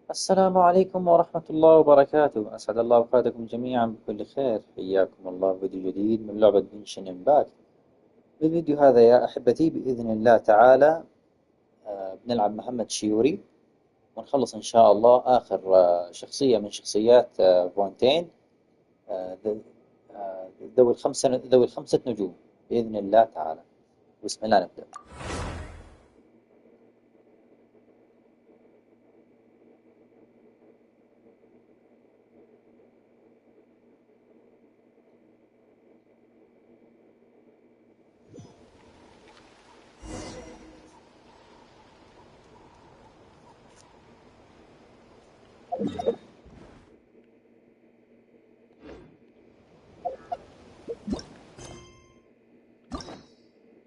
السلام عليكم ورحمة الله وبركاته، أسعد الله أوقاتكم جميعا بكل خير. حياكم الله في فيديو جديد من لعبة جنشن إمباكت. في الفيديو هذا يا أحبتي بإذن الله تعالى بنلعب مهمة شيوري، ونخلص إن شاء الله آخر شخصية من شخصيات فونتين، آه، ذ- ذوي الخمسة نجوم بإذن الله تعالى. بسم الله نبدأ.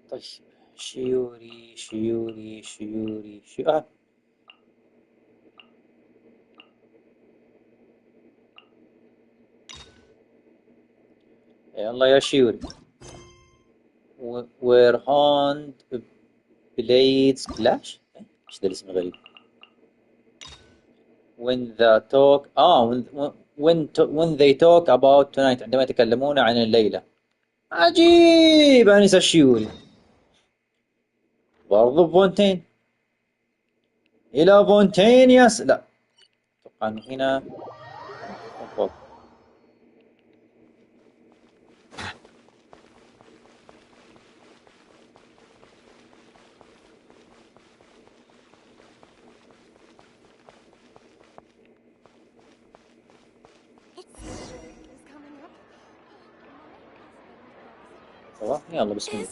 طيب، شيوري. يلا يا شيوري. وير هوند بليدز كلاش. ايش ذا الاسم الغريب؟ when the talk when they talk about tonight، عندما يتكلمون عن الليلة. عجيب، أنس الشيوري برضو فونتين. إلى فونتين لا، أتوقع أنه هنا. أوف. أيوة، يلا بسم الله.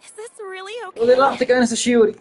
Is this really okay? خذي راحتك أنس الشيوري.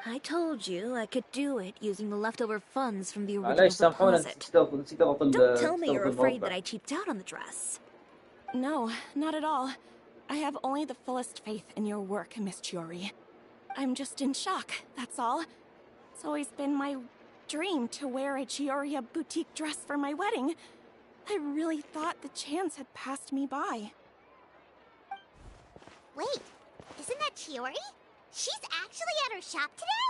I told you I could do it using the leftover funds from the original معليش سامحونا، deposit. نسيت أضغط Don't tell me نسيت you're أضغط afraid المربع. that I cheaped out on the dress. No, not at all. I have only the fullest faith in your work, Miss Chiori. I'm just in shock, that's all. It's always been my dream to wear a Chioria boutique dress for my wedding. I really thought the chance had passed me by. Wait, isn't that Chiori? She's actually at her shop today?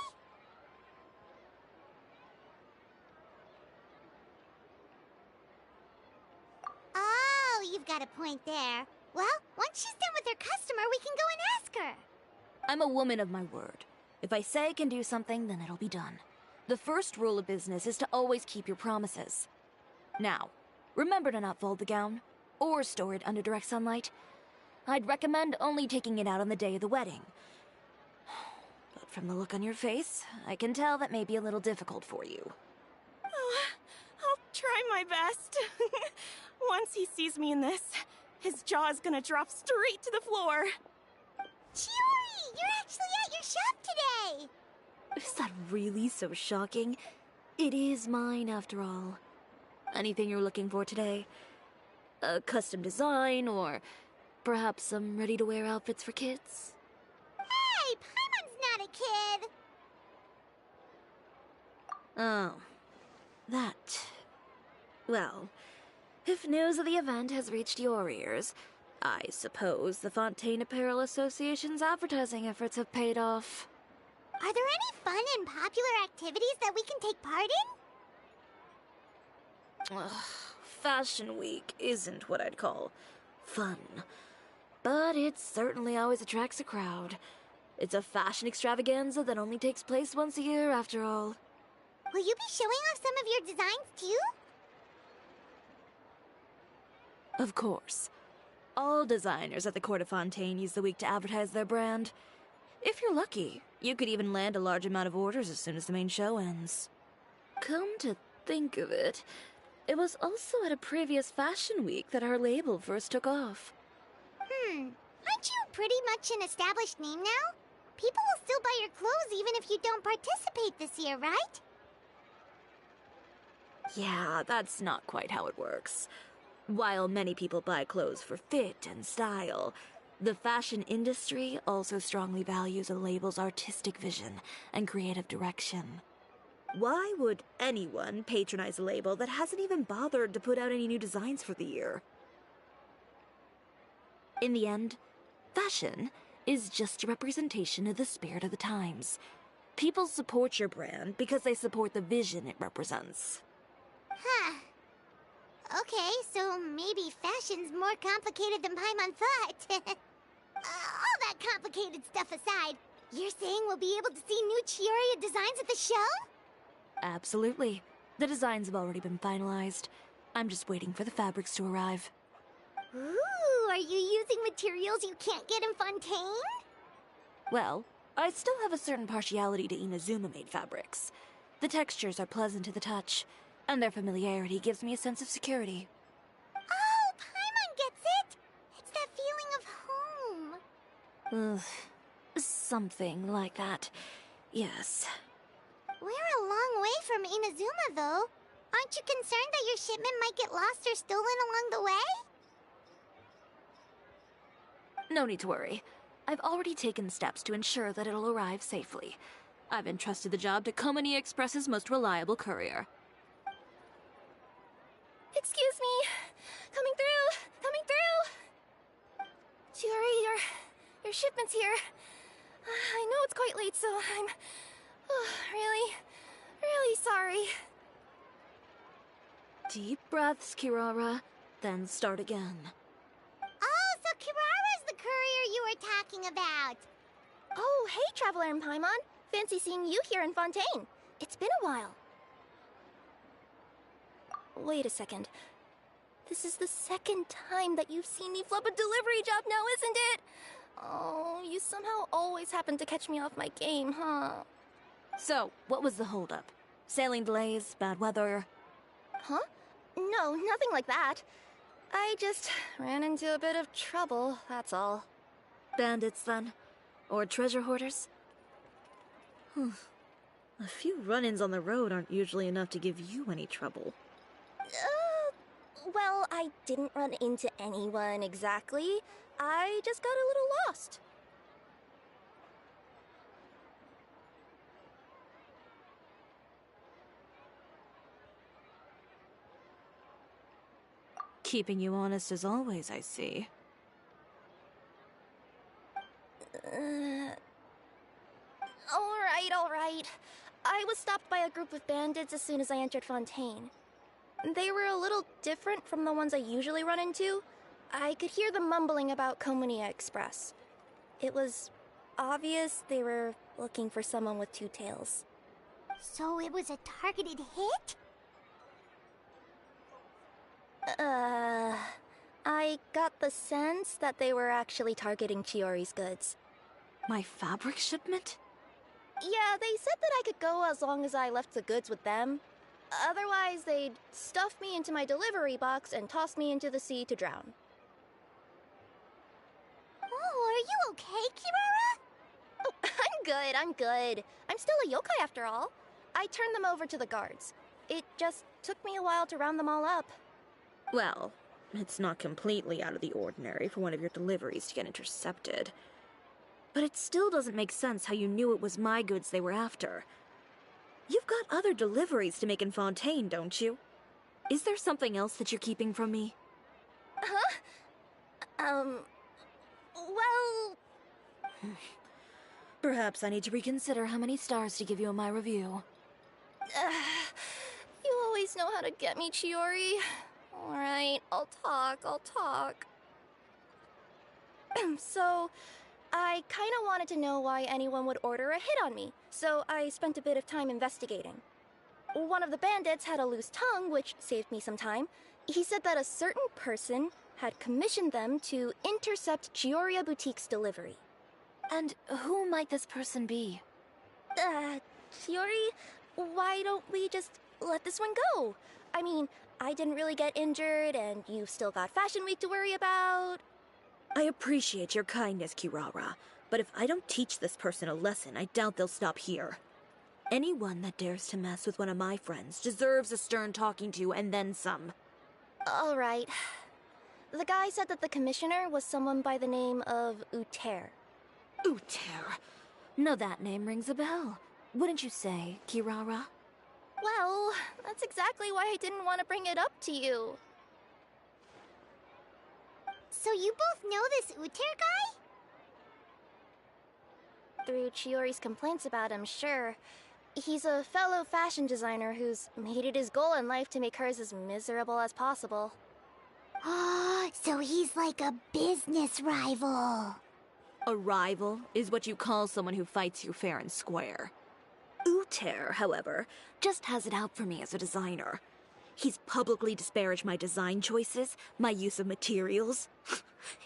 Oh, you've got a point there. Well, once she's done with her customer, we can go and ask her. I'm a woman of my word. If I say I can do something, then it'll be done. The first rule of business is to always keep your promises. Now, remember to not fold the gown, or store it under direct sunlight. I'd recommend only taking it out on the day of the wedding. But from the look on your face, I can tell that may be a little difficult for you. Oh, I'll try my best. Once he sees me in this, his jaw is gonna drop straight to the floor. Chiori, you're actually at your shop today! Is that really so shocking? It is mine, after all. Anything you're looking for today? A custom design, or Perhaps some ready-to-wear outfits for kids? Hey, Paimon's not a kid! Oh. That. Well, if news of the event has reached your ears, I suppose the Fontaine Apparel Association's advertising efforts have paid off. Are there any fun and popular activities that we can take part in? Ugh, Fashion Week isn't what I'd call fun. But it certainly always attracts a crowd. It's a fashion extravaganza that only takes place once a year, after all. Will you be showing off some of your designs, too? Of course. All designers at the Court of Fontaine use the week to advertise their brand. If you're lucky, you could even land a large amount of orders as soon as the main show ends. Come to think of it, it was also at a previous Fashion Week that our label first took off. Aren't you pretty much an established name now? People will still buy your clothes even if you don't participate this year, right? Yeah, that's not quite how it works. While many people buy clothes for fit and style, the fashion industry also strongly values a label's artistic vision and creative direction. Why would anyone patronize a label that hasn't even bothered to put out any new designs for the year? In the end, fashion is just a representation of the spirit of the times. People support your brand because they support the vision it represents. Huh. Okay, so maybe fashion's more complicated than Paimon thought. All that complicated stuff aside, you're saying we'll be able to see new Chiori designs at the show? Absolutely. The designs have already been finalized. I'm just waiting for the fabrics to arrive. Ooh, are you using materials you can't get in Fontaine? Well, I still have a certain partiality to Inazuma-made fabrics. The textures are pleasant to the touch, and their familiarity gives me a sense of security. Oh, Paimon gets it! It's that feeling of home. Ugh, something like that. Yes. We're a long way from Inazuma, though. Aren't you concerned that your shipment might get lost or stolen along the way? No need to worry. I've already taken steps to ensure that it'll arrive safely. I've entrusted the job to Komani Express's most reliable courier. Excuse me! Coming through! Coming through! Shuri, your shipment's here. I know it's quite late, so I'm really sorry. Deep breaths, Kirara, then start again. Oh, so Kirara's the courier you were talking about. Oh, hey, Traveler and Paimon. Fancy seeing you here in Fontaine. It's been a while. Wait a second. This is the second time that you've seen me flub a delivery job now, isn't it? Oh, you somehow always happen to catch me off my game, huh? So, what was the holdup? Sailing delays, bad weather? Huh? No, nothing like that. I just ran into a bit of trouble, that's all. Bandits, then? Or treasure hoarders? A few run-ins on the road aren't usually enough to give you any trouble. Well, I didn't run into anyone exactly. I just got a little lost. Keeping you honest as always, I see. All right. I was stopped by a group of bandits as soon as I entered Fontaine. They were a little different from the ones I usually run into. I could hear them mumbling about Komani Express. It was obvious they were looking for someone with two tails. So it was a targeted hit? I got the sense that they were actually targeting Chiori's goods. My fabric shipment? Yeah, they said that I could go as long as I left the goods with them. Otherwise, they'd stuff me into my delivery box and toss me into the sea to drown. Oh, are you okay, Kirara? Oh, I'm good. I'm still a yokai after all. I turned them over to the guards. It just took me a while to round them all up. Well, It's not completely out of the ordinary for one of your deliveries to get intercepted. But it still doesn't make sense how you knew it was my goods they were after. You've got other deliveries to make in Fontaine, don't you? Is there something else that you're keeping from me? Huh? Well... Perhaps I need to reconsider how many stars to give you in my review. You always know how to get me, Chiori. Alright, I'll talk. So, I kinda wanted to know why anyone would order a hit on me, so I spent a bit of time investigating. One of the bandits had a loose tongue, which saved me some time. He said that a certain person had commissioned them to intercept Chiori Boutique's delivery. And who might this person be? Chiori, why don't we just let this one go? I mean, I didn't really get injured, and you've still got Fashion Week to worry about. I appreciate your kindness, Kirara, but if I don't teach this person a lesson, I doubt they'll stop here. Anyone that dares to mess with one of my friends deserves a stern talking to and then some. Alright. The guy said that the commissioner was someone by the name of Uter. Uter. Now that name rings a bell. Wouldn't you say, Kirara? Well, that's exactly why I didn't want to bring it up to you. So you both know this Uter guy? Through Chiori's complaints about him, sure. He's a fellow fashion designer who's made it his goal in life to make hers as miserable as possible. Oh, so he's like a business rival. A rival is what you call someone who fights you fair and square. Uter, however, just has it out for me as a designer. He's publicly disparaged my design choices, my use of materials.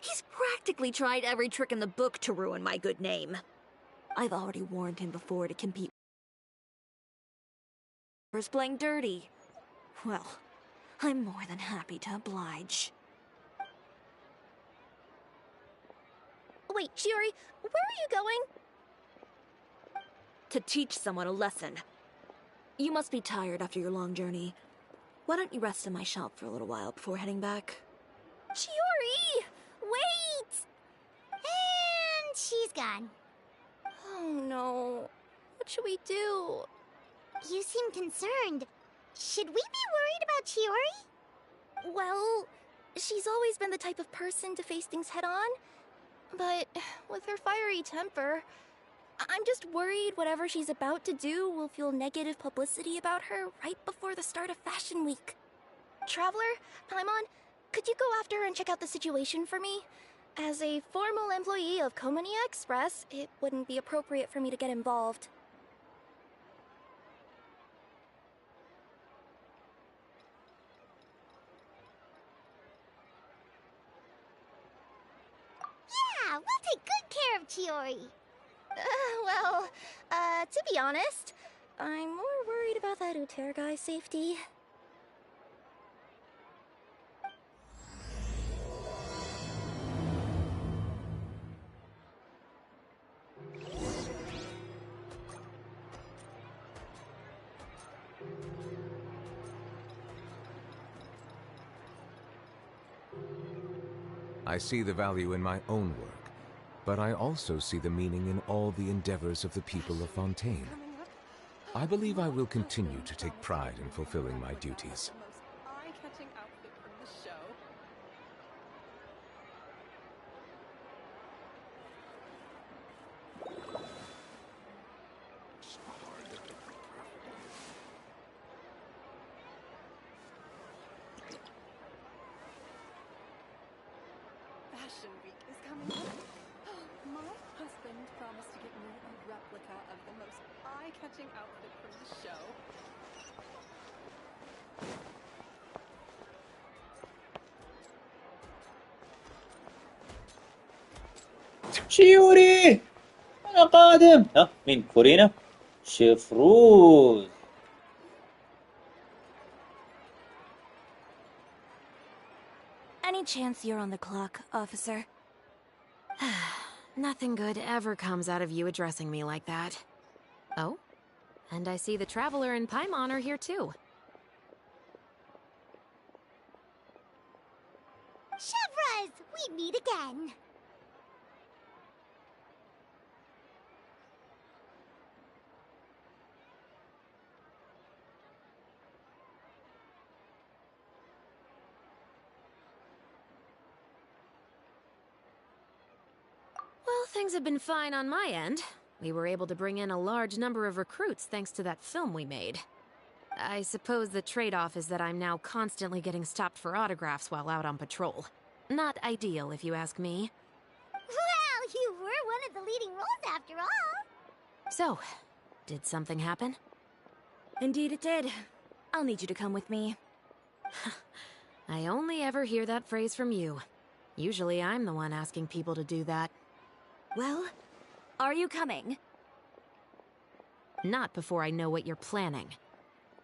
He's practically tried every trick in the book to ruin my good name. I've already warned him before to compete for playing dirty. Well, I'm more than happy to oblige. Wait, Chiori, where are you going? To teach someone a lesson. You must be tired after your long journey. Why don't you rest in my shop for a little while before heading back? Chiori! Wait! And she's gone. Oh no. What should we do? You seem concerned. Should we be worried about Chiori? Well, she's always been the type of person to face things head on. But with her fiery temper, I'm just worried whatever she's about to do will fuel negative publicity about her right before the start of Fashion Week. Traveler, Paimon, could you go after her and check out the situation for me? As a formal employee of Komonia Express, it wouldn't be appropriate for me to get involved. Yeah, we'll take good care of Chiori. To be honest, I'm more worried about that Uter guy's safety. I see the value in my own work, but I also see the meaning in all the endeavors of the people of Fontaine. I believe I will continue to take pride in fulfilling my duties. Eye-catching outfit from the show. Fashion Week is coming up. My husband promised to get me a replica of the most eye-catching outfit from the show. شيوري، أنا قادم. ها مين؟ كورينا؟ شفروز. Any chance you're on the clock, officer? Nothing good ever comes out of you addressing me like that. Oh? And I see the Traveler and Paimon are here too. Chevras! We meet again! Well, things have been fine on my end. We were able to bring in a large number of recruits thanks to that film we made. I suppose the trade-off is that I'm now constantly getting stopped for autographs while out on patrol. Not ideal, if you ask me. Well, you were one of the leading roles after all. So, did something happen? Indeed it did. I'll need you to come with me. I only ever hear that phrase from you. Usually I'm the one asking people to do that. Well, are you coming? Not before I know what you're planning.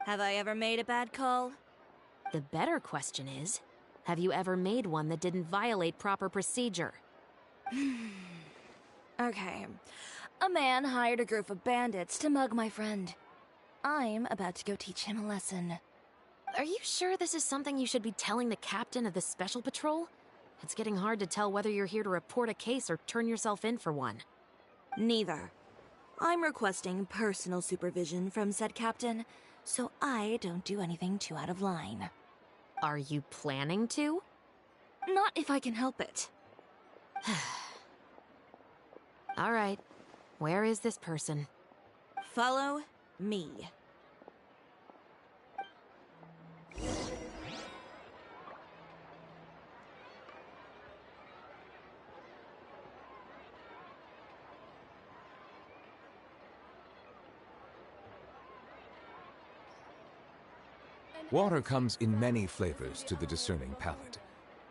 Have I ever made a bad call? The better question is, have you ever made one that didn't violate proper procedure? Okay. A man hired a group of bandits to mug my friend. I'm about to go teach him a lesson. Are you sure this is something you should be telling the captain of the special patrol? It's getting hard to tell whether you're here to report a case or turn yourself in for one. Neither. I'm requesting personal supervision from said captain, so I don't do anything too out of line. Are you planning to? Not if I can help it. All right. Where is this person? Follow me. Water comes in many flavors to the discerning palate.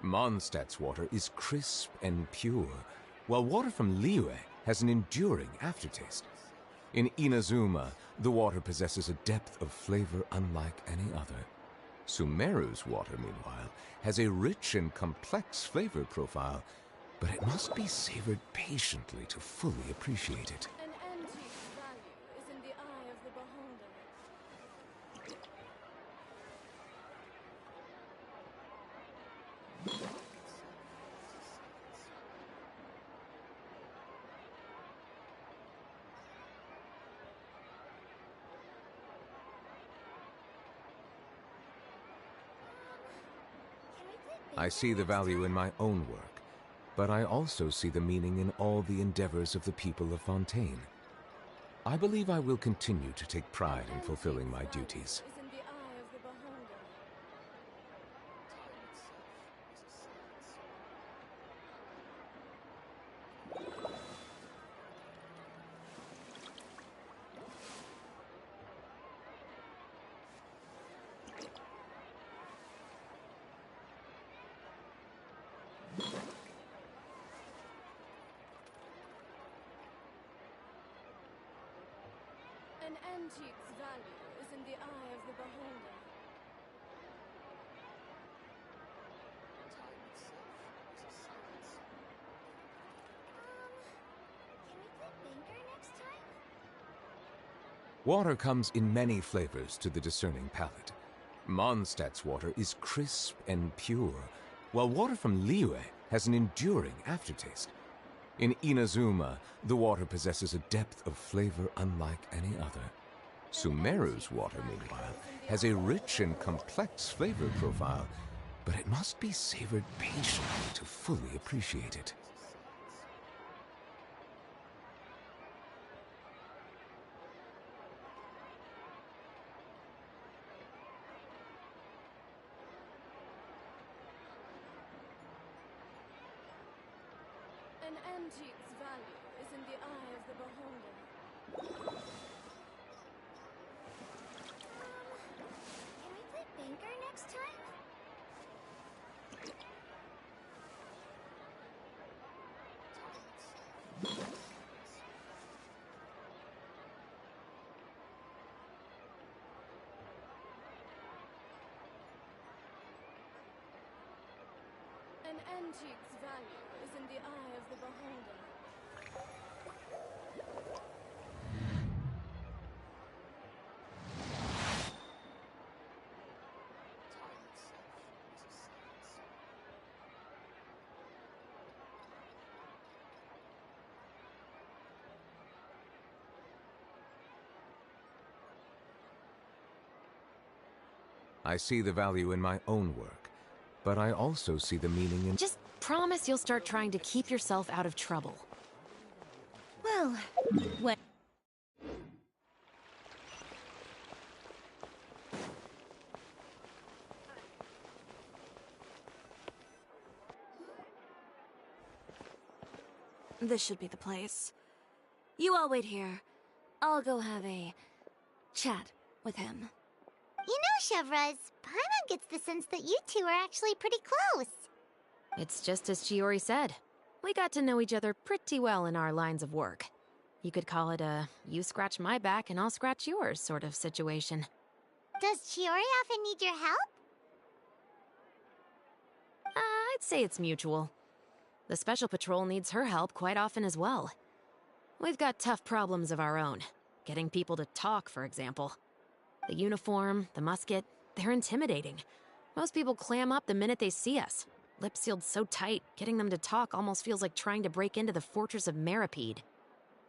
Mondstadt's water is crisp and pure, while water from Liyue has an enduring aftertaste. In Inazuma, the water possesses a depth of flavor unlike any other. Sumeru's water, meanwhile, has a rich and complex flavor profile, but it must be savored patiently to fully appreciate it. An antique's value is in the eye of the beholder. I see the value in my own work, but I also see the meaning in all the endeavors of the people of Fontaine. I believe I will continue to take pride in fulfilling my duties. Is in the eye of the beholder. An antique's value is in the eye of the beholder. Can we play Banker next time? Water comes in many flavors to the discerning palate. Mondstadt's water is crisp and pure, while water from Liyue has an enduring aftertaste. In Inazuma, the water possesses a depth of flavor unlike any other. Sumeru's water, meanwhile, has a rich and complex flavor profile, but it must be savored patiently to fully appreciate it. An antique's value is in the eye of the beholder. Can we play Banker next time? An antique's value is in the eye of the beholder. I see the value in my own work, but I also see the meaning in— Just promise you'll start trying to keep yourself out of trouble. Well, when... This should be the place. You all wait here. I'll go have a chat with him. You know, Chevraz, Paimon gets the sense that you two are actually pretty close. It's just as Shiori said. We got to know each other pretty well in our lines of work. You could call it a you scratch my back and I'll scratch yours sort of situation. Does Chiori often need your help? I'd say it's mutual. The Special Patrol needs her help quite often as well. We've got tough problems of our own. Getting people to talk, for example. The uniform, the musket, they're intimidating. Most people clam up the minute they see us. Lips sealed so tight, getting them to talk almost feels like trying to break into the fortress of Meripede.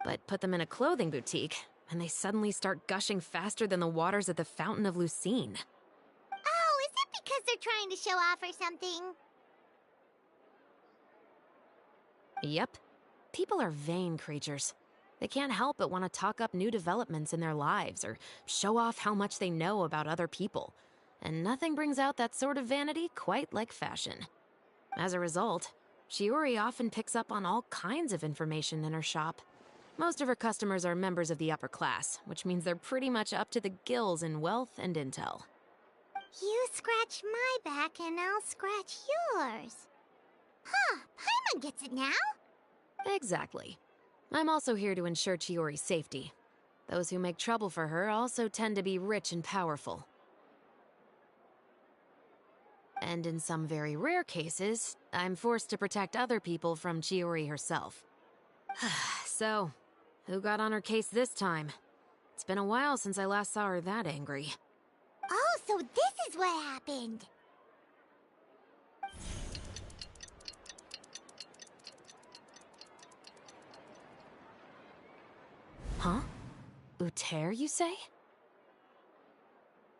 But put them in a clothing boutique, and they suddenly start gushing faster than the waters at the Fountain of Lucine. Oh, is it because they're trying to show off or something? Yep. People are vain creatures. They can't help but want to talk up new developments in their lives or show off how much they know about other people. And nothing brings out that sort of vanity quite like fashion. As a result, Shiori often picks up on all kinds of information in her shop. Most of her customers are members of the upper class, which means they're pretty much up to the gills in wealth and intel. You scratch my back and I'll scratch yours. Huh, Paimon gets it now? Exactly. I'm also here to ensure Chiori's safety. Those who make trouble for her also tend to be rich and powerful. And in some very rare cases, I'm forced to protect other people from Chiori herself. So, who got on her case this time? It's been a while since I last saw her that angry. Oh, so this is what happened. Huh? Uter, you say?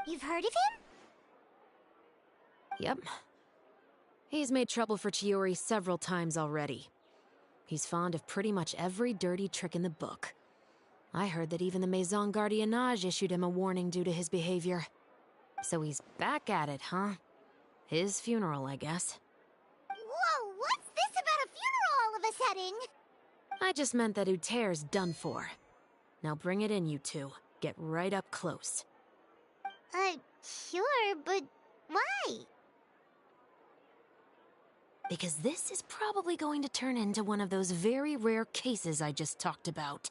You've heard of him? Yep. He's made trouble for Chiori several times already. He's fond of pretty much every dirty trick in the book. I heard that even the Maison Gardiennage issued him a warning due to his behavior. So he's back at it, huh? His funeral, I guess. Whoa, what's this about a funeral all of a sudden? I just meant that Uter's done for. Now bring it in, you two. Get right up close. Sure, but why? Because this is probably going to turn into one of those very rare cases I just talked about.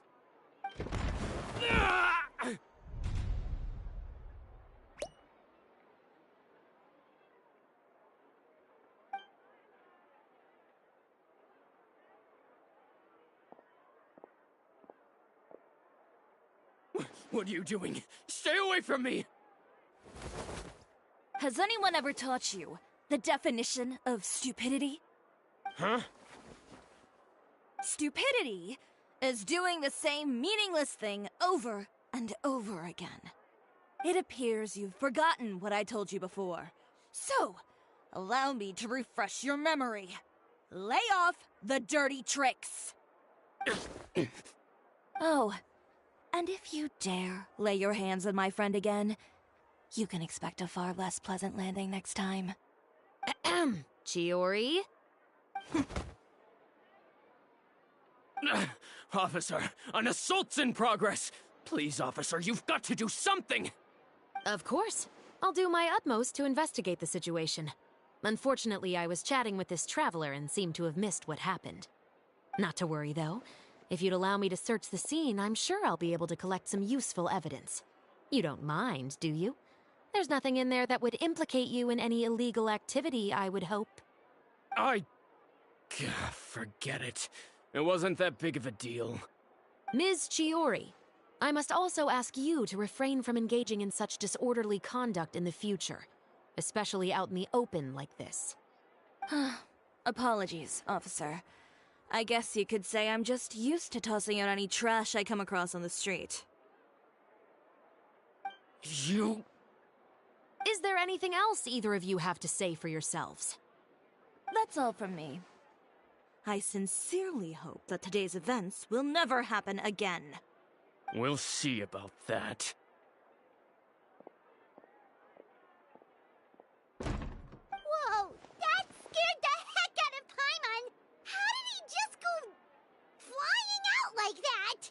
What are you doing? Stay away from me! Has anyone ever taught you the definition of stupidity? Huh? Stupidity is doing the same meaningless thing over and over again. It appears you've forgotten what I told you before. So, allow me to refresh your memory. Lay off the dirty tricks. Oh, and if you dare lay your hands on my friend again, you can expect a far less pleasant landing next time. Ahem. Chiori? Officer, an assault's in progress! Please, officer, you've got to do something! Of course. I'll do my utmost to investigate the situation. Unfortunately, I was chatting with this traveler and seemed to have missed what happened. Not to worry, though. If you'd allow me to search the scene, I'm sure I'll be able to collect some useful evidence. You don't mind, do you? There's nothing in there that would implicate you in any illegal activity, I would hope. Forget it. It wasn't that big of a deal. Ms. Chiori, I must also ask you to refrain from engaging in such disorderly conduct in the future, especially out in the open like this. Apologies, officer. I guess you could say I'm just used to tossing out any trash I come across on the street. You... Is there anything else either of you have to say for yourselves? That's all from me. I sincerely hope that today's events will never happen again. We'll see about that. Whoa, that scared the heck out of Paimon! How did he just go flying out like that?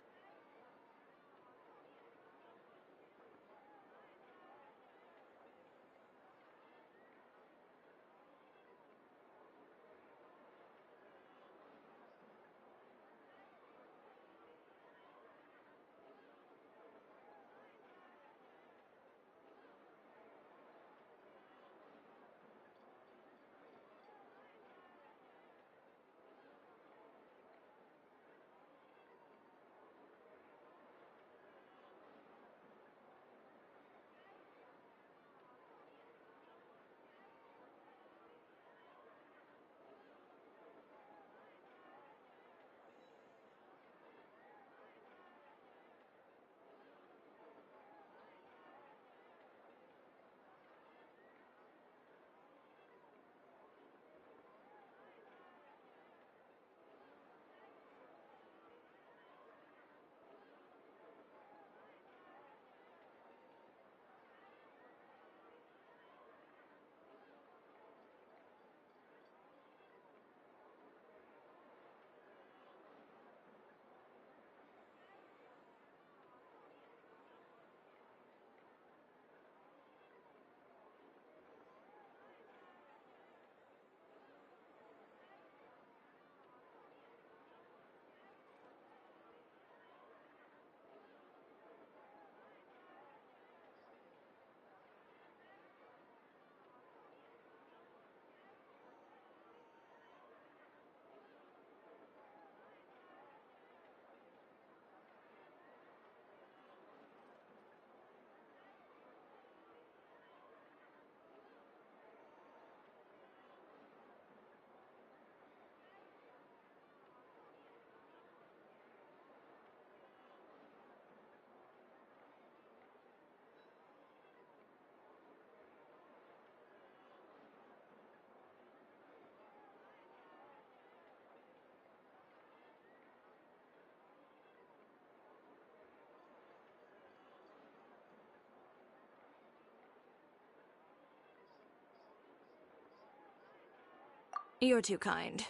You're too kind.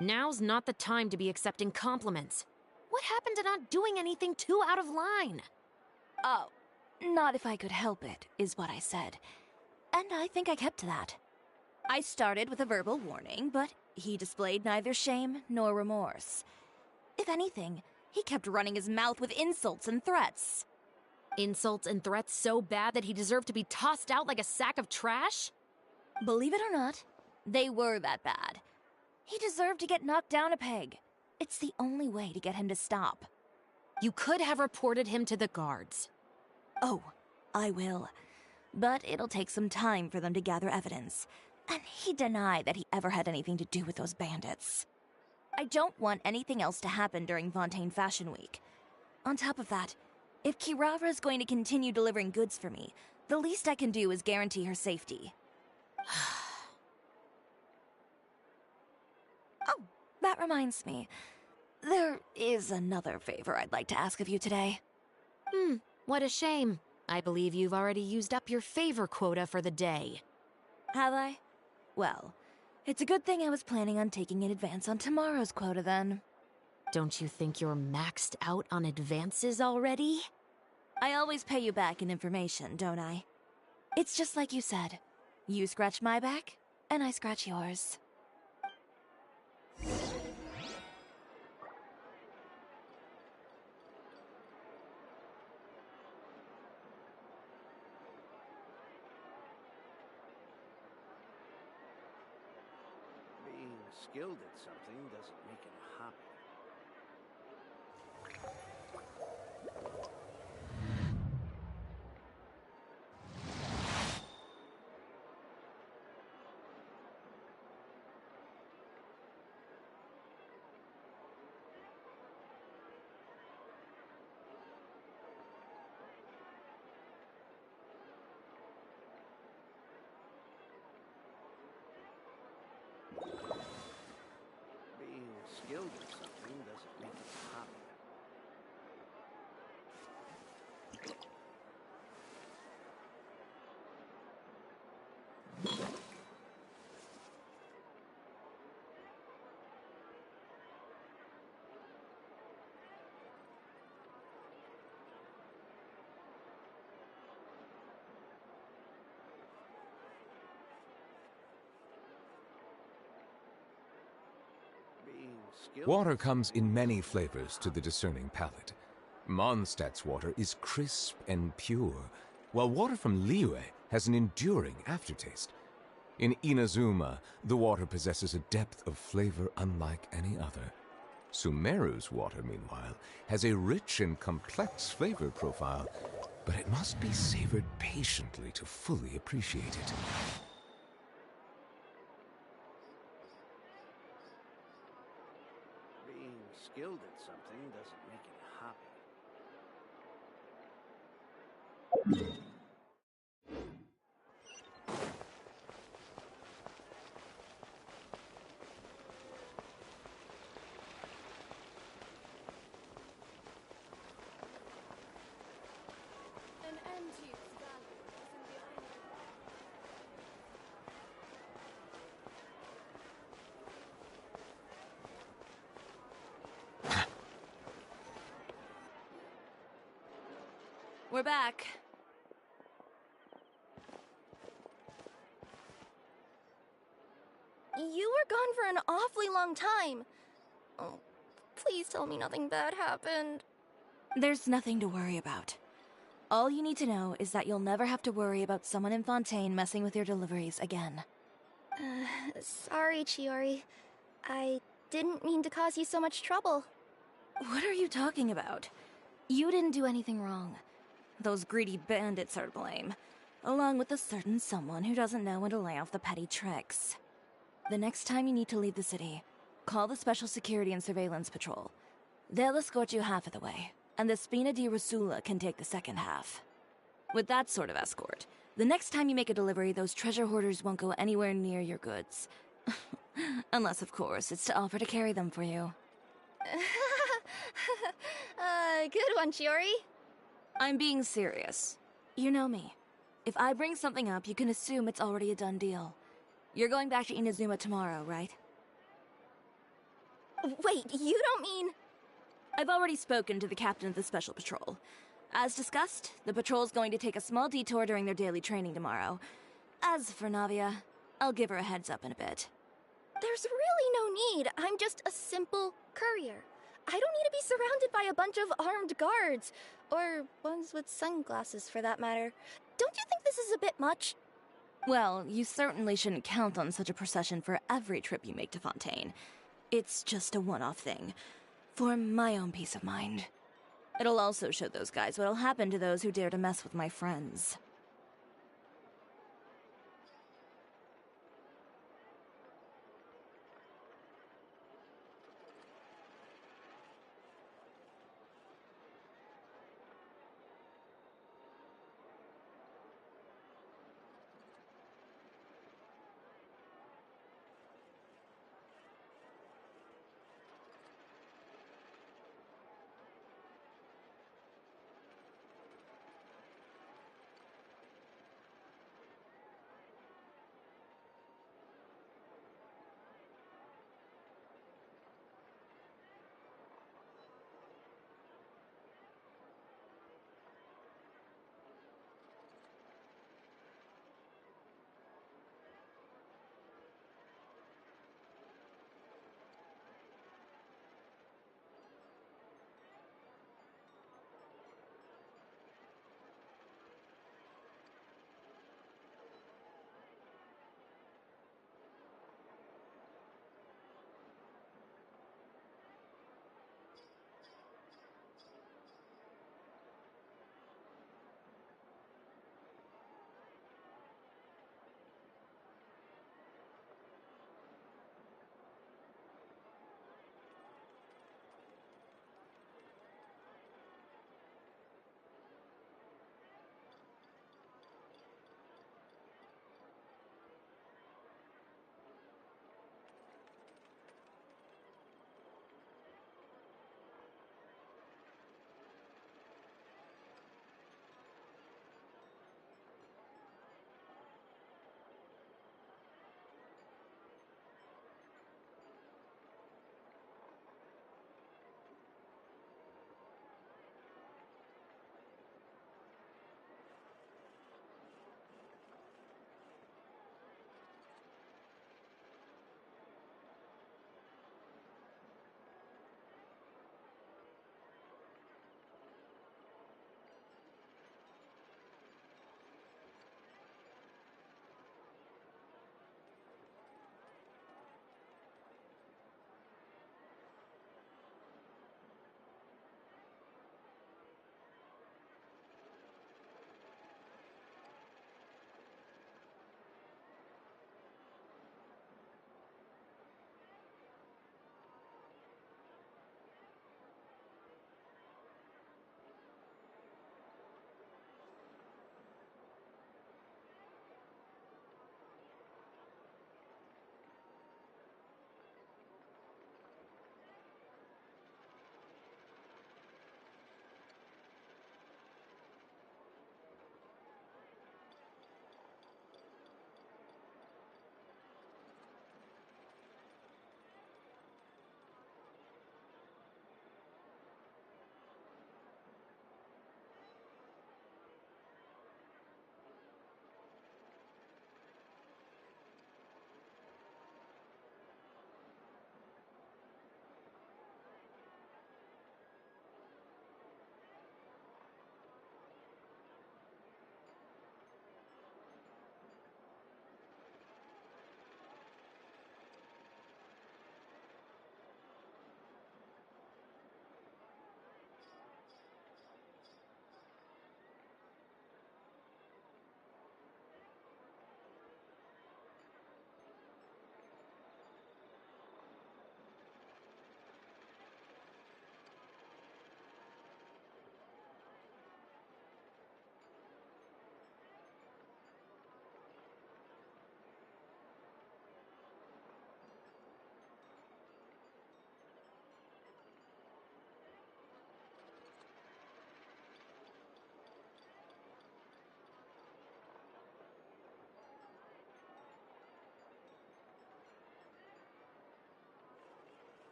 Now's not the time to be accepting compliments. What happened to not doing anything too out of line? Oh, not if I could help it, is what I said. And I think I kept to that. I started with a verbal warning, but he displayed neither shame nor remorse. If anything, he kept running his mouth with insults and threats. Insults and threats so bad that he deserved to be tossed out like a sack of trash? Believe it or not, they were that bad. He deserved to get knocked down a peg. It's the only way to get him to stop. You could have reported him to the guards. Oh, I will. But it'll take some time for them to gather evidence. And he denied that he ever had anything to do with those bandits. I don't want anything else to happen during Fontaine Fashion Week. On top of that, if Kirara is going to continue delivering goods for me, the least I can do is guarantee her safety. Oh, that reminds me. There is another favor I'd like to ask of you today. What a shame. I believe you've already used up your favor quota for the day. Have I? Well, it's a good thing I was planning on taking an advance on tomorrow's quota then. Don't you think you're maxed out on advances already? I always pay you back in information, don't I? It's just like you said. You scratch my back, and I scratch yours. Being skilled at something doesn't make it a hobby. Being skilled Water comes in many flavors to the discerning palate. Mondstadt's water is crisp and pure, while water from Liyue has an enduring aftertaste. In Inazuma, the water possesses a depth of flavor unlike any other. Sumeru's water, meanwhile, has a rich and complex flavor profile, but it must be savored patiently to fully appreciate it. being skilled at something doesn't make it a hobby. An antique's value is in the eye of the We're back. You were gone for an awfully long time. Oh, please tell me nothing bad happened. There's nothing to worry about. All you need to know is that you'll never have to worry about someone in Fontaine messing with your deliveries again. Sorry, Chiori. I didn't mean to cause you so much trouble. What are you talking about? You didn't do anything wrong. Those greedy bandits are to blame, along with a certain someone who doesn't know when to lay off the petty tricks. The next time you need to leave the city, call the Special Security and Surveillance Patrol. They'll escort you half of the way, and the Spina di Rasula can take the second half. With that sort of escort, the next time you make a delivery, those treasure hoarders won't go anywhere near your goods. Unless, of course, it's to offer to carry them for you. Good one, Chiori. I'm being serious. You know me. If I bring something up, you can assume it's already a done deal. You're going back to Inazuma tomorrow, right? Wait, you don't mean... I've already spoken to the captain of the Special Patrol. As discussed, the patrol's going to take a small detour during their daily training tomorrow. As for Navia, I'll give her a heads up in a bit. There's really no need. I'm just a simple courier. I don't need to be surrounded by a bunch of armed guards. Or ones with sunglasses, for that matter. Don't you think this is a bit much? Well, you certainly shouldn't count on such a procession for every trip you make to Fontaine. It's just a one-off thing. For my own peace of mind. It'll also show those guys what'll happen to those who dare to mess with my friends.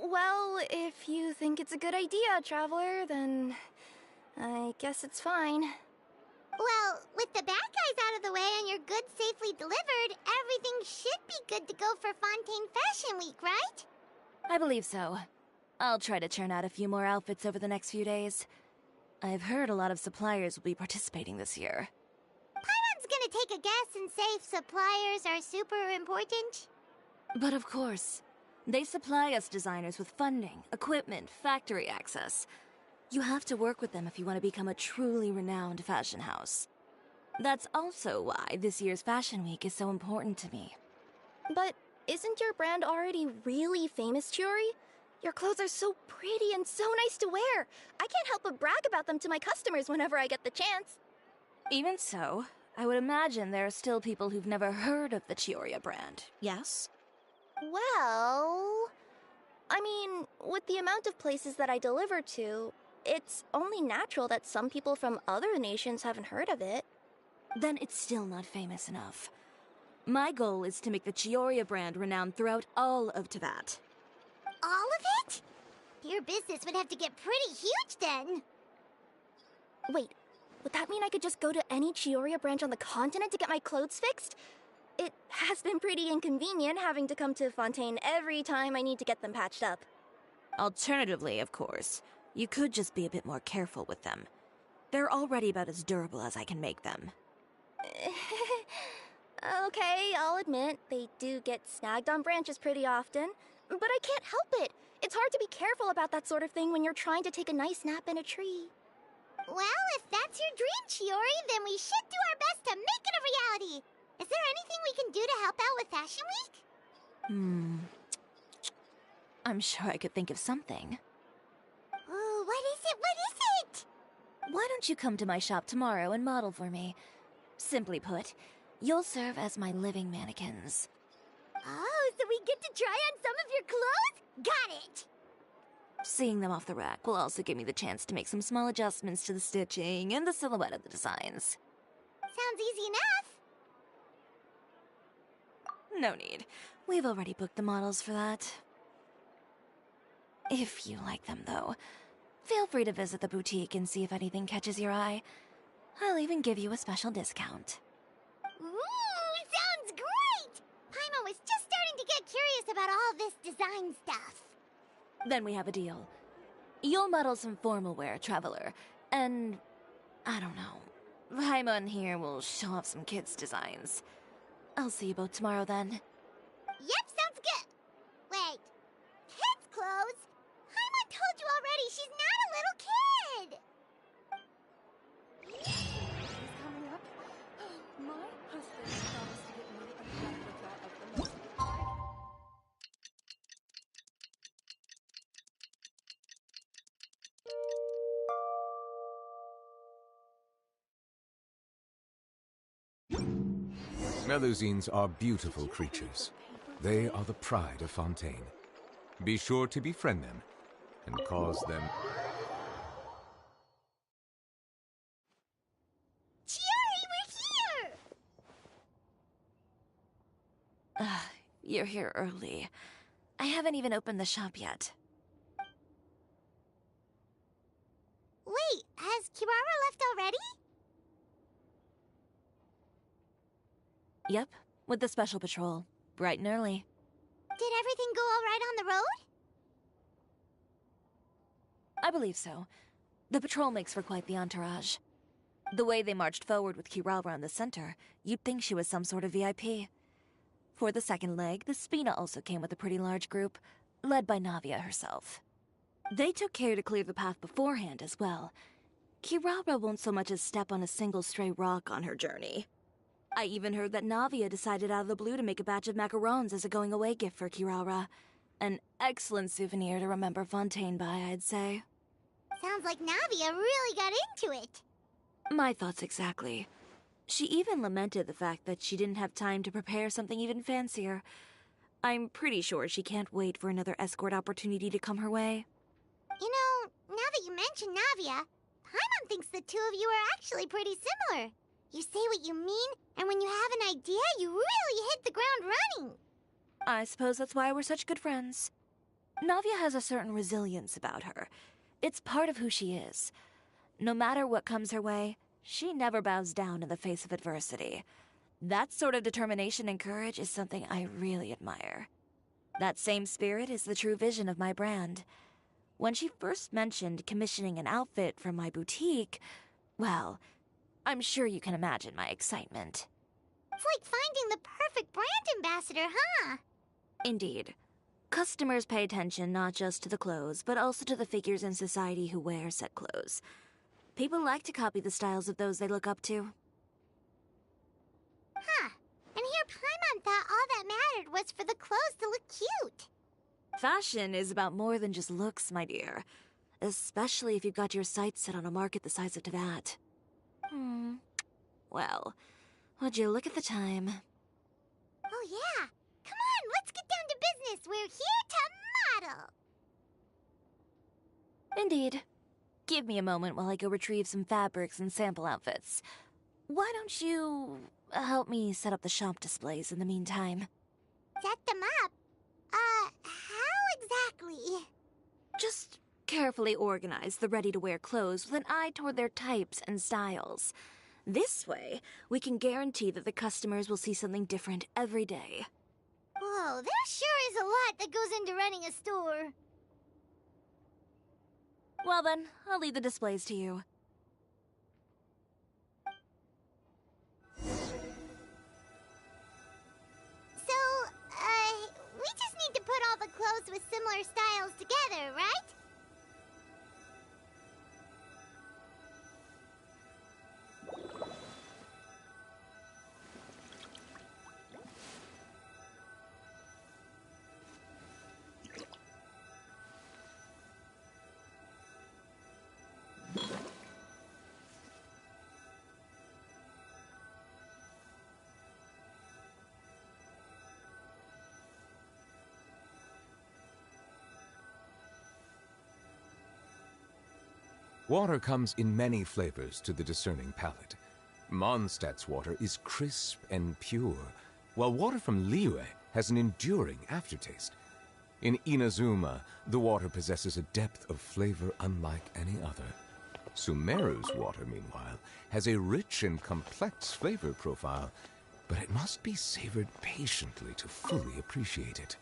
Well, if you think it's a good idea, Traveler, then I guess it's fine. Well, with the bad guys out of the way and your goods safely delivered, everything should be good to go for Fontaine Fashion Week, right? I believe so. I'll try to churn out a few more outfits over the next few days. I've heard a lot of suppliers will be participating this year. Paimon's gonna take a guess and say suppliers are super important. But of course, they supply us designers with funding, equipment, factory access. You have to work with them if you want to become a truly renowned fashion house. That's also why this year's Fashion Week is so important to me. But isn't your brand already really famous, Chiori? Your clothes are so pretty and so nice to wear. I can't help but brag about them to my customers whenever I get the chance. Even so, I would imagine there are still people who've never heard of the Chiori brand, yes? Well, I mean, with the amount of places that I deliver to, it's only natural that some people from other nations haven't heard of it. Then it's still not famous enough. My goal is to make the Chiori brand renowned throughout all of Teyvat. All of it? Your business would have to get pretty huge then. Wait, would that mean I could just go to any Chiori branch on the continent to get my clothes fixed? It has been pretty inconvenient having to come to Fontaine every time I need to get them patched up. Alternatively, of course, you could just be a bit more careful with them. They're already about as durable as I can make them. Okay, I'll admit, they do get snagged on branches pretty often, but I can't help it. It's hard to be careful about that sort of thing when you're trying to take a nice nap in a tree. Well, if that's your dream, Chiori, then we should do our best to make it a reality. Is there anything we can do to help out with Fashion Week? I'm sure I could think of something. Ooh, what is it? What is it? Why don't you come to my shop tomorrow and model for me? Simply put, you'll serve as my living mannequins. Oh, so we get to try on some of your clothes? Got it! Seeing them off the rack will also give me the chance to make some small adjustments to the stitching and the silhouette of the designs. Sounds easy enough. No need. We've already booked the models for that. If you like them, though, feel free to visit the boutique and see if anything catches your eye. I'll even give you a special discount. Ooh, sounds great! Paimon was just starting to get curious about all this design stuff. Then we have a deal. You'll model some formal wear, Traveler, and I don't know. Paimon here will show off some kids' designs. I'll see you both tomorrow then. Yep, sounds good. Wait, kids' clothes? Paimon told you already she's not a little kid. Is coming up. My husband promised to get me a replica of the most Melusines are beautiful creatures. They are the pride of Fontaine. Be sure to befriend them and cause them... Chiori, we're here! You're here early. I haven't even opened the shop yet. Wait, has Kirara left already? Yep, with the special patrol. Bright and early. Did everything go all right on the road? I believe so. The patrol makes for quite the entourage. The way they marched forward with Kirara in the center, you'd think she was some sort of VIP. For the second leg, the Spina also came with a pretty large group, led by Navia herself. They took care to clear the path beforehand as well. Kirara won't so much as step on a single stray rock on her journey. I even heard that Navia decided out of the blue to make a batch of macarons as a going-away gift for Kirara. An excellent souvenir to remember Fontaine by, I'd say. Sounds like Navia really got into it. My thoughts exactly. She even lamented the fact that she didn't have time to prepare something even fancier. I'm pretty sure she can't wait for another escort opportunity to come her way. You know, now that you mention Navia, Paimon thinks the two of you are actually pretty similar. You say what you mean, and when you have an idea, you really hit the ground running. I suppose that's why we're such good friends. Navia has a certain resilience about her. It's part of who she is. No matter what comes her way, she never bows down in the face of adversity. That sort of determination and courage is something I really admire. That same spirit is the true vision of my brand. When she first mentioned commissioning an outfit from my boutique, well, I'm sure you can imagine my excitement. It's like finding the perfect brand ambassador, huh? Indeed. Customers pay attention not just to the clothes, but also to the figures in society who wear said clothes. People like to copy the styles of those they look up to. Huh. And here Paimon thought all that mattered was for the clothes to look cute. Fashion is about more than just looks, my dear. Especially if you've got your sights set on a market the size of Teyvat. Well, would you look at the time? Oh yeah. Come on, let's get down to business. We're here to model. Indeed. Give me a moment while I go retrieve some fabrics and sample outfits. Why don't you help me set up the shop displays in the meantime? Set them up? How exactly? Just carefully organize the ready-to-wear clothes with an eye toward their types and styles. This way, we can guarantee that the customers will see something different every day. Whoa, there sure is a lot that goes into running a store. Well then, I'll leave the displays to you. So, we just need to put all the clothes with similar styles together, right? Water comes in many flavors to the discerning palate. Mondstadt's water is crisp and pure, while water from Liyue has an enduring aftertaste. In Inazuma, the water possesses a depth of flavor unlike any other. Sumeru's water, meanwhile, has a rich and complex flavor profile, but it must be savored patiently to fully appreciate it.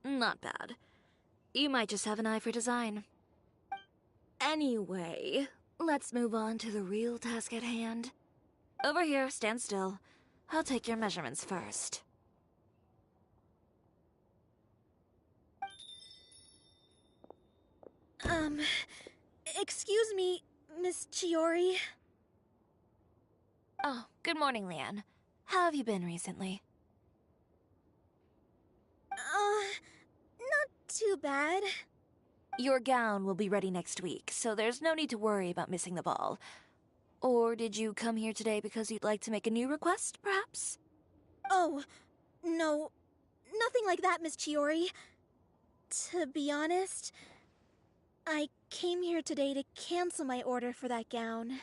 Not bad. You might just have an eye for design. Anyway, let's move on to the real task at hand. Over here, stand still. I'll take your measurements first. Excuse me, Miss Chiori. Oh, good morning, Leanne. How have you been recently? Not too bad. Your gown will be ready next week, so there's no need to worry about missing the ball. Or did you come here today because you'd like to make a new request, perhaps? Oh, no. Nothing like that, Miss Chiori. To be honest, I came here today to cancel my order for that gown.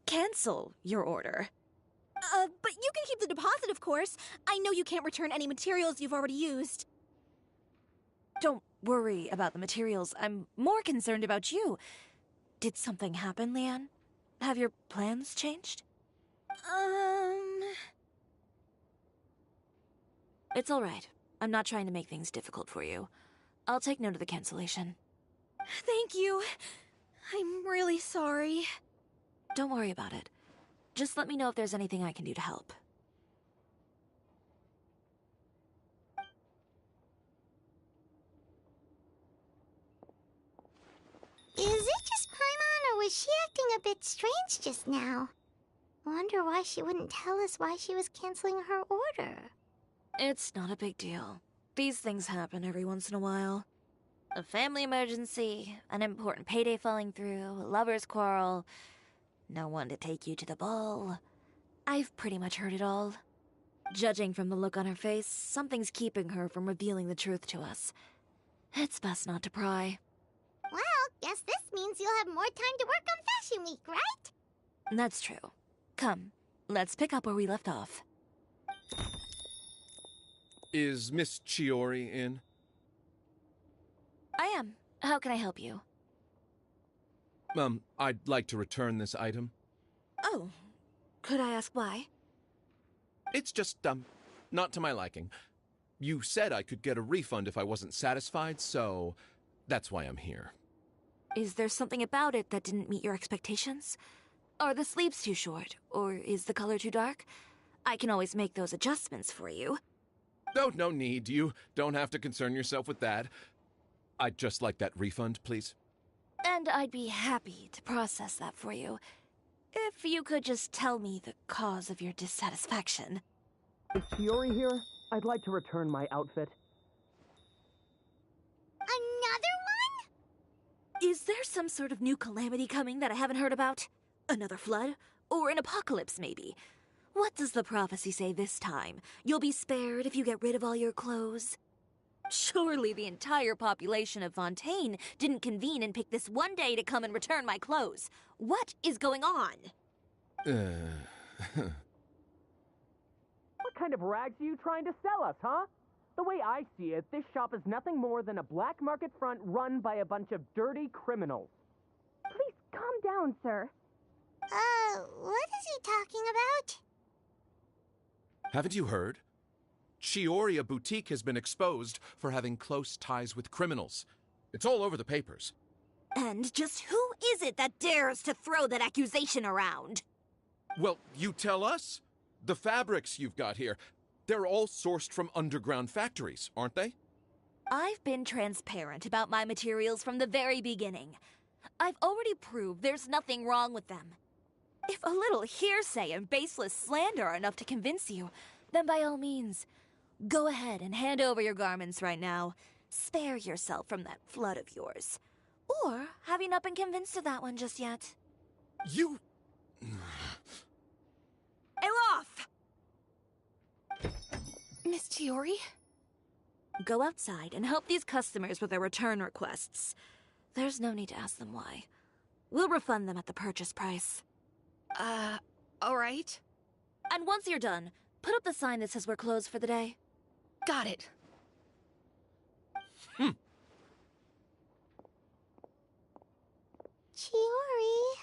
Cancel your order. But you can keep the deposit, of course. I know you can't return any materials you've already used. Don't worry about the materials. I'm more concerned about you. Did something happen, Leanne? Have your plans changed? It's all right. I'm not trying to make things difficult for you. I'll take note of the cancellation. Thank you. I'm really sorry. Don't worry about it. Just let me know if there's anything I can do to help. Is it just Paimon, or was she acting a bit strange just now. Wonder why she wouldn't tell us why she was canceling her order. It's not a big deal. These things happen every once in a while. A family emergency, an important payday falling through, a lover's quarrel, no one to take you to the ball. I've pretty much heard it all. Judging from the look on her face, something's keeping her from revealing the truth to us. It's best not to pry. Well, guess this means you'll have more time to work on Fashion Week, right? That's true. Come, let's pick up where we left off. Is Miss Chiori in? I am. How can I help you? I'd like to return this item. Oh, could I ask why? It's just, not to my liking. You said I could get a refund if I wasn't satisfied, so that's why I'm here. Is there something about it that didn't meet your expectations? Are the sleeves too short, or is the color too dark? I can always make those adjustments for you. Oh, no need. You don't have to concern yourself with that. I'd just like that refund, please. And I'd be happy to process that for you. If you could just tell me the cause of your dissatisfaction. Is Shiyori here? I'd like to return my outfit. Another one? Is there some sort of new calamity coming that I haven't heard about? Another flood? Or an apocalypse, maybe? What does the prophecy say this time? You'll be spared if you get rid of all your clothes? Surely the entire population of Fontaine didn't convene and pick this one day to come and return my clothes. What is going on? What kind of rags are you trying to sell us, huh? The way I see it, this shop is nothing more than a black market front run by a bunch of dirty criminals. Please calm down, sir. What is he talking about? Haven't you heard? Shioria Boutique has been exposed for having close ties with criminals. It's all over the papers. And just who is it that dares to throw that accusation around? Well, you tell us. The fabrics you've got here, they're all sourced from underground factories, aren't they? I've been transparent about my materials from the very beginning. I've already proved there's nothing wrong with them. If a little hearsay and baseless slander are enough to convince you, then by all means, go ahead and hand over your garments right now. Spare yourself from that flood of yours. Or have you not been convinced of that one just yet? You... Elof! Miss Chiori? Go outside and help these customers with their return requests. There's no need to ask them why. We'll refund them at the purchase price. Alright. And once you're done, put up the sign that says we're closed for the day. Got it. Chiori.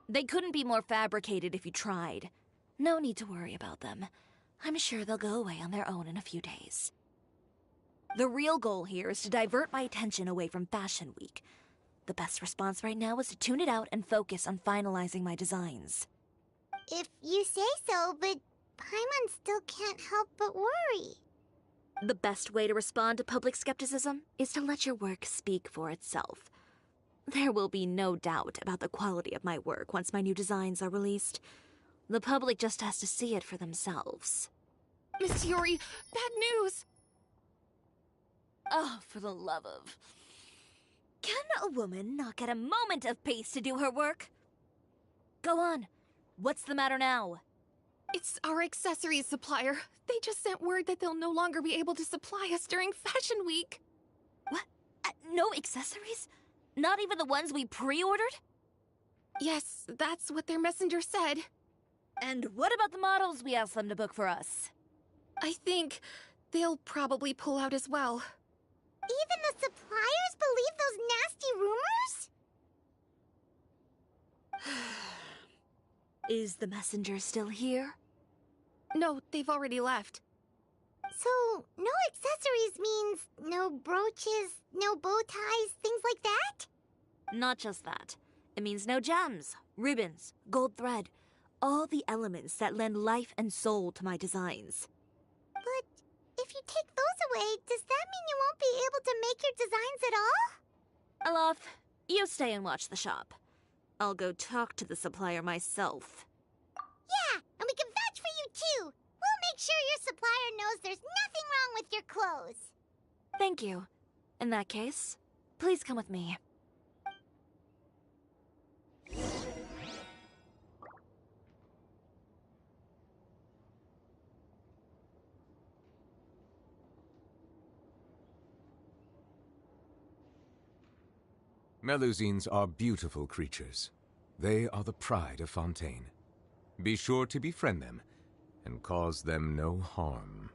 They couldn't be more fabricated if you tried. No need to worry about them. I'm sure they'll go away on their own in a few days. The real goal here is to divert my attention away from Fashion Week. The best response right now is to tune it out and focus on finalizing my designs. If you say so, but Paimon still can't help but worry. The best way to respond to public skepticism is to let your work speak for itself. There will be no doubt about the quality of my work once my new designs are released. The public just has to see it for themselves. Miss Chiori, bad news! Oh, for the love of... Can a woman not get a moment of peace to do her work? Go on. What's the matter now? It's our accessories supplier. They just sent word that they'll no longer be able to supply us during Fashion Week. What? No accessories? Not even the ones we pre-ordered? Yes, that's what their messenger said. And what about the models we asked them to book for us? I think they'll probably pull out as well. Even the supplier Is the messenger still here? No, they've already left. So, no accessories means no brooches, no bow ties, things like that? Not just that. It means no gems, ribbons, gold thread, all the elements that lend life and soul to my designs. But if you take those away, does that mean you won't be able to make your designs at all? Alaf, you stay and watch the shop. I'll go talk to the supplier myself. Yeah, and we can vouch for you too. We'll make sure your supplier knows there's nothing wrong with your clothes. Thank you. In that case, please come with me. Melusines are beautiful creatures. They are the pride of Fontaine. Be sure to befriend them and cause them no harm.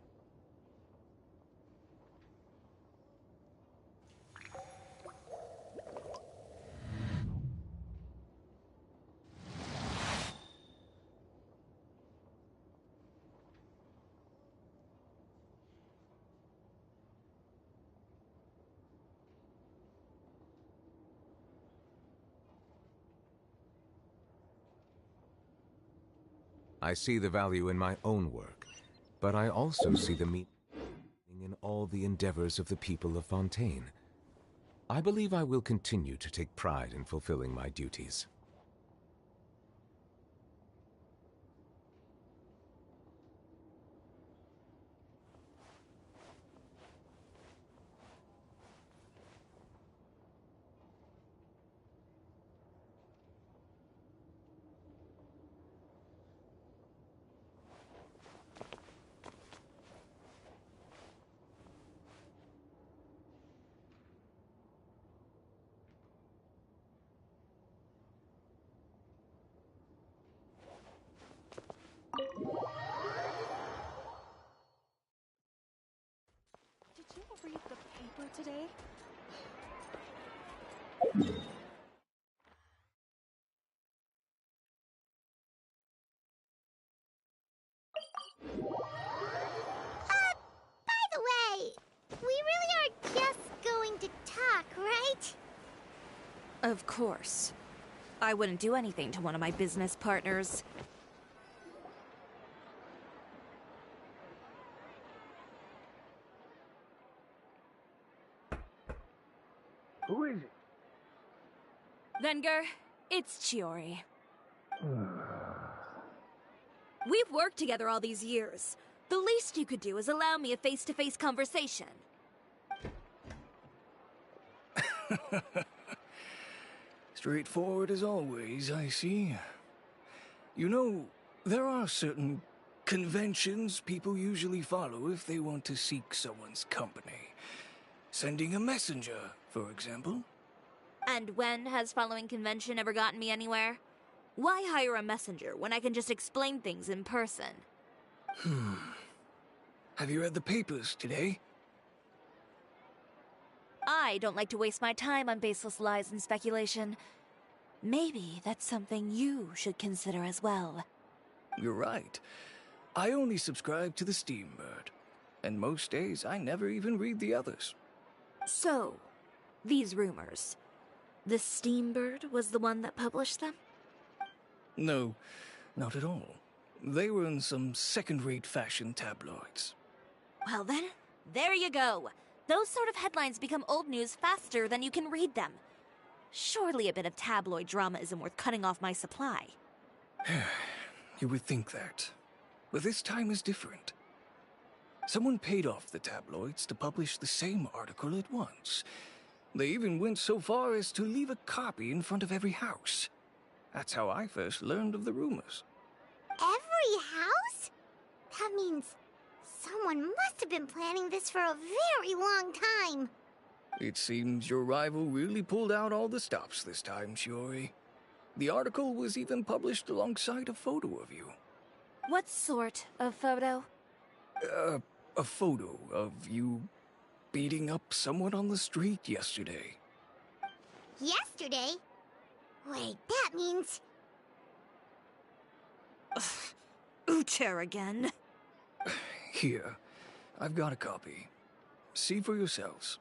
I see the value in my own work, but I also see the meaning in all the endeavors of the people of Fontaine. I believe I will continue to take pride in fulfilling my duties. Did you read the paper today? By the way, we really are just going to talk, right? Of course. I wouldn't do anything to one of my business partners. Who is it? Venger, it's Chiori. We've worked together all these years. The least you could do is allow me a face-to-face conversation. Straightforward as always, I see. You know, there are certain conventions people usually follow if they want to seek someone's company. Sending a messenger, for example. And when has following convention ever gotten me anywhere? Why hire a messenger when I can just explain things in person? Have you read the papers today? I don't like to waste my time on baseless lies and speculation. Maybe that's something you should consider as well. You're right. I only subscribe to the Steambird. And most days I never even read the others. So, these rumors. The Steambird was the one that published them? No, not at all. They were in some second-rate fashion tabloids. Well then, there you go. Those sort of headlines become old news faster than you can read them. Surely a bit of tabloid drama isn't worth cutting off my supply. You would think that. But this time is different. Someone paid off the tabloids to publish the same article at once. They even went so far as to leave a copy in front of every house. That's how I first learned of the rumors. Every house? That means someone must have been planning this for a very long time. It seems your rival really pulled out all the stops this time, Shiori. The article was even published alongside a photo of you. What sort of photo? A photo of you beating up someone on the street yesterday. Yesterday? Wait, that means... Uter again. Here, I've got a copy. See for yourselves.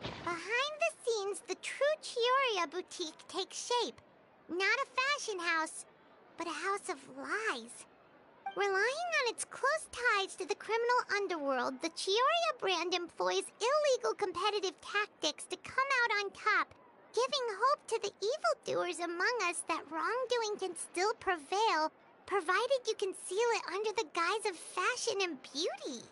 Behind the scenes, the true Chioria boutique takes shape. Not a fashion house, but a house of lies. Relying on its close ties to the criminal underworld, the Chioria brand employs illegal competitive tactics to come out on top, giving hope to the evildoers among us that wrongdoing can still prevail, provided you conceal it under the guise of fashion and beauty.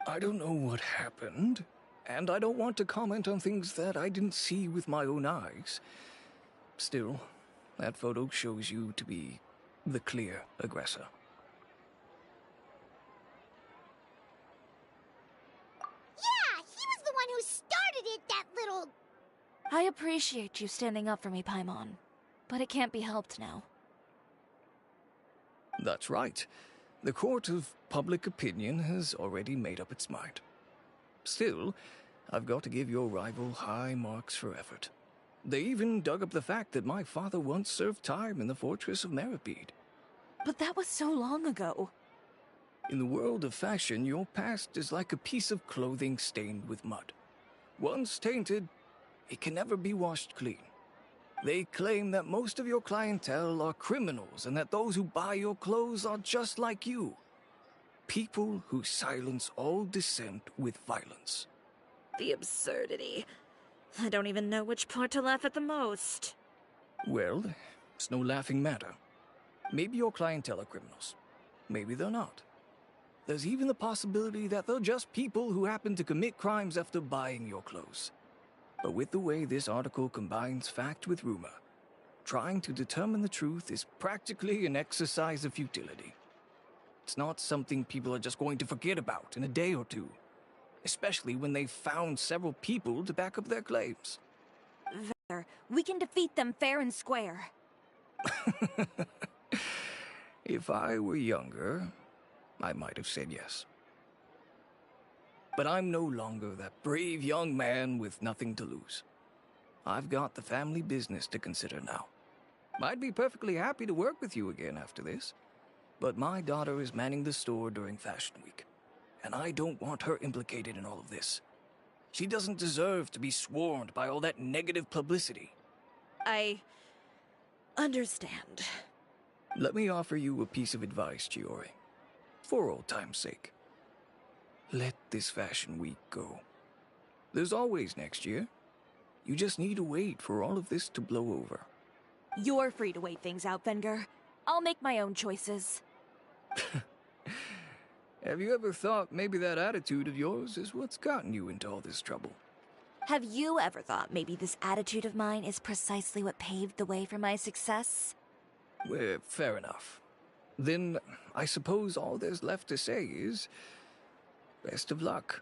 I don't know what happened, and I don't want to comment on things that I didn't see with my own eyes. Still, that photo shows you to be the clear aggressor. Yeah, he was the one who started it, that little... I appreciate you standing up for me, Paimon, but it can't be helped now. That's right. The court of public opinion has already made up its mind. Still, I've got to give your rival high marks for effort. They even dug up the fact that my father once served time in the fortress of Meripede. But that was so long ago. In the world of fashion, your past is like a piece of clothing stained with mud. Once tainted, it can never be washed clean. They claim that most of your clientele are criminals and that those who buy your clothes are just like you. People who silence all dissent with violence. The absurdity. I don't even know which part to laugh at the most. Well, it's no laughing matter. Maybe your clientele are criminals. Maybe they're not. There's even the possibility that they're just people who happen to commit crimes after buying your clothes. But with the way this article combines fact with rumor, trying to determine the truth is practically an exercise of futility. It's not something people are just going to forget about in a day or two, especially when they've found several people to back up their claims. We can defeat them fair and square. If I were younger, I might have said yes. But I'm no longer that brave young man with nothing to lose. I've got the family business to consider now. I'd be perfectly happy to work with you again after this, but my daughter is manning the store during Fashion Week, and I don't want her implicated in all of this. She doesn't deserve to be swarmed by all that negative publicity. I understand. Let me offer you a piece of advice, Chiori, for old time's sake. Let this Fashion Week go. There's always next year. You just need to wait for all of this to blow over. You're free to wait things out, Venger. I'll make my own choices. Have you ever thought maybe that attitude of yours is what's gotten you into all this trouble? Have you ever thought maybe this attitude of mine is precisely what paved the way for my success? Well, fair enough. Then I suppose all there's left to say is... best of luck.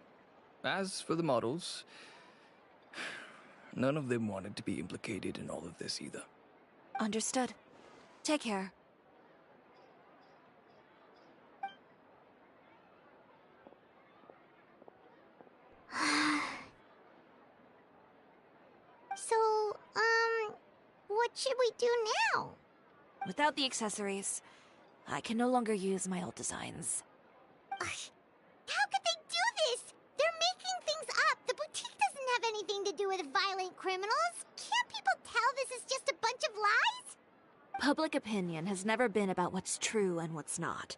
As for the models, none of them wanted to be implicated in all of this either. Understood. Take care. So, what should we do now? Without the accessories, I can no longer use my old designs. How could they do this? They're making things up. The boutique doesn't have anything to do with violent criminals. Can't people tell this is just a bunch of lies? Public opinion has never been about what's true and what's not.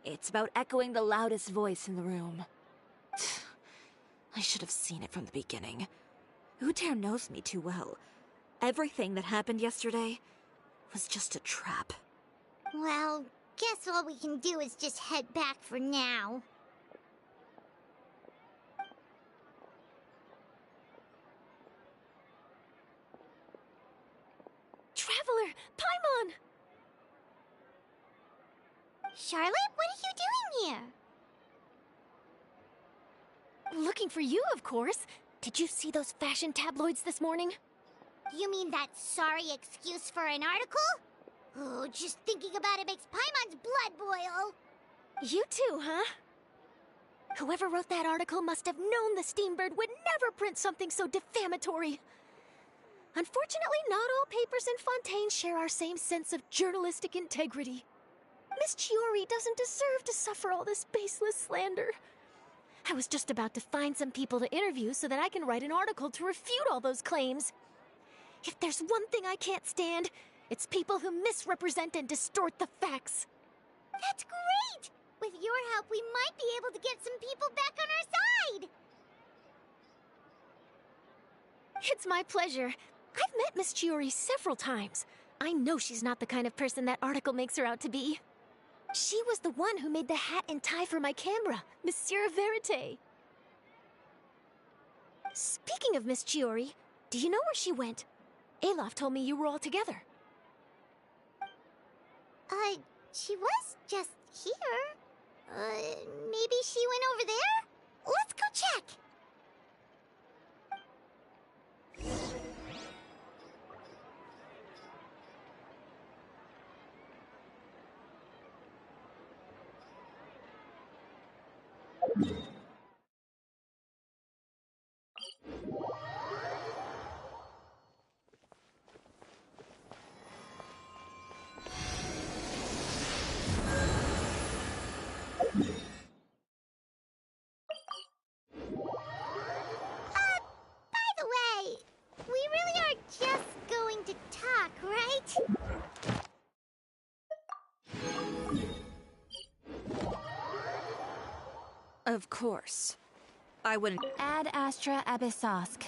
It's about echoing the loudest voice in the room. I should have seen it from the beginning. Uter knows me too well. Everything that happened yesterday was just a trap. Well, guess all we can do is just head back for now. Traveler! Paimon! Charlotte, what are you doing here? Looking for you, of course. Did you see those fashion tabloids this morning? You mean that sorry excuse for an article? Oh, just thinking about it makes Paimon's blood boil. You too, huh? Whoever wrote that article must have known the Steambird would never print something so defamatory. Unfortunately, not all papers in Fontaine share our same sense of journalistic integrity. Miss Chiori doesn't deserve to suffer all this baseless slander. I was just about to find some people to interview so that I can write an article to refute all those claims. If there's one thing I can't stand, it's people who misrepresent and distort the facts. That's great! With your help, we might be able to get some people back on our side! It's my pleasure. I've met Miss Chiori several times. I know she's not the kind of person that article makes her out to be. She was the one who made the hat and tie for my camera, Monsieur Verite. Speaking of Miss Chiori, do you know where she went? Alof told me you were all together. She was just here. Maybe she went over there? Let's go check! By the way, we really are just going to talk, right? Of course. I wouldn't. Ad Astra Abyssosk.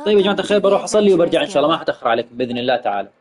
طيب يا جماعة الخير، بروح أصلي وبرجع إن شاء الله، ما حتأخر عليكم بإذن الله تعالى.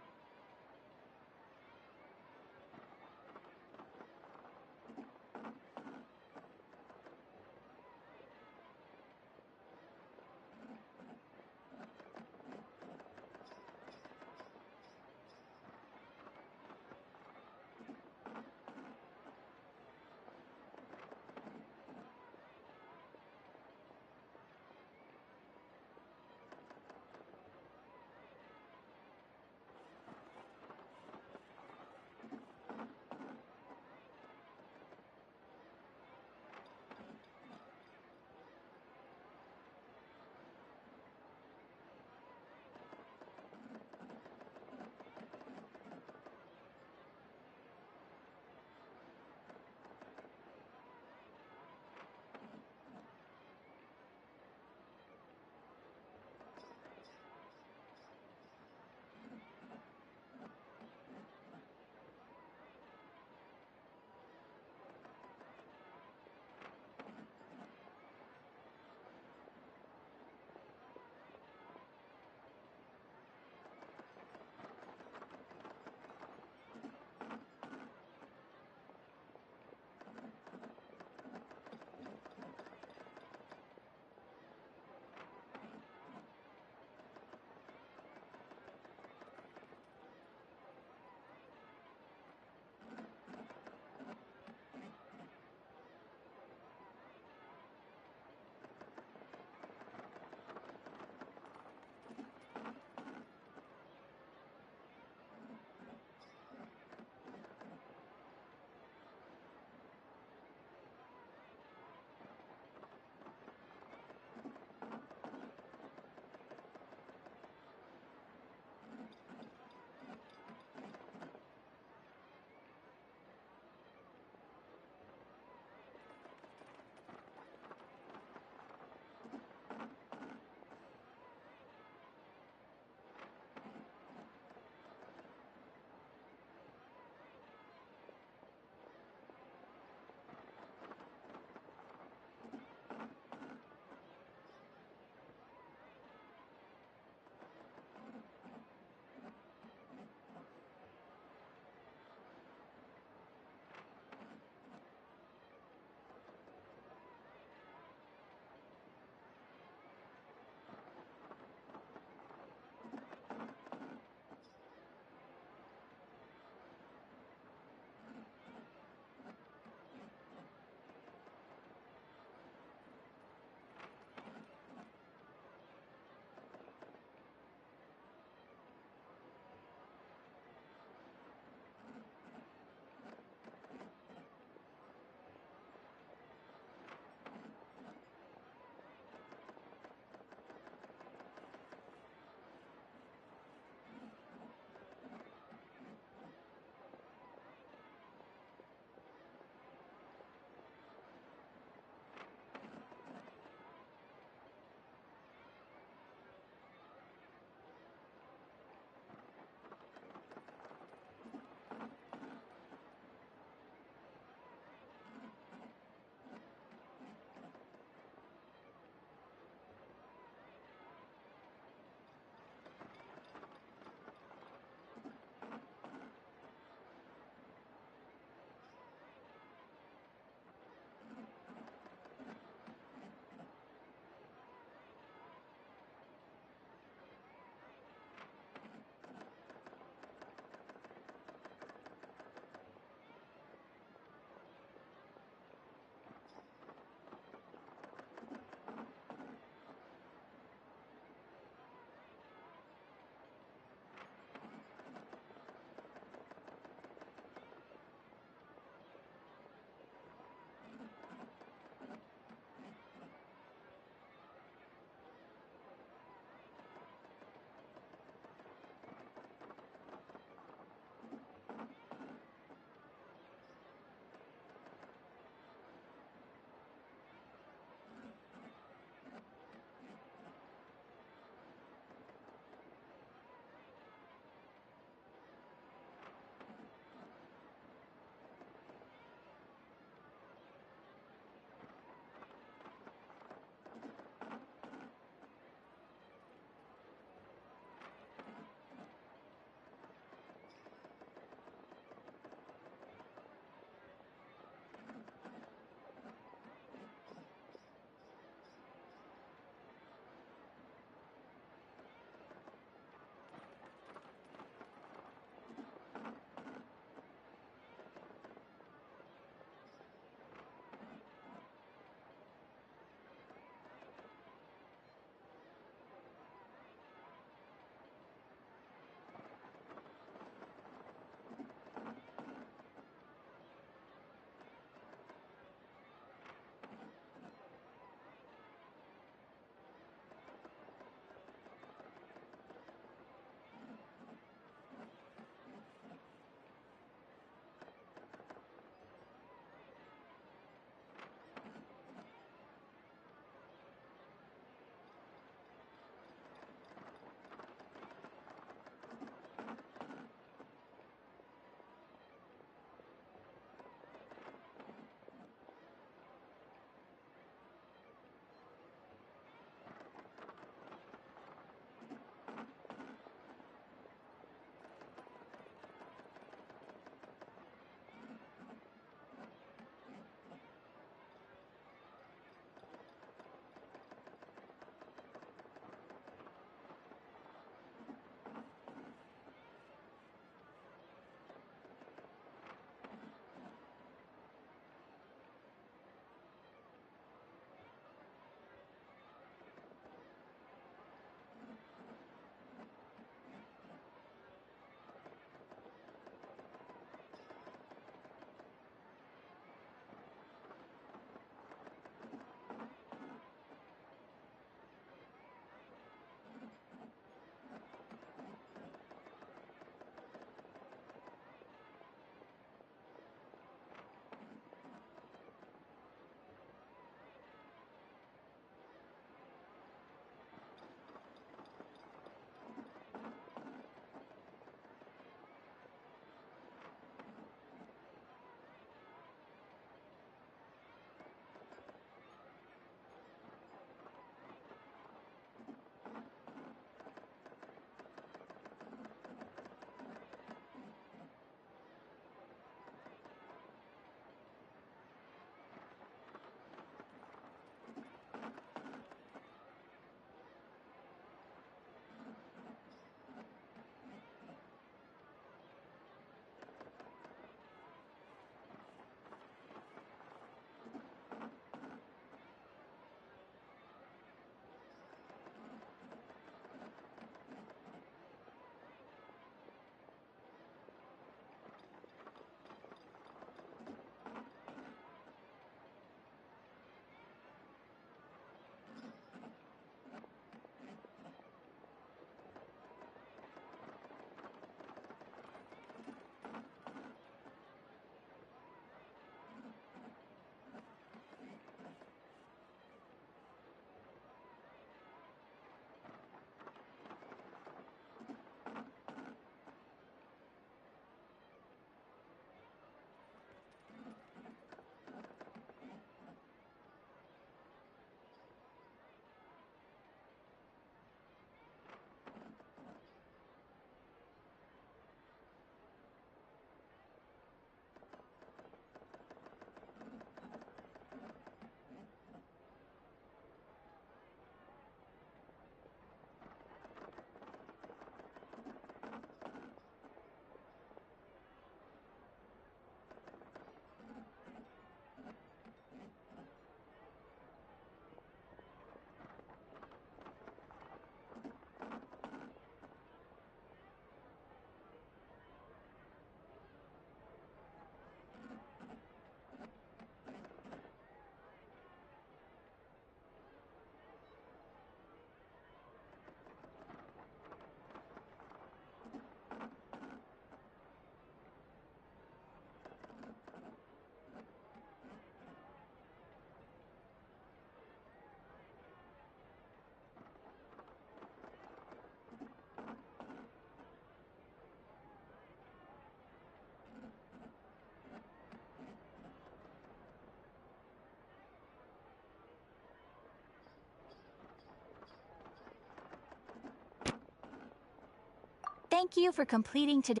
Thank you for completing today.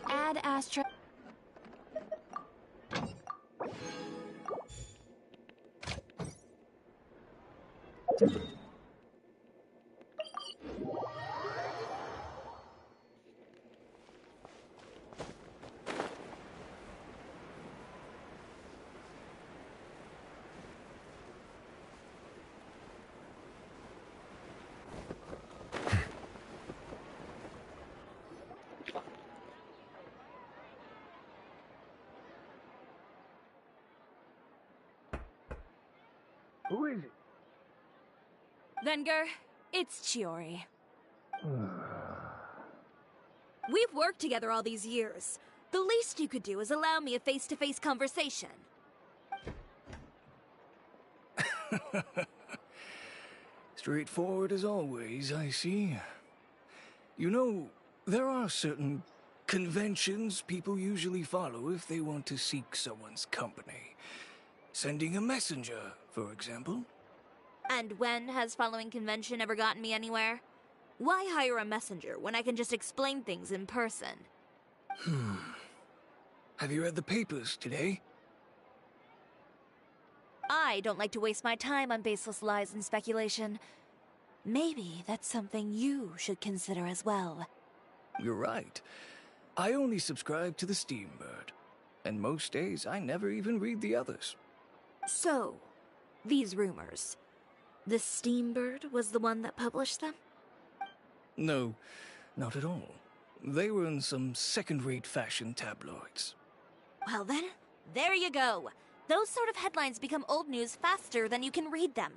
Add Astra. Who is it? Venger, it's Chiori. We've worked together all these years. The least you could do is allow me a face-to-face conversation. Straightforward as always, I see. You know, there are certain conventions people usually follow if they want to seek someone's company. Sending a messenger, for example. And when has following convention ever gotten me anywhere? Why hire a messenger when I can just explain things in person? Have you read the papers today? I don't like to waste my time on baseless lies and speculation. Maybe that's something you should consider as well. You're right. I only subscribe to the Steambird. And most days I never even read the others. So, these rumors. The Steambird was the one that published them? No, not at all. They were in some second-rate fashion tabloids. Well then, there you go. Those sort of headlines become old news faster than you can read them.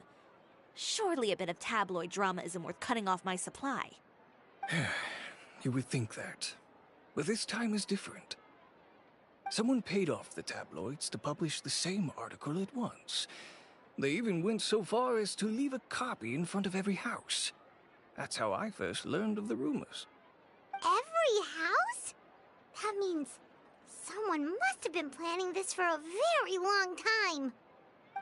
Surely a bit of tabloid drama isn't worth cutting off my supply. You would think that. But this time is different. Someone paid off the tabloids to publish the same article at once. They even went so far as to leave a copy in front of every house. That's how I first learned of the rumors. Every house? That means someone must have been planning this for a very long time.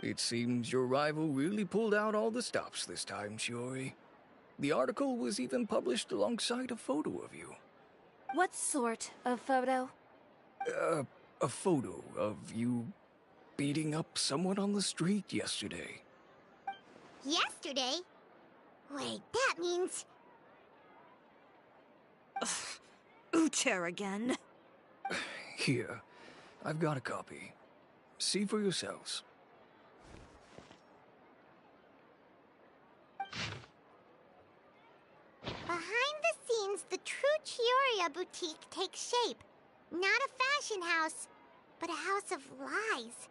It seems your rival really pulled out all the stops this time, Shiori. The article was even published alongside a photo of you. What sort of photo? A photo of you beating up someone on the street yesterday. Yesterday? Wait, that means... Uter again. Here, I've got a copy. See for yourselves. Behind the scenes, the true Chiori boutique takes shape. Not a fashion house, but a house of lies.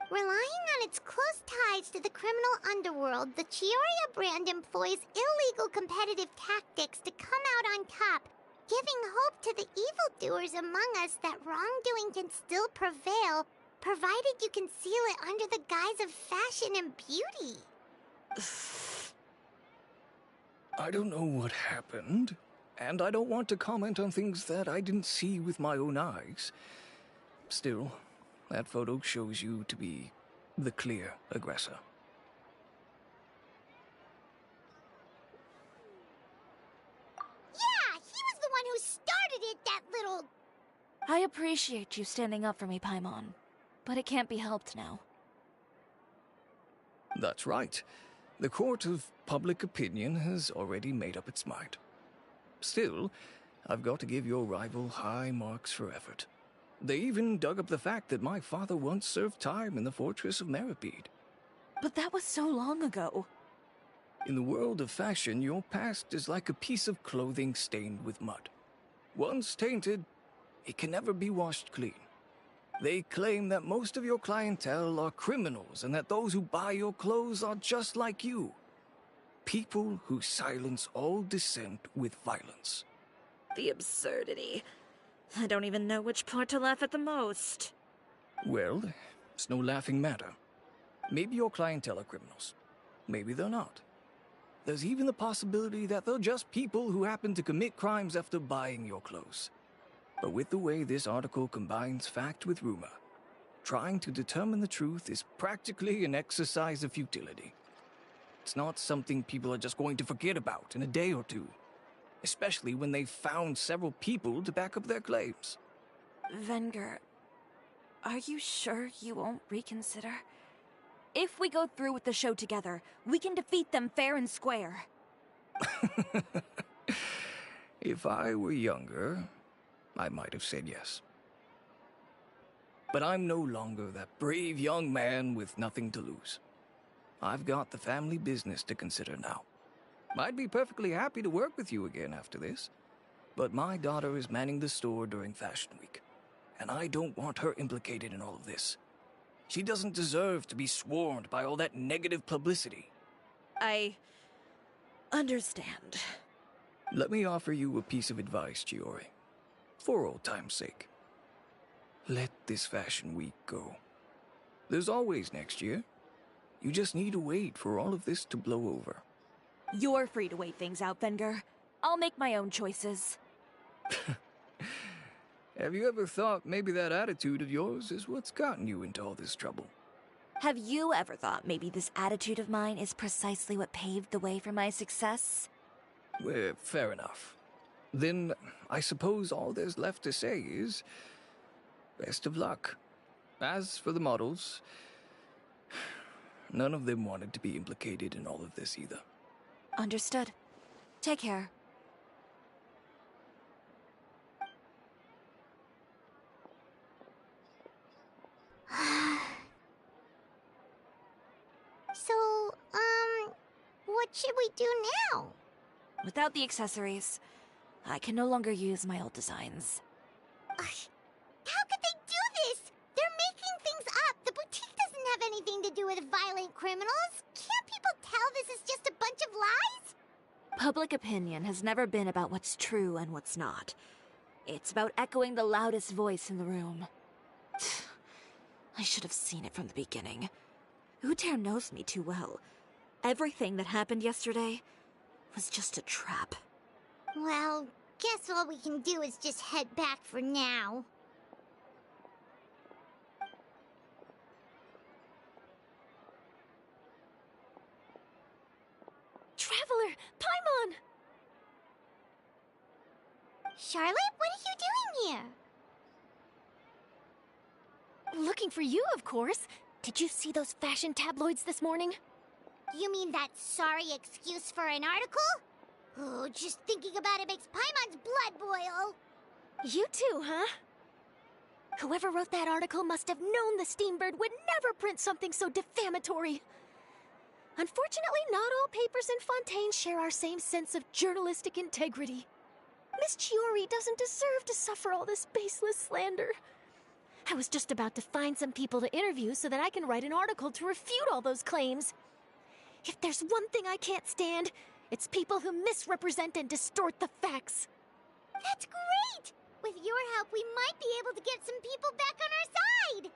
Relying on its close ties to the criminal underworld, the Chiori brand employs illegal competitive tactics to come out on top, giving hope to the evildoers among us that wrongdoing can still prevail, provided you conceal it under the guise of fashion and beauty. I don't know what happened, and I don't want to comment on things that I didn't see with my own eyes. Still, that photo shows you to be the clear aggressor. Yeah, he was the one who started it, that little... I appreciate you standing up for me, Paimon, but it can't be helped now. That's right. The court of public opinion has already made up its mind. Still, I've got to give your rival high marks for effort. They even dug up the fact that my father once served time in the fortress of Meripede. But that was so long ago. In the world of fashion, your past is like a piece of clothing stained with mud. Once tainted, it can never be washed clean. They claim that most of your clientele are criminals and that those who buy your clothes are just like you. People who silence all dissent with violence. The absurdity. I don't even know which part to laugh at the most. Well, it's no laughing matter. Maybe your clientele are criminals. Maybe they're not. There's even the possibility that they're just people who happen to commit crimes after buying your clothes. But with the way this article combines fact with rumor, trying to determine the truth is practically an exercise of futility. It's not something people are just going to forget about in a day or two. especially when they've found several people to back up their claims. Venger, are you sure you won't reconsider? If we go through with the show together, we can defeat them fair and square. If I were younger, I might have said yes. But I'm no longer that brave young man with nothing to lose. I've got the family business to consider now. I'd be perfectly happy to work with you again after this, but my daughter is manning the store during Fashion Week, and I don't want her implicated in all of this. She doesn't deserve to be swarmed by all that negative publicity. I understand. Let me offer you a piece of advice, Shiori. For old time's sake. Let this Fashion Week go. There's always next year. You just need to wait for all of this to blow over. You're free to wait things out, Venger. I'll make my own choices. Have you ever thought maybe that attitude of yours is what's gotten you into all this trouble? Have you ever thought maybe this attitude of mine is precisely what paved the way for my success? Well, fair enough. Then I suppose all there's left to say is best of luck. As for the models, none of them wanted to be implicated in all of this either. Understood. Take care. So, what should we do now? Without the accessories, I can no longer use my old designs. How could they do this? They're making things up. The boutique doesn't have anything to do with violent criminals. Can't people tell this is just a bunch of lies? Public opinion has never been about what's true and what's not. It's about echoing the loudest voice in the room. I should have seen it from the beginning. Uter knows me too well. Everything that happened yesterday was just a trap. Well, guess all we can do is just head back for now. Traveler! Paimon! Charlotte, what are you doing here? Looking for you, of course. Did you see those fashion tabloids this morning? You mean that sorry excuse for an article? Oh, just thinking about it makes Paimon's blood boil. You too, huh? Whoever wrote that article must have known the Steambird would never print something so defamatory. Unfortunately, not all papers in Fontaine share our same sense of journalistic integrity. Miss Chiori doesn't deserve to suffer all this baseless slander. I was just about to find some people to interview so that I can write an article to refute all those claims. If there's one thing I can't stand, it's people who misrepresent and distort the facts. That's great! With your help, we might be able to get some people back on our side!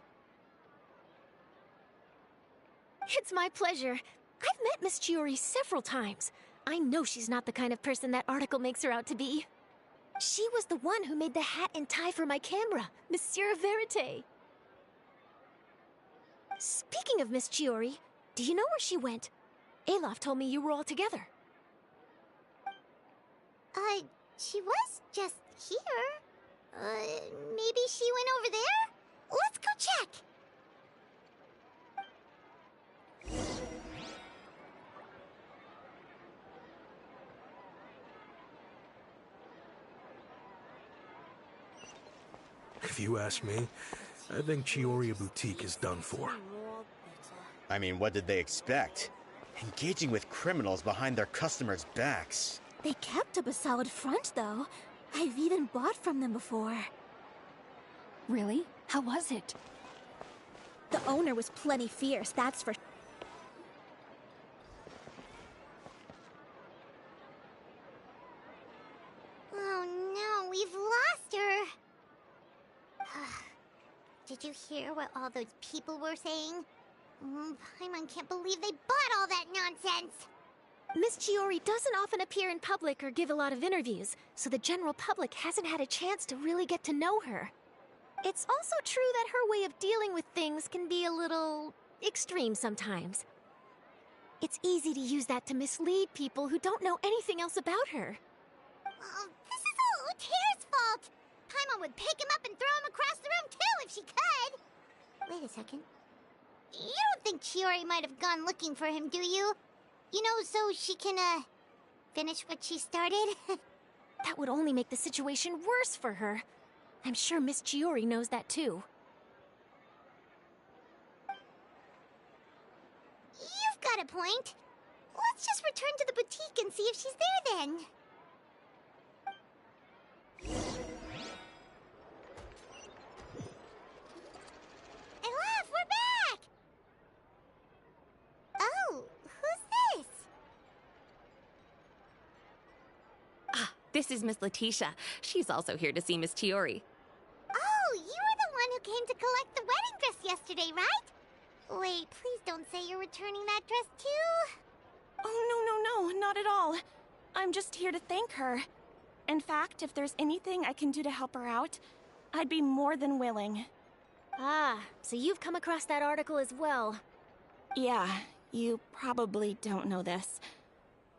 It's my pleasure. I've met Miss Chiori several times. I know she's not the kind of person that article makes her out to be. She was the one who made the hat and tie for my camera, Monsieur Verite. Speaking of Miss Chiori, do you know where she went? Alof told me you were all together. She was just here. Maybe she went over there? Let's go check! If you ask me, I think Chiori Boutique is done for. I mean, what did they expect? Engaging with criminals behind their customers' backs. They kept up a solid front, though. I've even bought from them before. Really? How was it? The owner was plenty fierce, that's for... Oh no, we've lost her! Did you hear what all those people were saying? Paimon can't believe they bought all that nonsense! Miss Chiori doesn't often appear in public or give a lot of interviews, so the general public hasn't had a chance to really get to know her. It's also true that her way of dealing with things can be a little extreme sometimes. It's easy to use that to mislead people who don't know anything else about her. Oh, this is all Uter's fault! Paimon would pick him up and throw him across the room too if she could! Wait a second. You don't think Shiori might have gone looking for him, do you? You know, so she can, finish what she started? That would only make the situation worse for her. I'm sure Miss Chiori knows that too. You've got a point. Let's just return to the boutique and see if she's there then. Elaf, we're back! Oh, who's this? Ah, this is Miss Letitia. She's also here to see Miss Chiori. Oh, you were the one who came to collect the wedding dress yesterday, right? Wait, please don't say you're returning that dress too. Oh, no, not at all. I'm just here to thank her. In fact, if there's anything I can do to help her out, I'd be more than willing. Ah, so you've come across that article as well. Yeah, you probably don't know this,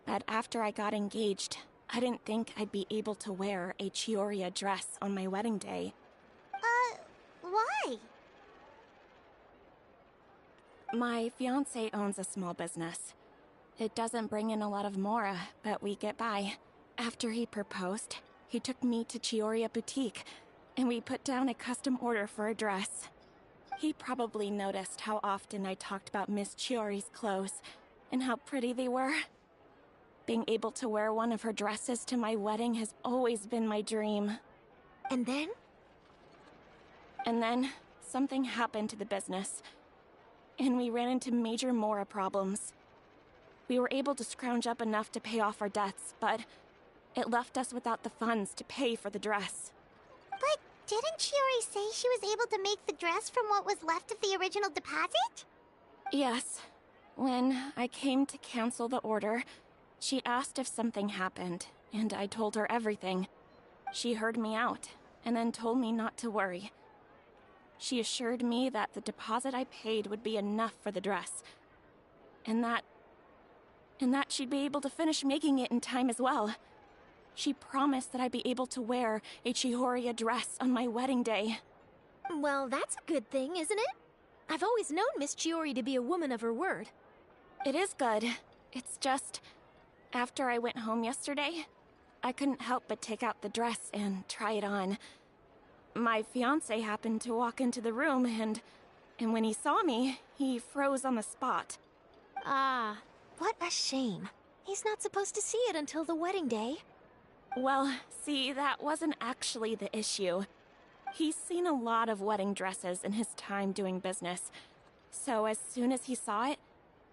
but after I got engaged, I didn't think I'd be able to wear a Chioria dress on my wedding day. Why? My fiancé owns a small business. It doesn't bring in a lot of mora, but we get by. After he proposed, he took me to Chioria Boutique, and we put down a custom order for a dress. He probably noticed how often I talked about Miss Chiori's clothes, and how pretty they were. Being able to wear one of her dresses to my wedding has always been my dream. And then? And then, something happened to the business, and we ran into major mora problems. We were able to scrounge up enough to pay off our debts, but it left us without the funds to pay for the dress. But didn't Shiori say she was able to make the dress from what was left of the original deposit? Yes. When I came to cancel the order, she asked if something happened, and I told her everything. She heard me out, and then told me not to worry. She assured me that the deposit I paid would be enough for the dress, and that she'd be able to finish making it in time as well. She promised that I'd be able to wear a Chihoria dress on my wedding day. Well, that's a good thing, isn't it? I've always known Miss Chiori to be a woman of her word. It is good. It's just, after I went home yesterday, I couldn't help but take out the dress and try it on. My fiancé happened to walk into the room, and when he saw me, he froze on the spot. Ah, what a shame. He's not supposed to see it until the wedding day. Well, see, that wasn't actually the issue. He's seen a lot of wedding dresses in his time doing business, so as soon as he saw it,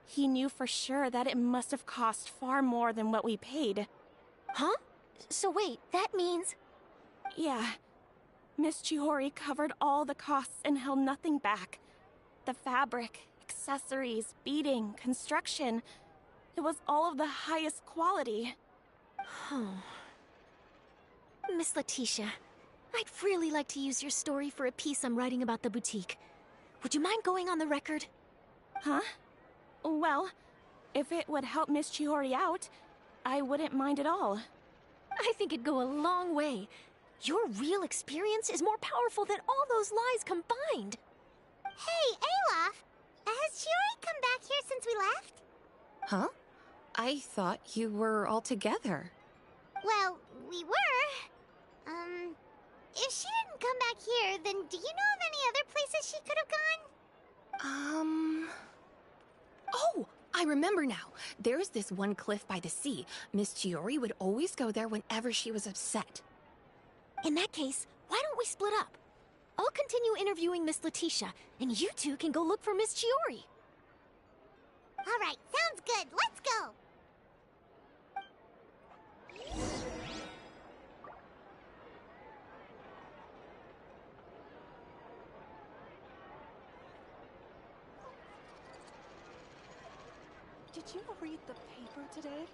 he knew for sure that it must have cost far more than what we paid. Huh? So wait, that means... Yeah. Miss Chihori covered all the costs and held nothing back. The fabric, accessories, beading, construction... It was all of the highest quality. Miss Letitia, I'd really like to use your story for a piece I'm writing about the boutique. Would you mind going on the record? Huh? Well, if it would help Miss Chihori out, I wouldn't mind at all. I think it'd go a long way. Your real experience is more powerful than all those lies combined. Hey, Olaf! Has Shiori come back here since we left? Huh? I thought you were all together. Well, we were. If she didn't come back here, then do you know of any other places she could have gone? Oh, I remember now. There's this one cliff by the sea. Miss Chiori would always go there whenever she was upset. In that case, why don't we split up? I'll continue interviewing Miss Letitia, and you two can go look for Miss Chiori. All right, sounds good. Let's go. Did you read the paper today?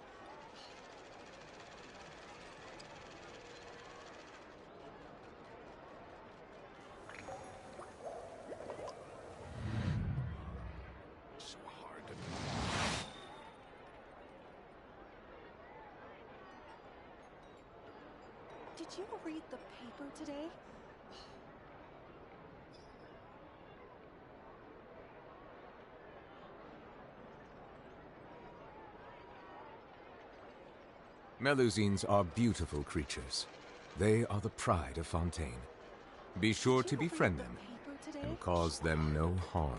So hard to... Did you read the paper today? Melusines are beautiful creatures. They are the pride of Fontaine. Be sure to befriend them and cause them no harm.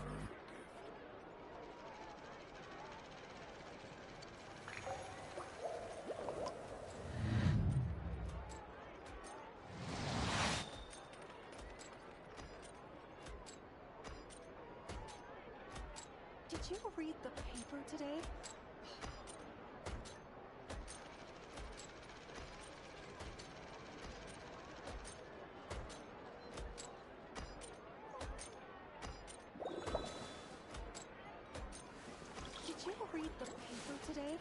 Did you read the paper today? Did you read the paper today?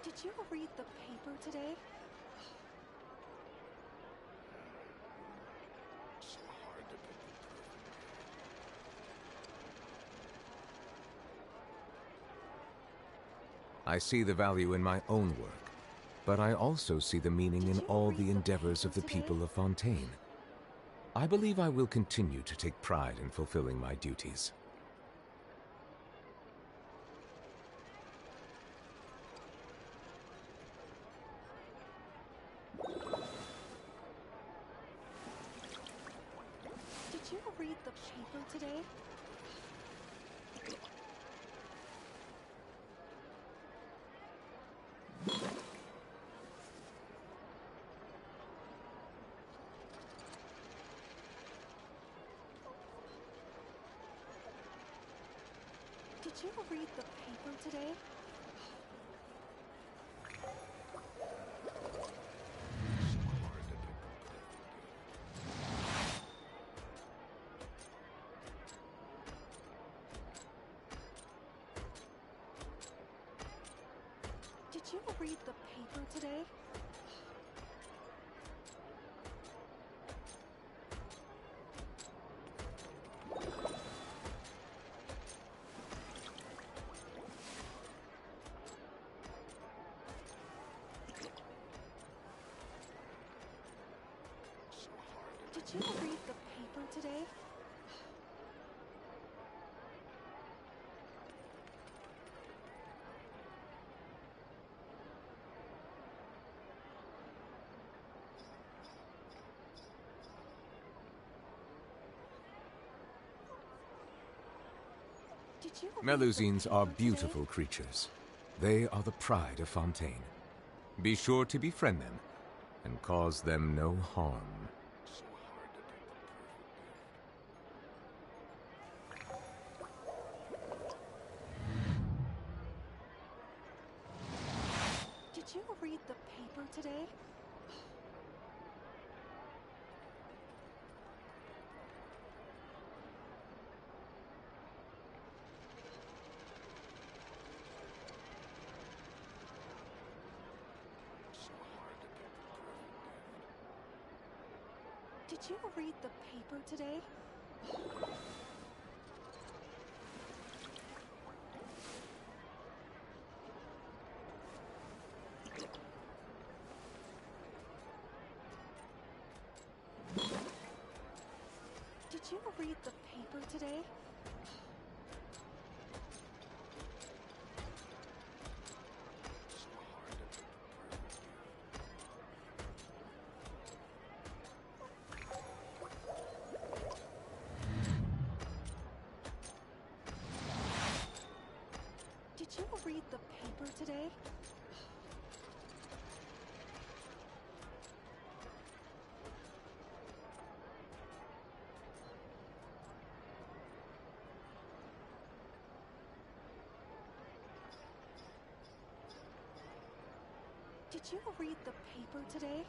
Did you read the paper today? I see the value in my own work, but I also see the meaning in all the endeavors of the people of Fontaine. I believe I will continue to take pride in fulfilling my duties. Did you read the paper today? Did you read the paper today? Did you read the paper today? Did you read the paper today? Did you read the Melusines are paper beautiful creatures. They are the pride of Fontaine. Be sure to befriend them and cause them no harm. Did you read the paper today? Did you read the paper today? Did you read the paper today? Did you read the paper today? Did you read the paper today?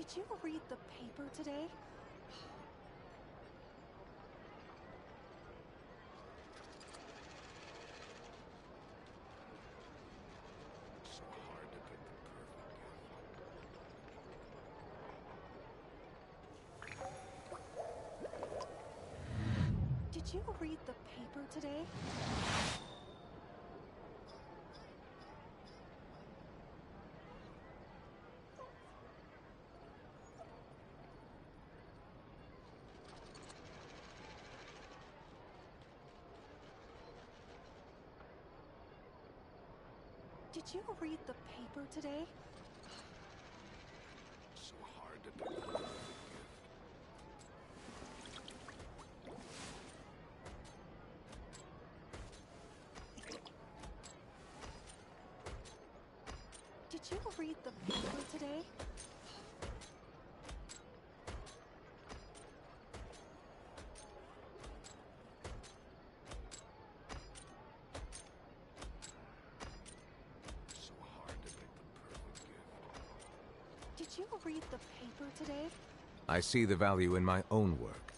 Did you read the paper today? Did you read the paper today? Did you read the paper today? So hard to pick the perfect Did you read the paper today? So hard to pick the perfect gift. Did you read the paper today? I see the value in my own work,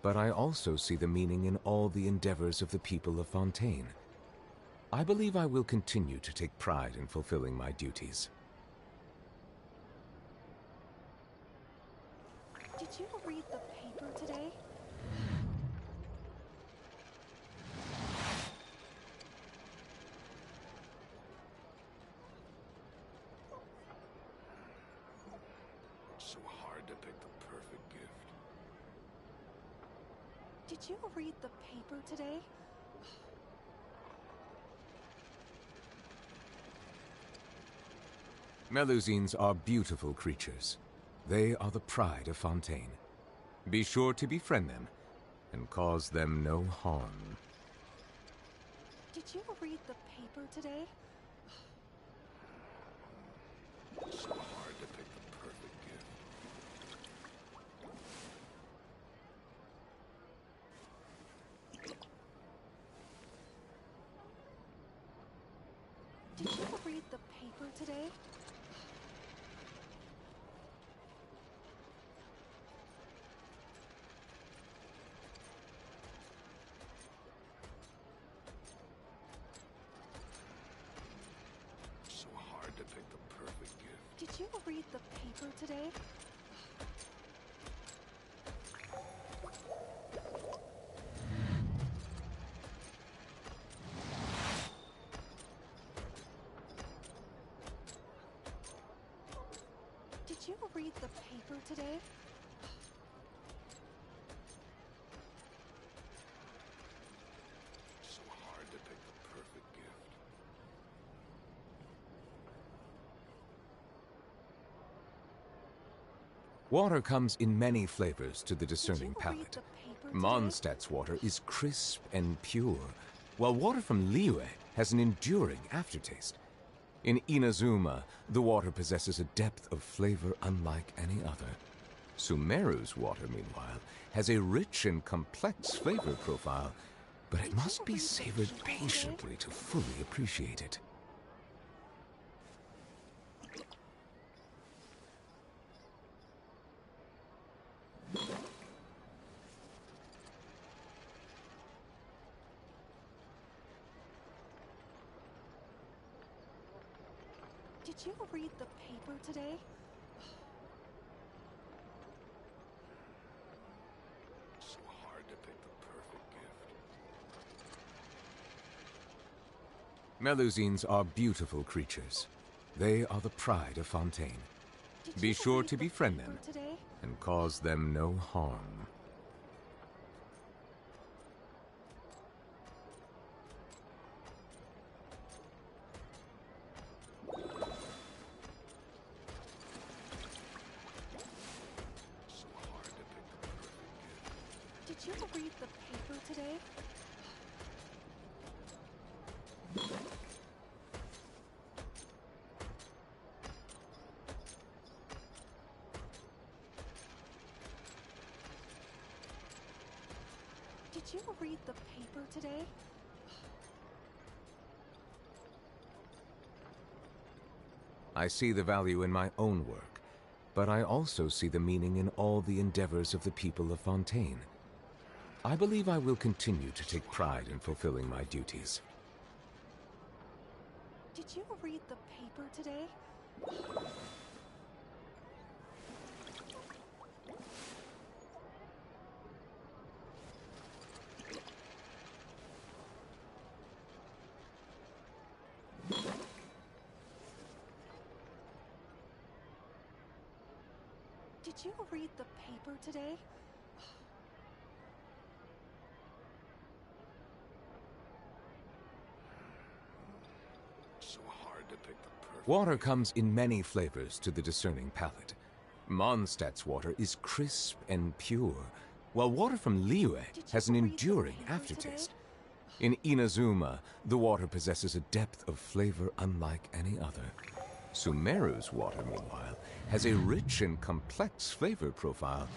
but I also see the meaning in all the endeavors of the people of Fontaine. I believe I will continue to take pride in fulfilling my duties. Did you read the paper today? So hard to pick the perfect gift. Did you read the paper today? Melusines are beautiful creatures. They are the pride of Fontaine. Be sure to befriend them and cause them no harm. Did you read the paper today? So hard to pick the perfect gift. Did you read the paper today? So hard to pick the perfect gift. Did you read the paper today? Did you read the paper today? So hard to pick the perfect gift. Water comes in many flavors to the discerning palate. Mondstadt's water is crisp and pure, while water from Liyue has an enduring aftertaste. In Inazuma, the water possesses a depth of flavor unlike any other. Sumeru's water, meanwhile, has a rich and complex flavor profile, but it must be savored patiently to fully appreciate it. Did you read the paper today? So hard to pick the perfect gift. Melusines are beautiful creatures. They are the pride of Fontaine. Be sure to befriend them Today? and cause them no harm. So hard to pick the perfect gift. Did you read the paper today? Did you read the paper today? I see the value in my own work, but I also see the meaning in all the endeavors of the people of Fontaine. I believe I will continue to take pride in fulfilling my duties. Did you read the paper today? Did you read the paper today? So hard to pick the perfect. Water comes in many flavors to the discerning palate. Mondstadt's water is crisp and pure, while water from Liyue has an enduring aftertaste. In Inazuma, the water possesses a depth of flavor unlike any other. Sumeru's water, meanwhile, has a rich and complex flavor profile,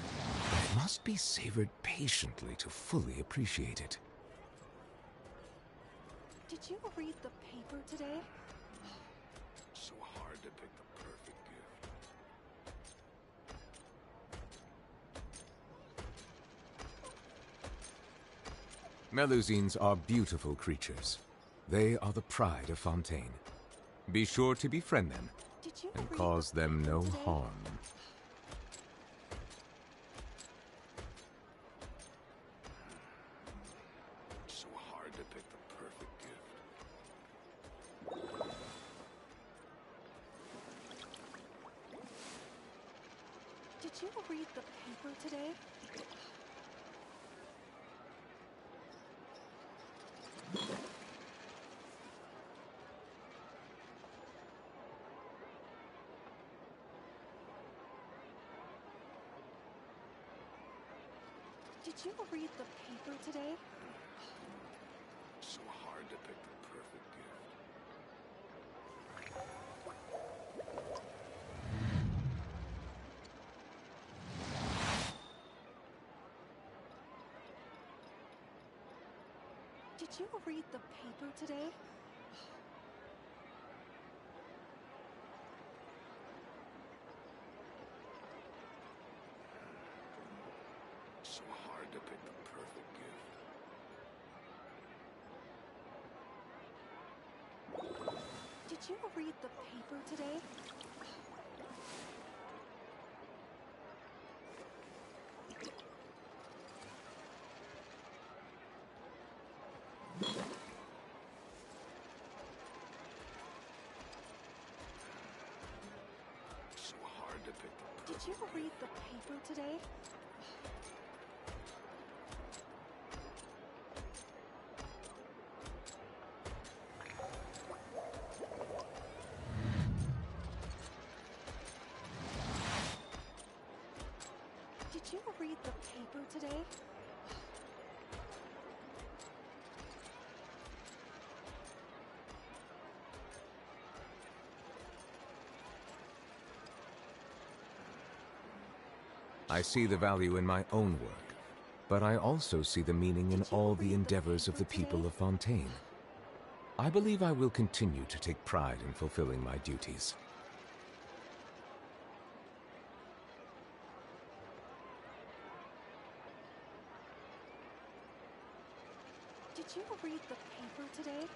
but it must be savored patiently to fully appreciate it. Did you read the paper today? So hard to pick the perfect gift. Melusines are beautiful creatures. They are the pride of Fontaine. Be sure to befriend them and cause them no harm. So hard to pick the perfect gift. Did you read the paper today? Did you read the paper today? So hard to pick the perfect gift. Did you read the paper today? So hard to pick the perfect gift. Did you read the paper today? So hard to pick the perfect. Did you read the paper today? Did you read the paper today? I see the value in my own work, but I also see the meaning in all the endeavors of the people of Fontaine. I believe I will continue to take pride in fulfilling my duties. Did you read the paper today?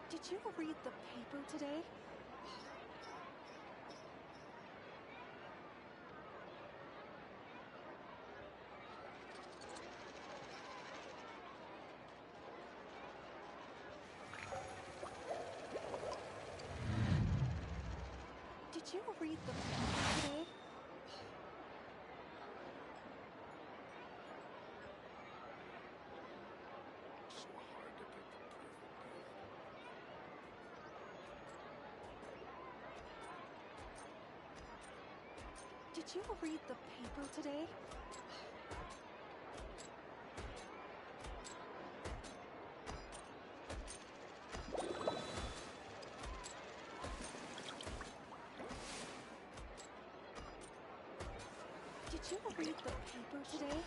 Did you read the paper today? Did you read the paper today? So hard to pick the perfect gift. Did you read the paper today? Did you read the paper today?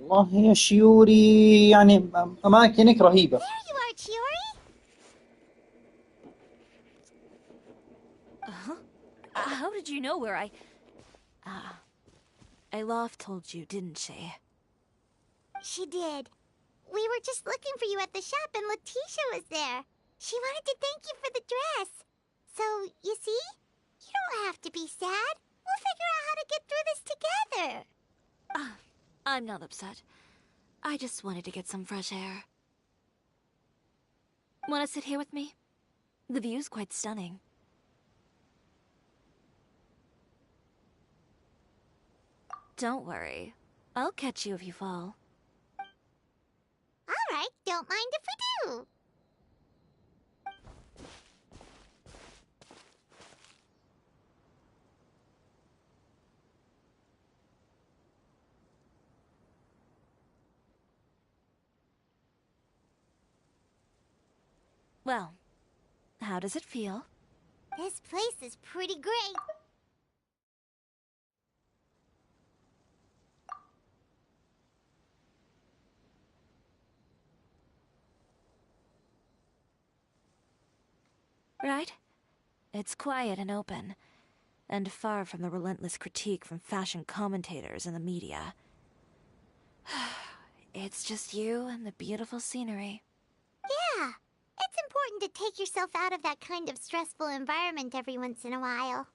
والله يا شيوري يعني أماكنك رهيبة. There you are, Chiori! Uh-huh. How did you know where I... Alof told you, didn't she? She did. We were just looking for you at the shop and Letitia was there. She wanted to thank you for the dress. So, you see? You don't have to be sad. We'll figure out how to get through this together. I'm not upset. I just wanted to get some fresh air. Want to sit here with me? The view's quite stunning. Don't worry. I'll catch you if you fall. All right, don't mind if we do. Well, how does it feel? This place is pretty great. Right? It's quiet and open, and far from the relentless critique from fashion commentators and the media. It's just you and the beautiful scenery. Yeah, it's important to take yourself out of that kind of stressful environment every once in a while.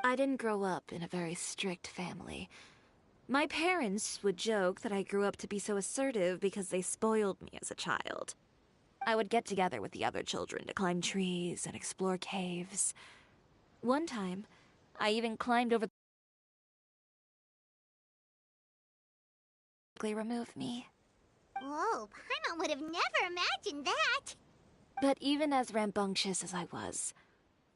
I didn't grow up in a very strict family. My parents would joke that I grew up to be so assertive because they spoiled me as a child. I would get together with the other children to climb trees and explore caves. One time, I even climbed over the remove me. Whoa, Paimon would have never imagined that. But even as rambunctious as I was,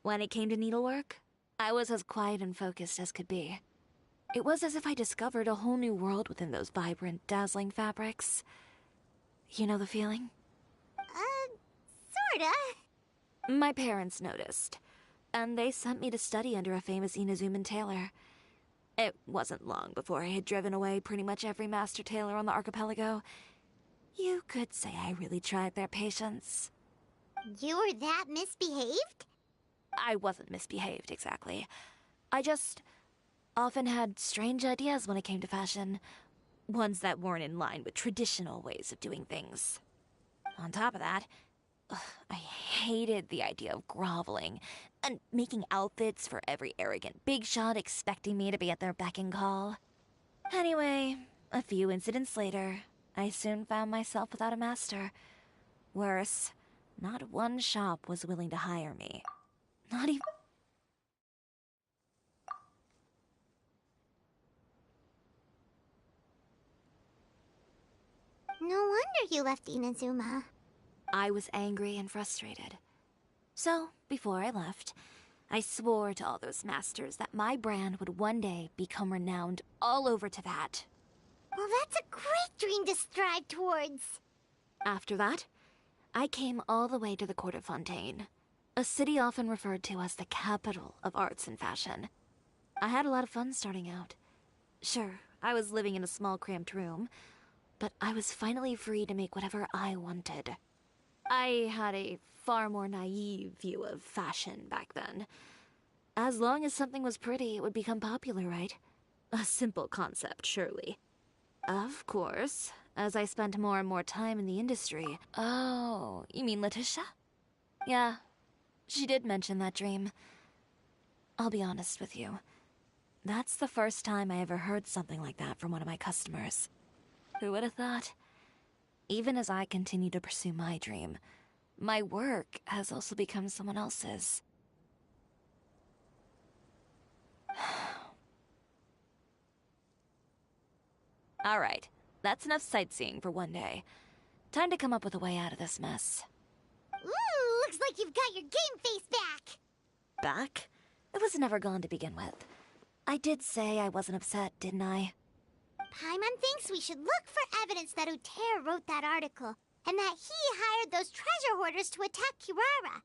when it came to needlework, I was as quiet and focused as could be. It was as if I discovered a whole new world within those vibrant, dazzling fabrics. You know the feeling? Sorta. My parents noticed, and they sent me to study under a famous Inazuman tailor. It wasn't long before I had driven away pretty much every master tailor on the archipelago. You could say I really tried their patience. You were that misbehaved? I wasn't misbehaved, exactly. I just often had strange ideas when it came to fashion. Ones that weren't in line with traditional ways of doing things. On top of that, I hated the idea of groveling and making outfits for every arrogant big shot expecting me to be at their beck and call. Anyway, a few incidents later, I soon found myself without a master. Worse, not one shop was willing to hire me. Not even... No wonder you left Inazuma. I was angry and frustrated. So, before I left, I swore to all those masters that my brand would one day become renowned all over Teyvat. Well, that's a great dream to strive towards. After that, I came all the way to the court of Fontaine, a city often referred to as the capital of arts and fashion. I had a lot of fun starting out. Sure, I was living in a small cramped room, but I was finally free to make whatever I wanted. I had a far more naive view of fashion back then. As long as something was pretty, it would become popular, right? A simple concept, surely. Of course, as I spent more and more time in the industry... Oh, you mean Letitia? Yeah, she did mention that dream. I'll be honest with you. That's the first time I ever heard something like that from one of my customers. Who would have thought? Even as I continue to pursue my dream, my work has also become someone else's. Alright, that's enough sightseeing for one day. Time to come up with a way out of this mess. Ooh, looks like you've got your game face back! Back? It was never gone to begin with. I did say I wasn't upset, didn't I? Paimon thinks we should look for evidence that Uter wrote that article, and that he hired those treasure hoarders to attack Kirara.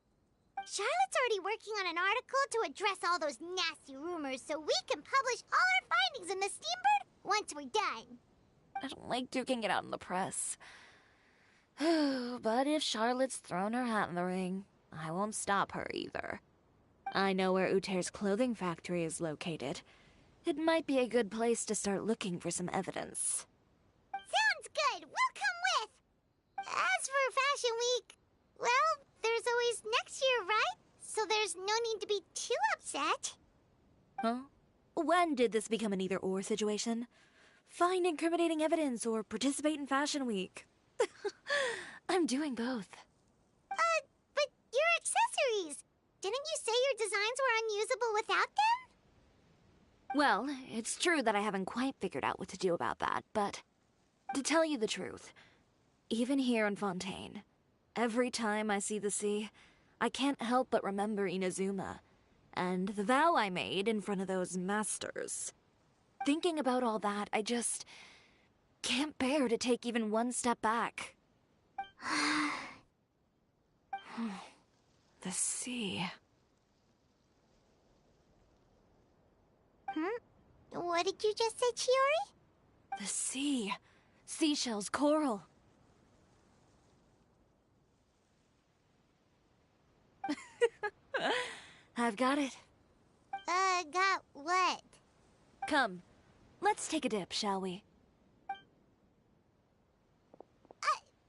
Charlotte's already working on an article to address all those nasty rumors so we can publish all our findings in the Steambird once we're done. I don't like duking it out in the press. But if Charlotte's thrown her hat in the ring, I won't stop her either. I know where Uter's clothing factory is located. It might be a good place to start looking for some evidence. Sounds good! We'll come with! As for Fashion Week, well, there's always next year, right? So there's no need to be too upset. Huh? When did this become an either-or situation? Find incriminating evidence or participate in Fashion Week. I'm doing both. But your accessories! Didn't you say your designs were unusable without them? Well, it's true that I haven't quite figured out what to do about that, but to tell you the truth, even here in Fontaine, every time I see the sea, I can't help but remember Inazuma, and the vow I made in front of those masters. Thinking about all that, I just can't bear to take even one step back. The sea. What did you just say, Chiori? The sea. Seashells, coral. I've got it. Got what? Come, let's take a dip, shall we?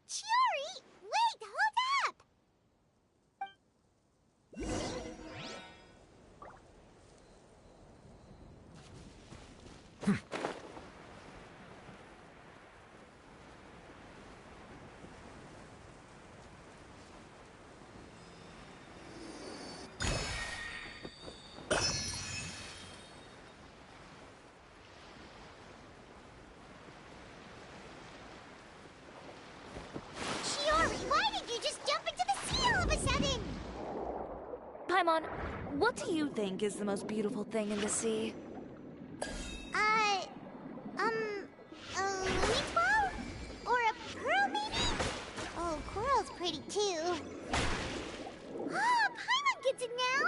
Chiori! Wait, hold up! Chiori, why did you just jump into the sea all of a sudden? Paimon, what do you think is the most beautiful thing in the sea? A lily ball? Or a pearl, maybe? Oh, coral's pretty too. Oh, Paimon gets it now!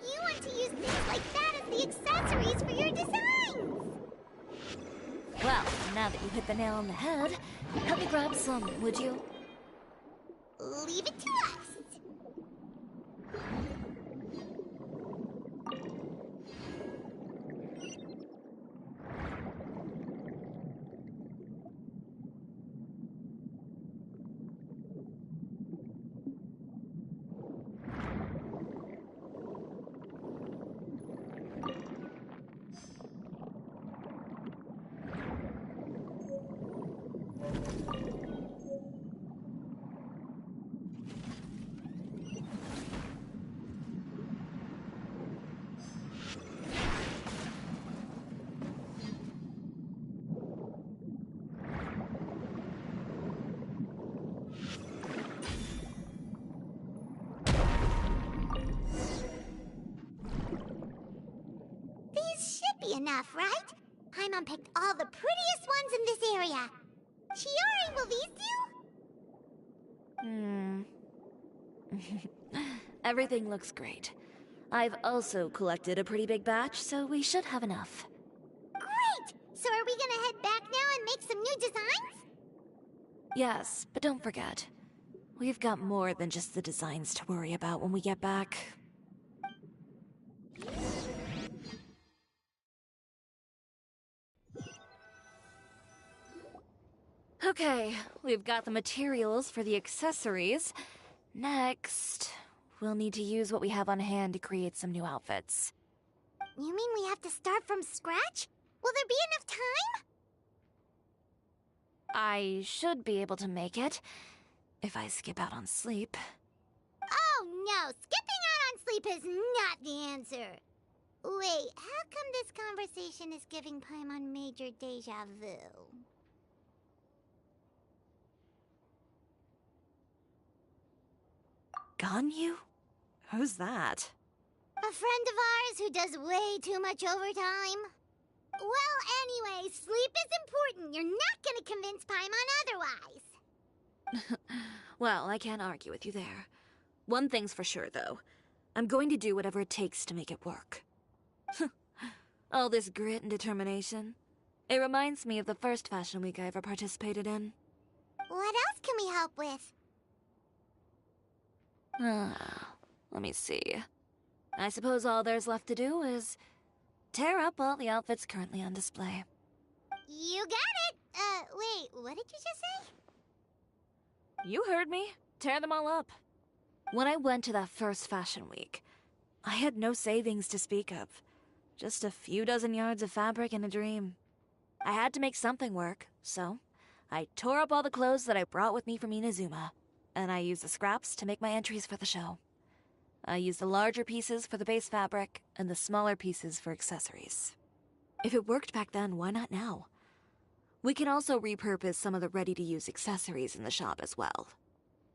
You want to use things like that as the accessories for your designs! Well, now that you hit the nail on the head, help me grab some, would you? Leave it to us! Enough, right? Paimon picked all the prettiest ones in this area. Chiori, will these do? Everything looks great. I've also collected a pretty big batch, so we should have enough. Great! So are we gonna head back now and make some new designs? Yes, but don't forget, we've got more than just the designs to worry about when we get back. Okay, we've got the materials for the accessories. Next, we'll need to use what we have on hand to create some new outfits. You mean we have to start from scratch? Will there be enough time? I should be able to make it, if I skip out on sleep. Oh no, skipping out on sleep is not the answer. Wait, how come this conversation is giving Paimon major deja vu? Ganyu? Who's that? A friend of ours who does way too much overtime. Well, anyway, sleep is important. You're not gonna convince Paimon otherwise. Well, I can't argue with you there. One thing's for sure, though. I'm going to do whatever it takes to make it work. All this grit and determination. It reminds me of the first fashion week I ever participated in. What else can we help with? Let me see. I suppose all there's left to do is tear up all the outfits currently on display. You got it! Wait, what did you just say? You heard me. Tear them all up. When I went to that first fashion week, I had no savings to speak of. Just a few dozen yards of fabric and a dream. I had to make something work, so I tore up all the clothes that I brought with me from Inazuma, and I used the scraps to make my entries for the show. I used the larger pieces for the base fabric, and the smaller pieces for accessories. If it worked back then, why not now? We can also repurpose some of the ready-to-use accessories in the shop as well.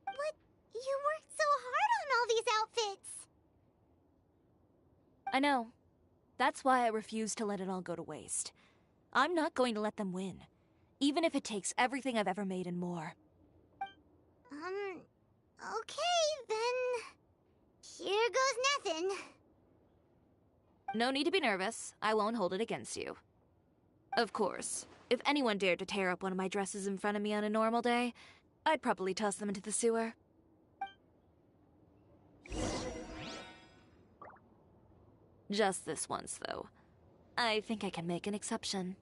But you worked so hard on all these outfits! I know. That's why I refuse to let it all go to waste. I'm not going to let them win, even if it takes everything I've ever made and more. Okay, then... Here goes nothing. No need to be nervous. I won't hold it against you. Of course, if anyone dared to tear up one of my dresses in front of me on a normal day, I'd probably toss them into the sewer. Just this once, though. I think I can make an exception.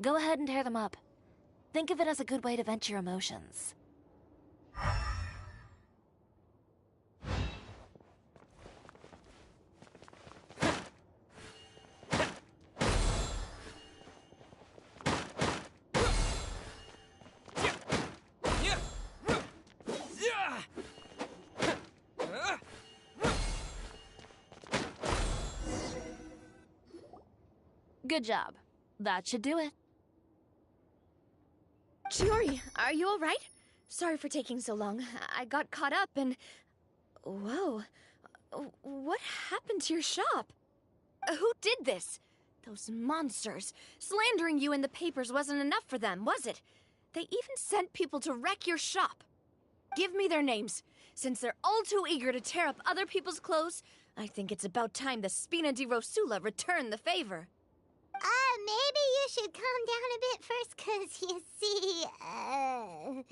Go ahead and tear them up. Think of it as a good way to vent your emotions. Good job. That should do it. Shiori, are you alright? Sorry for taking so long. I got caught up and... Whoa. What happened to your shop? Who did this? Those monsters. Slandering you in the papers wasn't enough for them, was it? They even sent people to wreck your shop. Give me their names. Since they're all too eager to tear up other people's clothes, I think it's about time the Spina di Rosula return the favor. Maybe you should calm down a bit first, 'cause you see, huh?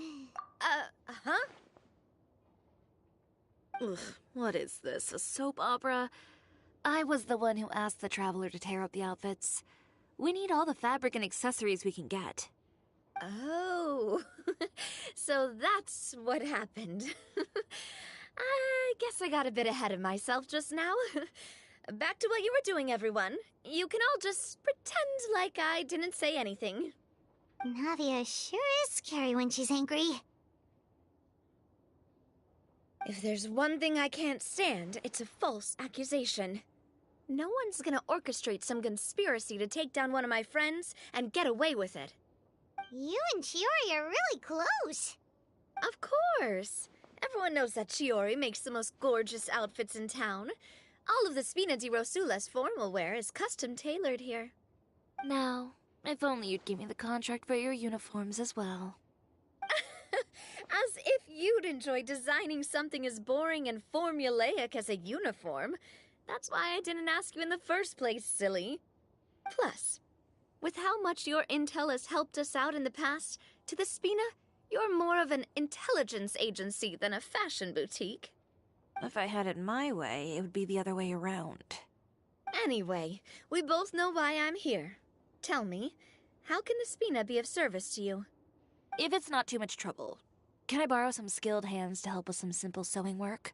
Ugh, what is this, a soap opera? I was the one who asked the traveler to tear up the outfits. We need all the fabric and accessories we can get. Oh, so that's what happened. I guess I got a bit ahead of myself just now. Back to what you were doing, everyone. You can all just pretend like I didn't say anything. Navia sure is scary when she's angry. If there's one thing I can't stand, it's a false accusation. No one's gonna orchestrate some conspiracy to take down one of my friends and get away with it. You and Shiori are really close. Of course. Everyone knows that Shiori makes the most gorgeous outfits in town. All of the Spina di Rosula's formal wear is custom-tailored here. Now, if only you'd give me the contract for your uniforms as well. As if you'd enjoy designing something as boring and formulaic as a uniform. That's why I didn't ask you in the first place, silly. Plus, with how much your intel has helped us out in the past, to the Spina, you're more of an intelligence agency than a fashion boutique. If I had it my way, it would be the other way around. Anyway, we both know why I'm here. Tell me, how can the Spina be of service to you? If it's not too much trouble, can I borrow some skilled hands to help with some simple sewing work?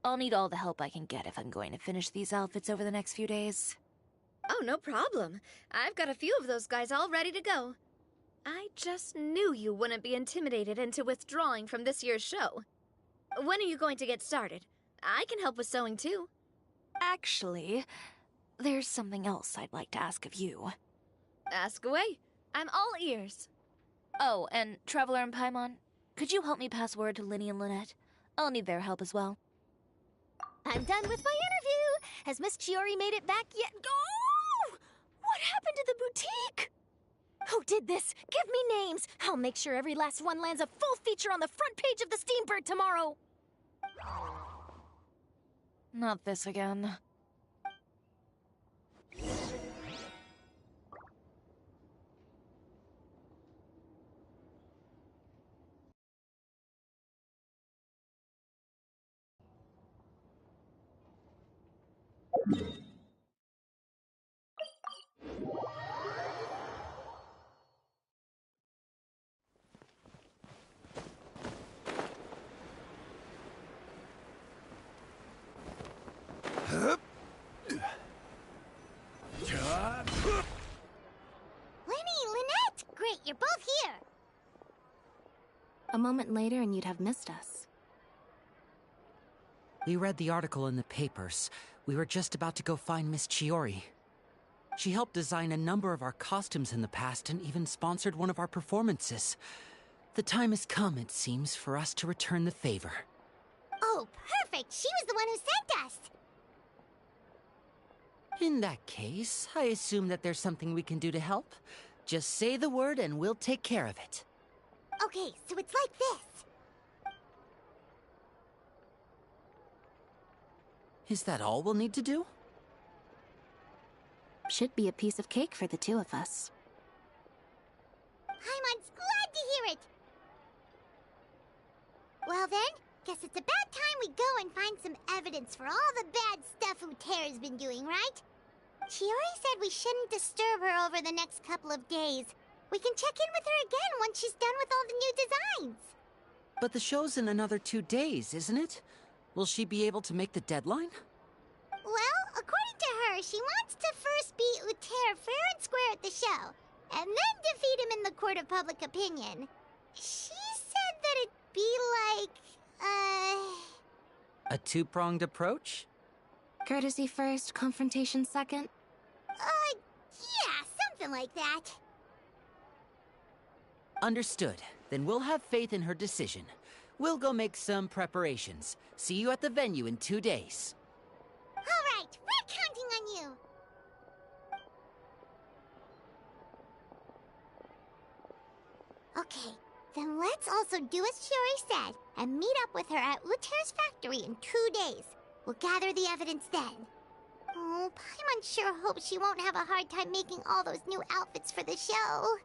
I'll need all the help I can get if I'm going to finish these outfits over the next few days. Oh, no problem. I've got a few of those guys all ready to go. I just knew you wouldn't be intimidated into withdrawing from this year's show. When are you going to get started? I can help with sewing too. Actually, there's something else I'd like to ask of you. Ask away. I'm all ears. Oh, and Traveler and Paimon, could you help me pass word to Linny and Lynette? I'll need their help as well. I'm done with my interview! Has Miss Chiori made it back yet? Oh! What happened to the boutique? Who did this? Give me names! I'll make sure every last one lands a full feature on the front page of the Steambird tomorrow! Not this again. Lynette! Great, you're both here! A moment later and you'd have missed us. We read the article in the papers. We were just about to go find Miss Chiori. She helped design a number of our costumes in the past and even sponsored one of our performances. The time has come, it seems, for us to return the favor. Oh, perfect! She was the one who sent us! In that case, I assume that there's something we can do to help. Just say the word and we'll take care of it. Okay, so it's like this. Is that all we'll need to do? Should be a piece of cake for the two of us. Paimon's glad to hear it! Well then, guess it's about time we go and find some evidence for all the bad stuff Uterra's been doing, right? Chiori said we shouldn't disturb her over the next couple of days. We can check in with her again once she's done with all the new designs. But the show's in another 2 days, isn't it? Will she be able to make the deadline? Well, according to her, she wants to first beat Uter fair and square at the show, and then defeat him in the court of public opinion. She said that it'd be like, A two-pronged approach? Courtesy first, confrontation second? Yeah, something like that. Understood. Then we'll have faith in her decision. We'll go make some preparations. See you at the venue in 2 days. All right, we're counting on you. Okay, then let's also do as Shiori said and meet up with her at Uter's factory in 2 days. We'll gather the evidence then. Oh, Paimon sure hopes she won't have a hard time making all those new outfits for the show.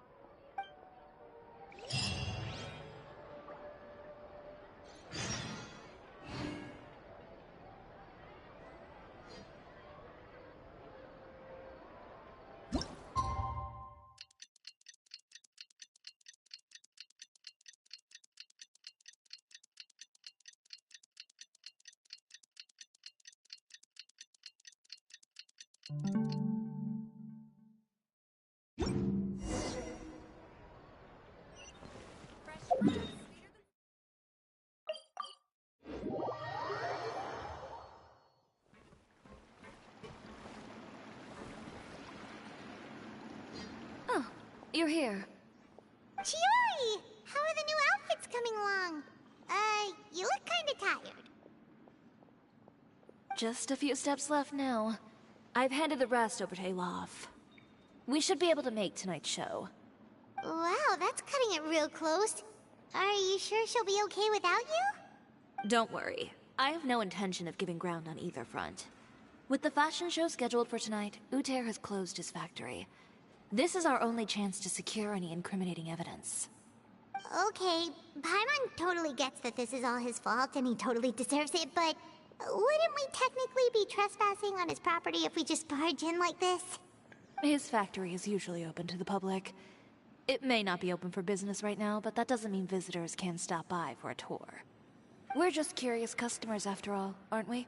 Oh, you're here. Chiori! How are the new outfits coming along? You look kinda tired. Just a few steps left now. I've handed the rest over to Elof. We should be able to make tonight's show. Wow, that's cutting it real close. Are you sure she'll be okay without you? Don't worry. I have no intention of giving ground on either front. With the fashion show scheduled for tonight, Uter has closed his factory. This is our only chance to secure any incriminating evidence. Okay, Paimon totally gets that this is all his fault and he totally deserves it, but wouldn't we technically be trespassing on his property if we just barge in like this? His factory is usually open to the public. It may not be open for business right now, but that doesn't mean visitors can't stop by for a tour. We're just curious customers after all, aren't we?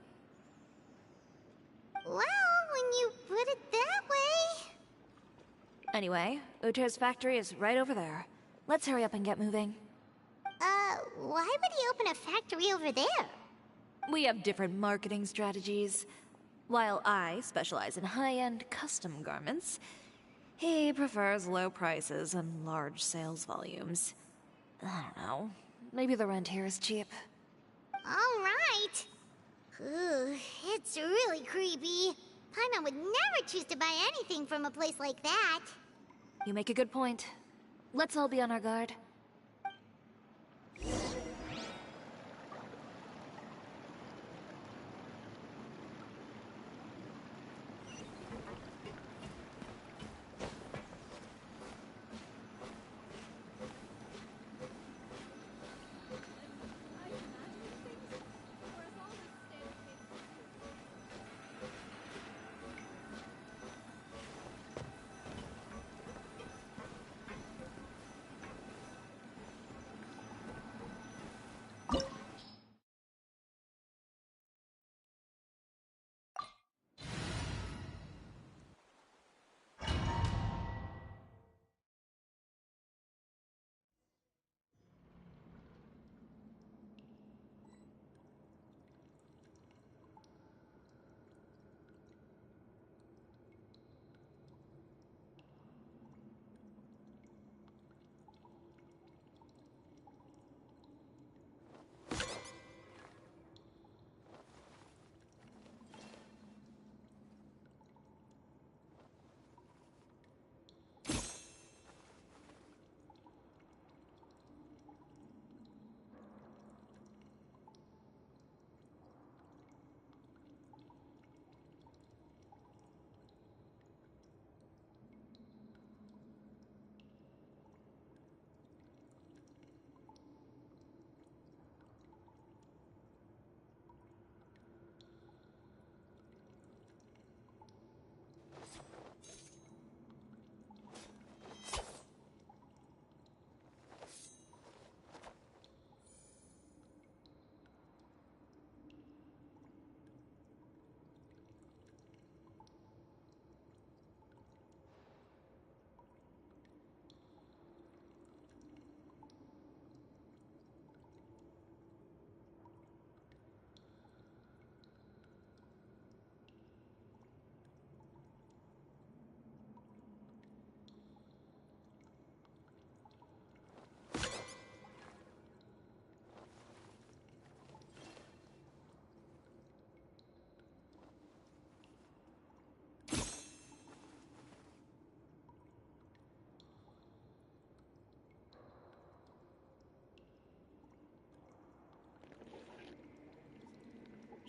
Well, when you put it that way... Anyway, Uter's factory is right over there. Let's hurry up and get moving. Why would he open a factory over there? We have different marketing strategies. While I specialize in high-end custom garments, he prefers low prices and large sales volumes. I don't know. Maybe the rent here is cheap. Alright, That's really creepy. Paimon would never choose to buy anything from a place like that. You make a good point. Let's all be on our guard.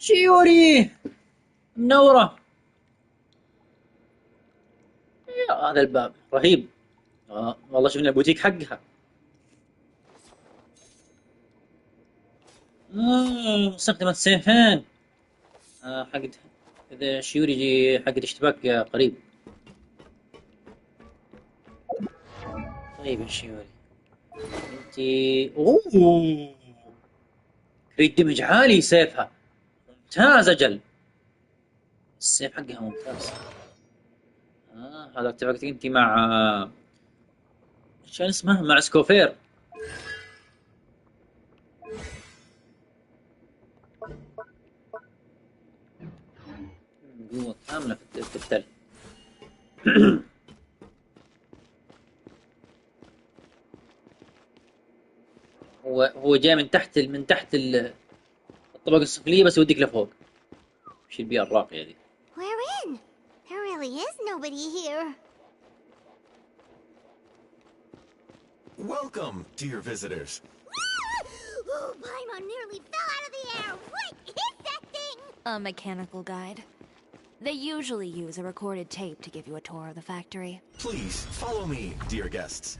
شيوري منورة. يا هذا الباب رهيب. والله شفنا البوتيك حقها. استخدمت سيفين. حق إذا شيوري يجي حق اشتباك قريب. طيب يا شيوري انتي كريت دمج عالي سيفها ممتاز. اجل السيف حقها ممتاز. هذا اتفقت انتي مع شو اسمه مع سكوفير. قوة كاملة في التل. هو جاي من تحت الطبقة السفلية بس يوديك لفوق. وش البيئة الراقية دي؟ We're in. There really is nobody here. Welcome, dear visitors. Oh, Paimon nearly fell out of the air. What is that thing? A mechanical guide. They usually use a recorded tape to give you a tour of the factory. Please follow me, dear guests.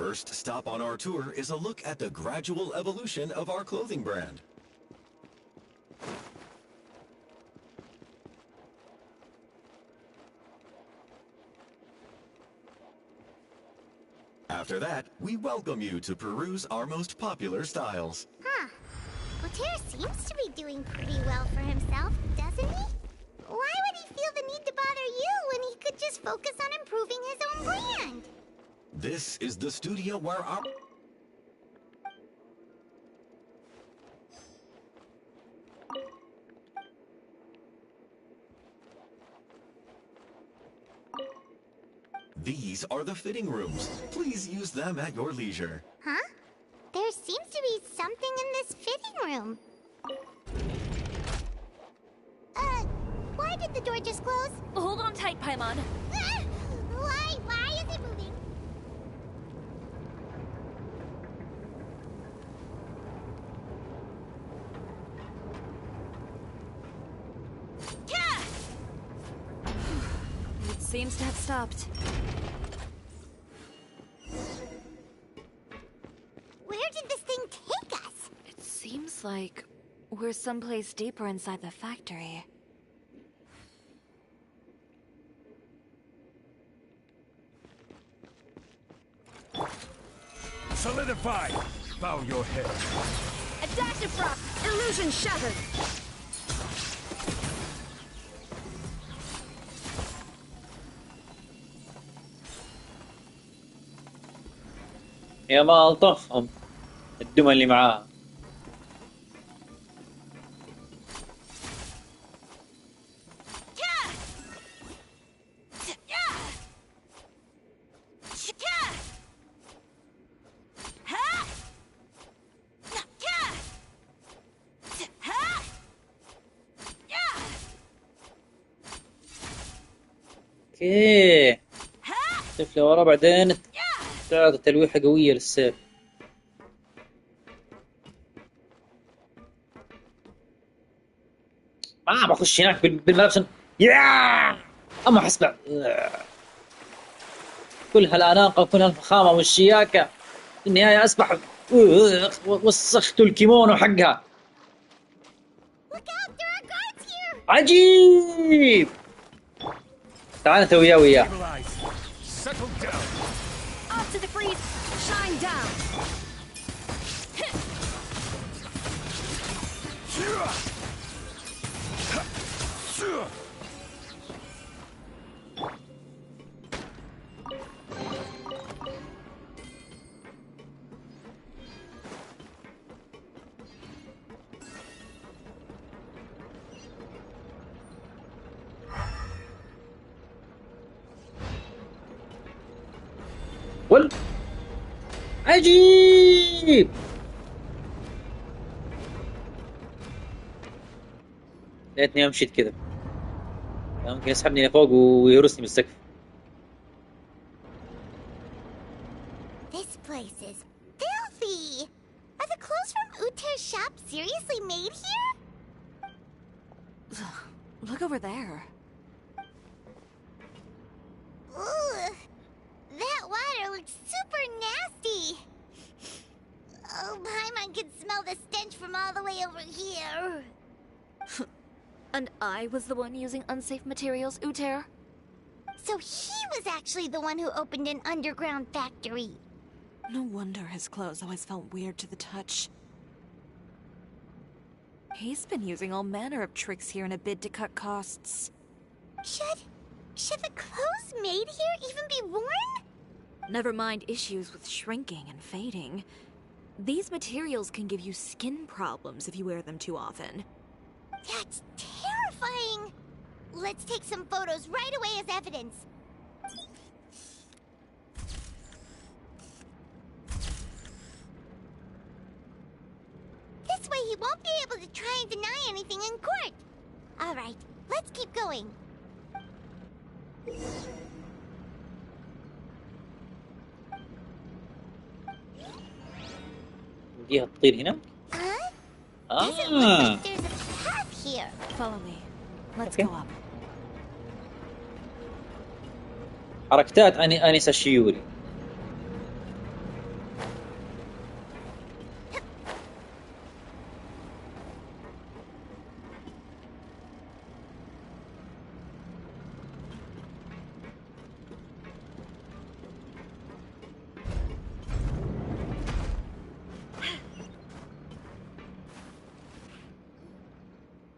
First stop on our tour is a look at the gradual evolution of our clothing brand. After that, we welcome you to peruse our most popular styles. Huh. Voltaire seems to be doing pretty well for himself, doesn't he? Why would he feel the need to bother you when he could just focus on improving his own brand? This is the studio where our... These are the fitting rooms. Please use them at your leisure. Huh? There seems to be something in this fitting room. Why did the door just close? Hold on tight, Paimon. Why is it moving? It seems to have stopped. Where did this thing take us? It seems like we're someplace deeper inside the factory. Solidify! Bow your head. Adaptive frost! Illusion shattered! يا ما الطفهم الدمى اللي معاها. اوكي شوف لورا بعدين تعطي تلويحة قوية للسيف. ما بخش هناك بالملابس. يا اما حسب كل هالاناقة وكل هالفخامة والشياكة في النهاية اصبح وسخت الكيمونو حقها. عجيب. تعال انت وياه. Off to the freeze! Shine down! عجيب. ليتني مشيت كذا ممكن يسحبني لفوق ويرسني بالسقف. This place is filthy. Are the clothes from Uter's shop seriously made here? Look over there. Ooh, that water looks super nasty. Oh, Paimon can smell the stench from all the way over here. And I was the one using unsafe materials, Uter? So he was actually the one who opened an underground factory. No wonder his clothes always felt weird to the touch. He's been using all manner of tricks here in a bid to cut costs. Should the clothes made here even be worn? Never mind issues with shrinking and fading. These materials can give you skin problems if you wear them too often. That's terrifying! Let's take some photos right away as evidence. This way he won't be able to try and deny anything in court. Alright, let's keep going. وديها تطير هنا. Doesn't look like there's a path here. Follow me. Let's go up. حركتات آنسة شيوري.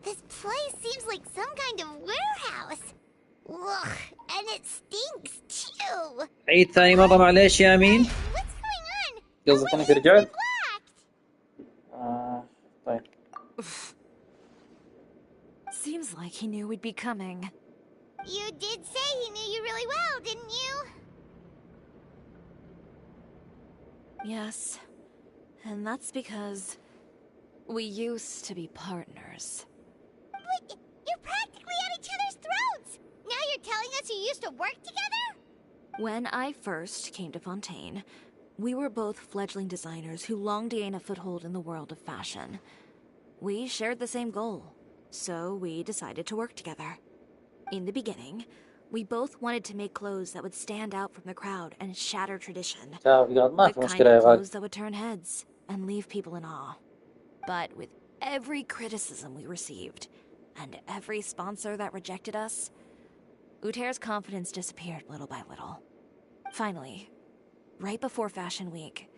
This place seems like some kind of warehouse. Ugh, and it stinks too. عيد ثاني مرة معليش يا أمين. قصدك أنك رجعت؟ طيب. Seems like he knew we'd be coming. You did say he knew you really well, didn't you? Yes. And that's because we used to be partners. But you're practically at each other's throats! Now you're telling us you used to work together? When I first came to Fontaine, we were both fledgling designers who longed to gain a foothold in the world of fashion. We shared the same goal, so we decided to work together. In the beginning, we both wanted to make clothes that would stand out from the crowd and shatter tradition. ما The في kind مشكلة يا of غالي. clothes that would turn heads and leave people in awe. But with every criticism we received, and every sponsor that rejected us, Uther's confidence disappeared little by little. Finally, right before Fashion Week,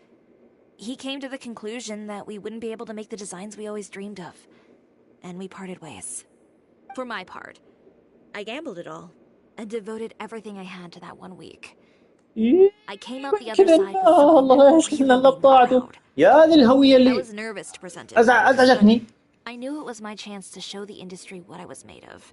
he came to the conclusion that we wouldn't be able to make the designs we always dreamed of, and we parted ways. For my part, I gambled it all and devoted everything I had to that 1 week. I came out the other side with والله ايش something كنا that really made me لبطاعته proud. يا هذه الهوية I اللي was nervous to present it first, ازعجتني. but I knew it was my chance to show the industry what I was made of.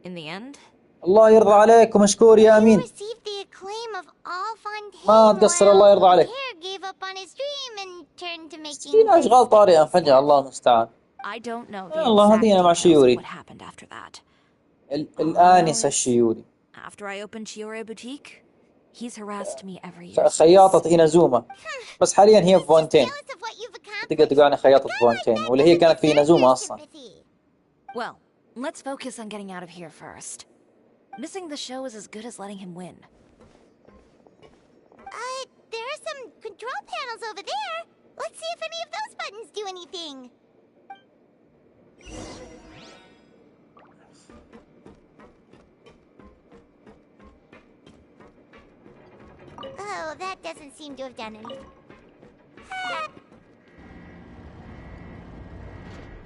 In the end, الله يرضى عليك ومشكور يا You امين. received the acclaim of all Fontaine ما تقصر الله يرضى while عليك. Uther gave up on his dream and turned to making فينا his اشغال طارئة فجأة الله المستعان. I don't know the الله exact هذينا مع details of شيوري. what happened after that. الآنسة الشيوري. After I opened Shiyori Boutique, he's harassed me every year. خياطة إينازوما. بس حاليا هي في فونتين. تقدر تقول عنها خياطة فونتين ولا هي كانت في إينازوما أصلا. Well, let's focus on getting out of here first. Missing the show is as good as letting him win. There are some control panels over there. Let's see if any of those buttons do anything. Oh, that doesn't seem to have done anything.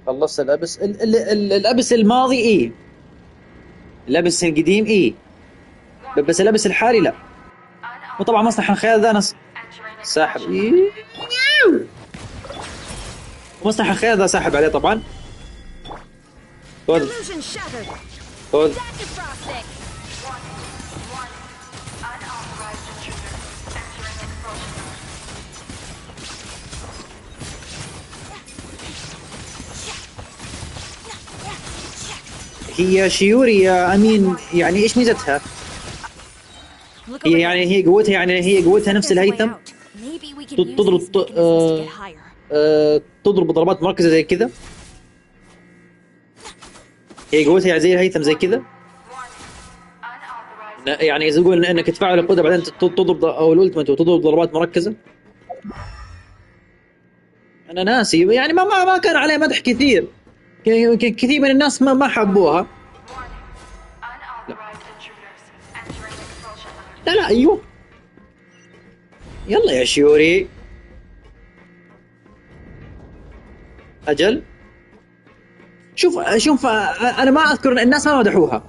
خلصت الأبس الأبس الماضي إيه. الأبس القديم إيه. بس الأبس الحالي لا. وطبعا مصنع الخيال ذا نص ساحب. مصنع الخيال ذا ساحب عليه طبعا. خذ خذ. هي شيوري يا أمين يعني إيش ميزتها؟ هي قوتها هي قوتها نفس الهيثم. تضرب ضربات مركزة زي كذا. هي قوتها زي الهيثم زي كذا. يعني إذا تقول إنك تفعل القدرة بعدين تضرب أو الألتيميت وتضرب ضربات مركزة. أنا ناسي يعني ما كان عليه مدح كثير. كثير من الناس ما حبوها. لا ايوه يلا يا شيوري. اجل شوف انا ما اذكر ان الناس ما مدحوها.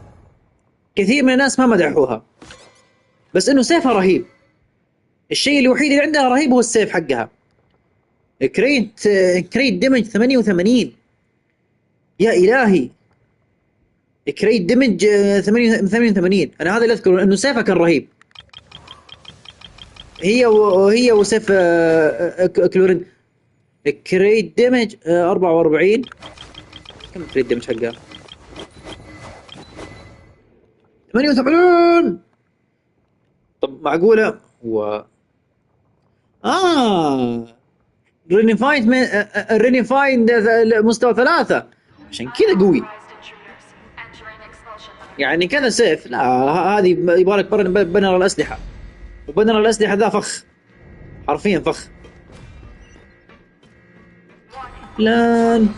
كثير من الناس ما مدحوها بس انه سيفها رهيب. الشيء الوحيد اللي عندها رهيب هو السيف حقها. كريت دمج 88. يا الهي كريت دمج 88. انا هذا اللي اذكره انه سيفها كان رهيب. هي وسيف كلورين. كريت دمج 44. كم كريت دمج حقها؟ 88. طب معقولة رينيفايند مستوى 3 عشان كذا قوي. يعني كذا سيف. لا هذه يبغالك بنر الأسلحة وبنر الأسلحة ذا فخ حرفيا فخ. لان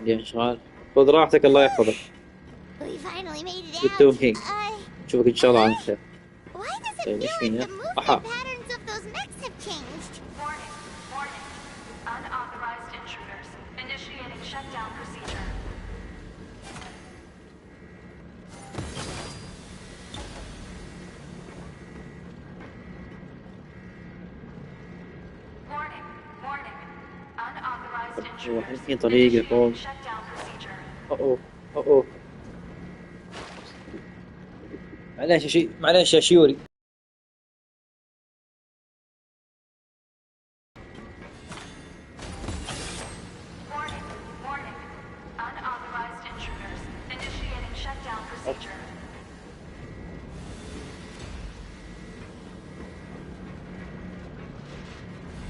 يا شغال خذ راحتك الله يحفظك. بالتوفيق نشوفك ان شاء الله على خير. طيب ايش فينا؟ اها هو هل في طريقة فوق؟ اوه اوه معلش يا شيوري.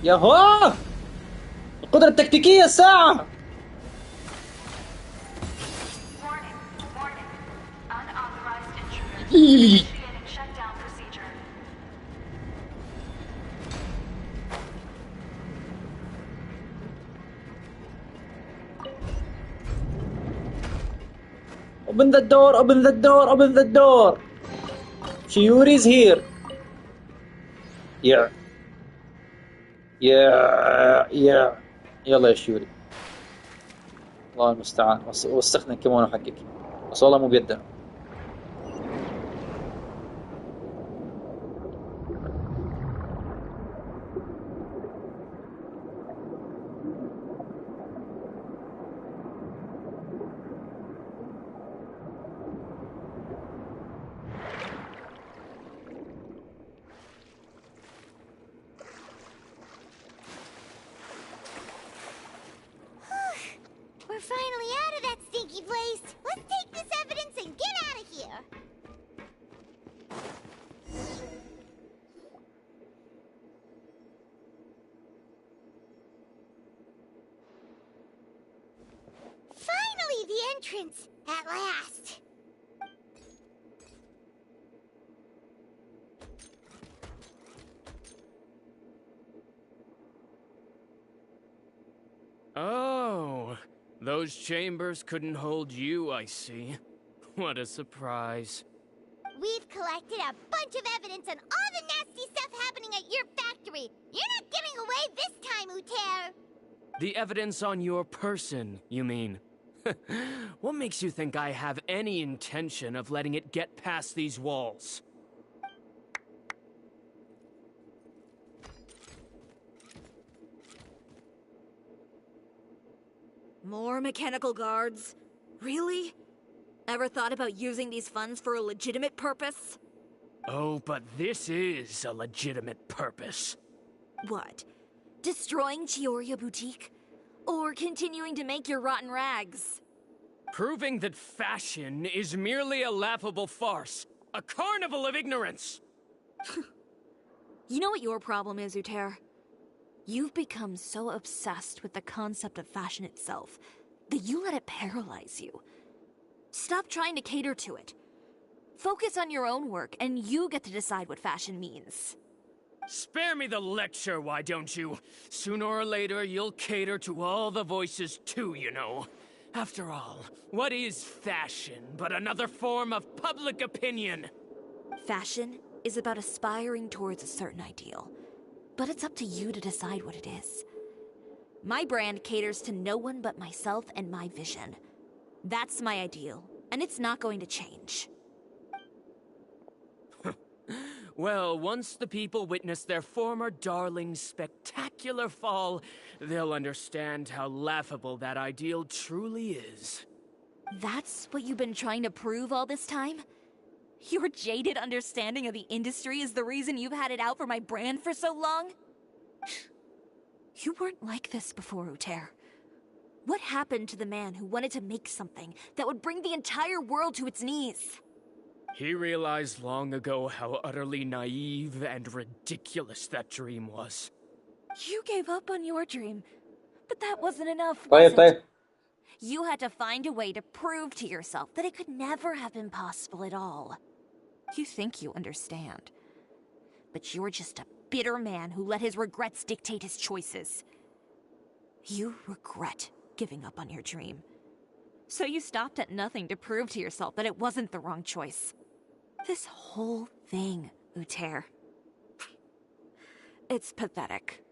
ياهو القدرة التكتيكية الساعة. Open the door, open the door, open the door. Shiori's here. Yeah. يلا يا شيوري. الله المستعان. واستخدم الكيمونو حقك، بس والله مو بيدنا. We're finally out of that stinky place. Let's take this evidence and get out of here. Finally, the entrance! At last! Oh, those chambers couldn't hold you, I see. What a surprise. We've collected a bunch of evidence on all the nasty stuff happening at your factory. You're not getting away this time, Uter. The evidence on your person, you mean? What makes you think I have any intention of letting it get past these walls? More mechanical guards? Really? Ever thought about using these funds for a legitimate purpose? Oh, but this is a legitimate purpose. What? Destroying Chioria Boutique? Or continuing to make your rotten rags? Proving that fashion is merely a laughable farce. A carnival of ignorance! You know what your problem is, Uter? You've become so obsessed with the concept of fashion itself that you let it paralyze you. Stop trying to cater to it. Focus on your own work, and you get to decide what fashion means. Spare me the lecture, why don't you? Sooner or later, you'll cater to all the voices too, you know. After all, what is fashion but another form of public opinion? Fashion is about aspiring towards a certain ideal. But it's up to you to decide what it is. My brand caters to no one but myself and my vision. That's my ideal, and it's not going to change. Well, once the people witness their former darling's spectacular fall, they'll understand how laughable that ideal truly is. That's what you've been trying to prove all this time? Your jaded understanding of the industry is the reason you've had it out for my brand for so long? You weren't like this before, Uter. What happened to the man who wanted to make something that would bring the entire world to its knees? He realized long ago how utterly naive and ridiculous that dream was. You gave up on your dream, but that wasn't enough, was it? You had to find a way to prove to yourself that it could never have been possible at all. You think you understand, but you're just a bitter man who let his regrets dictate his choices. You regret giving up on your dream. So you stopped at nothing to prove to yourself that it wasn't the wrong choice. This whole thing, Uter. It's pathetic.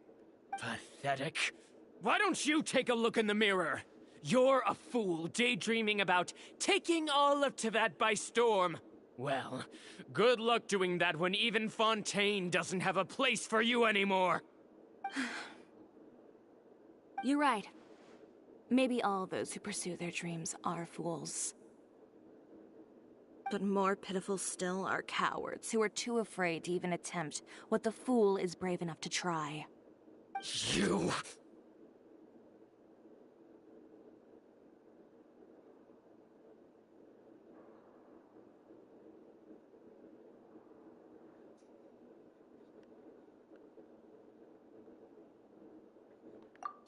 Pathetic? Why don't you take a look in the mirror? You're a fool daydreaming about taking all of Teyvat by storm. Well, good luck doing that when even Fontaine doesn't have a place for you anymore. You're right. Maybe all those who pursue their dreams are fools. But more pitiful still are cowards who are too afraid to even attempt what the fool is brave enough to try. You...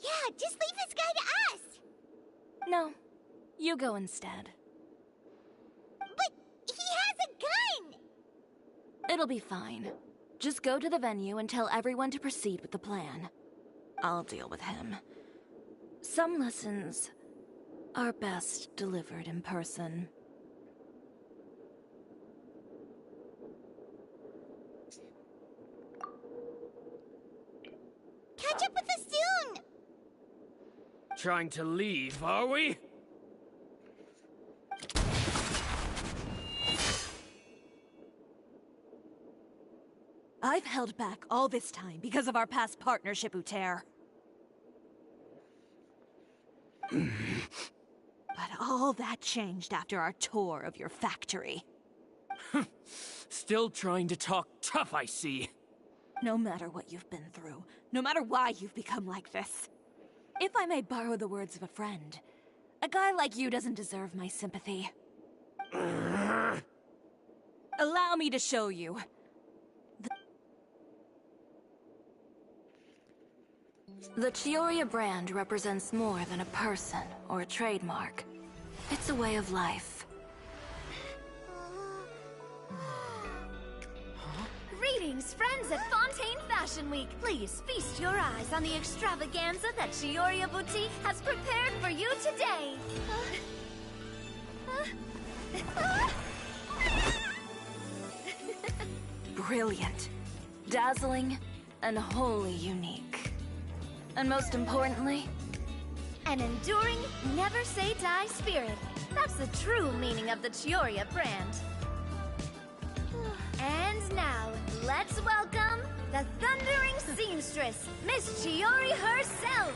Yeah, just leave this guy to us! No, you go instead. But he has a gun! It'll be fine. Just go to the venue and tell everyone to proceed with the plan. I'll deal with him. Some lessons are best delivered in person. Catch up with us soon! Trying to leave, are we? I've held back all this time because of our past partnership, Uter. But all that changed after our tour of your factory. Still trying to talk tough, I see. No matter what you've been through, no matter why you've become like this. If I may borrow the words of a friend, a guy like you doesn't deserve my sympathy. Allow me to show you. The Chioria brand represents more than a person or a trademark. It's a way of life. Greetings, friends at Fontaine Fashion Week. Please feast your eyes on the extravaganza that Chioria Boutique has prepared for you today. Brilliant, dazzling, and wholly unique. And most importantly, an enduring, never-say-die spirit. That's the true meaning of the Chioria brand. And now, let's welcome the thundering seamstress, Miss Chiori herself!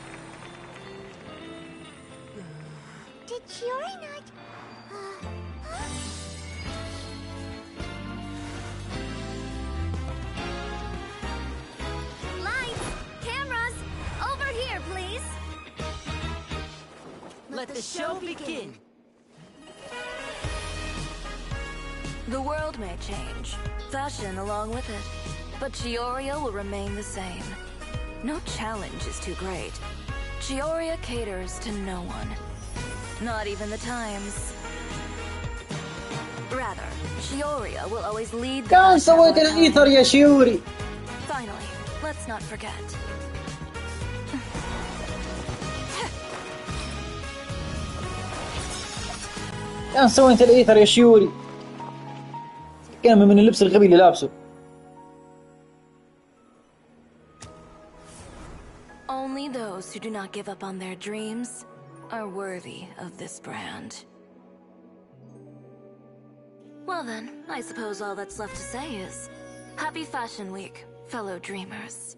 Did Chiori not... Lights! Cameras! Over here, please! Let the show begin! the world may change, fashion along with it, but Chioria will remain the same. No challenge is too great. Chioria caters to no one. Not even the times. Rather, Chioria will always lead the كان fashion of سويت our الإيثر time. يا شيوري. Finally, let's not forget. كان سويت الإيثر يا شيوري. كان من اللبس الغبي اللي لابسه. Only those who do not give up on their dreams are worthy of this brand. Well then, I suppose all that's left to say is, Happy Fashion Week, fellow dreamers.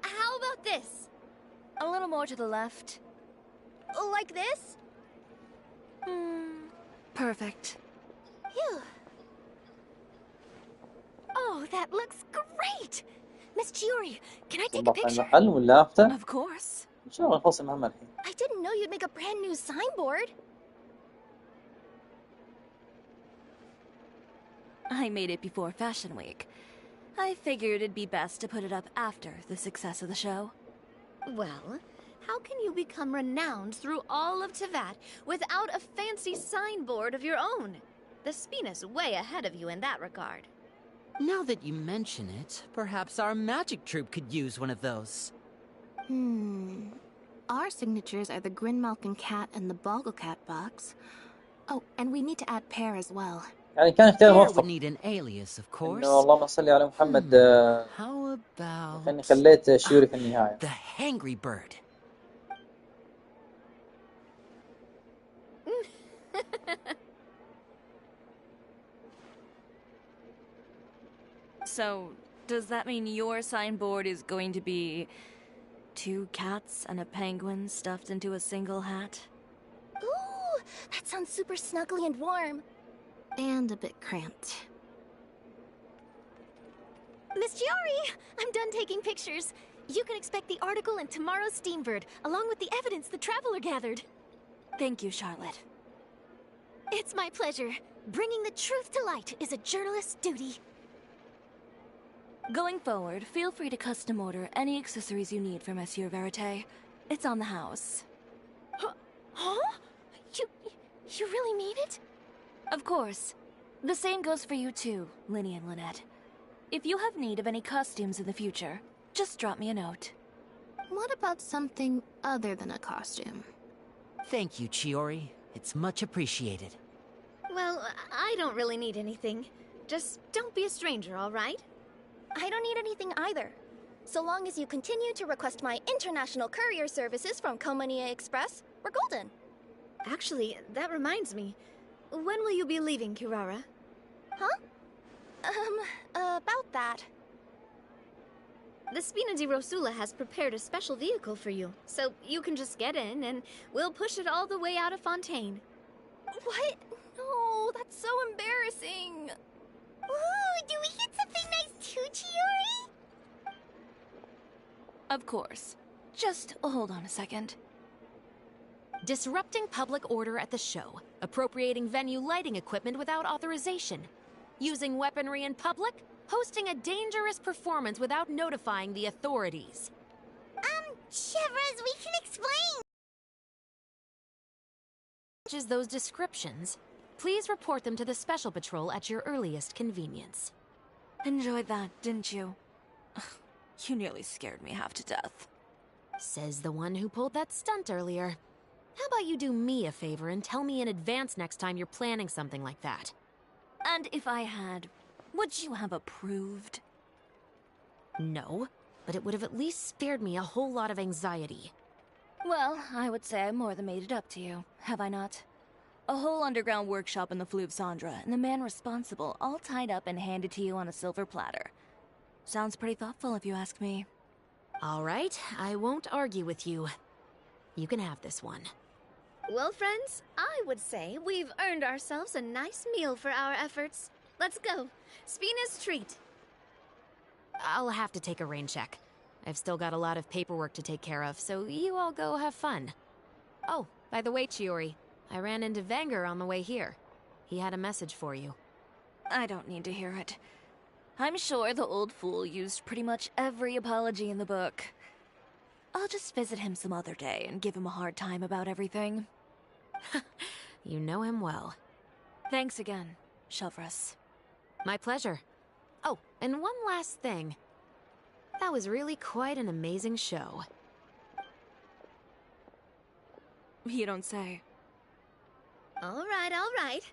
How about this? A little more to the left. Like this? Perfect. Phew. Oh, that looks great! Miss Chiori, can I take a بقى picture? المحل ولا أفتح؟ Of course. إن شاء الله نخلص المهمة الحين. I didn't know you'd make a brand new signboard. I made it before Fashion Week. I figured it'd be best to put it up after the success of the show. Well, how can you become renowned through all of Tevat without a fancy signboard of your own? The Spina's way ahead of you in that regard. Now that you mention it, perhaps our magic troupe could use one of those. Our signatures are the Grinmalkin cat and the Bogglecat box. Oh, and we need to add Pear as well. يعني كان اختيار Pear would موفق. need an alias, of course. إنه اللهم صل على محمد. How about إني خليت شيوري في النهاية. the Hangry Bird? So, does that mean your signboard is going to be 2 cats and a penguin stuffed into a single hat? Ooh, that sounds super snuggly and warm. And a bit cramped. Miss Shiori! I'm done taking pictures. You can expect the article in tomorrow's Steambird, along with the evidence the Traveler gathered. Thank you, Charlotte. It's my pleasure. Bringing the truth to light is a journalist's duty. Going forward, feel free to custom order any accessories you need for Monsieur Verite. It's on the house. Huh? You really mean it? Of course. The same goes for you too, Linny and Lynette. If you have need of any costumes in the future, just drop me a note. What about something other than a costume? Thank you, Chiori. It's much appreciated. Well, I don't really need anything. Just don't be a stranger, all right? I don't need anything either. So long as you continue to request my international courier services from Komunia Express, we're golden. Actually, that reminds me. When will you be leaving, Kirara? Huh? About that. The Spina di Rosula has prepared a special vehicle for you, so you can just get in and we'll push it all the way out of Fontaine. What? No, that's so embarrassing. Ooh, do we get something nice too, Chiori? Of course. Just hold on a second. Disrupting public order at the show, appropriating venue lighting equipment without authorization, using weaponry in public, hosting a dangerous performance without notifying the authorities. Shivers, we can explain. As those descriptions, please report them to the Special Patrol at your earliest convenience. Enjoyed that, didn't you? You nearly scared me half to death. Says the one who pulled that stunt earlier. How about you do me a favor and tell me in advance next time you're planning something like that? And if I had, would you have approved? No, but it would have at least spared me a whole lot of anxiety. Well, I would say I more than made it up to you, have I not? A whole underground workshop in the Fleuve Cendra, and the man responsible all tied up and handed to you on a silver platter. Sounds pretty thoughtful if you ask me. All right, I won't argue with you. You can have this one. Well, friends, I would say we've earned ourselves a nice meal for our efforts. Let's go. Spina's treat. I'll have to take a rain check. I've still got a lot of paperwork to take care of, so you all go have fun. Oh, by the way, Chiori, I ran into Vanger on the way here. He had a message for you. I don't need to hear it. I'm sure the old fool used pretty much every apology in the book. I'll just visit him some other day and give him a hard time about everything. You know him well. Thanks again, Shelvrus. My pleasure. Oh, and one last thing. That was really quite an amazing show. You don't say. All right, all right.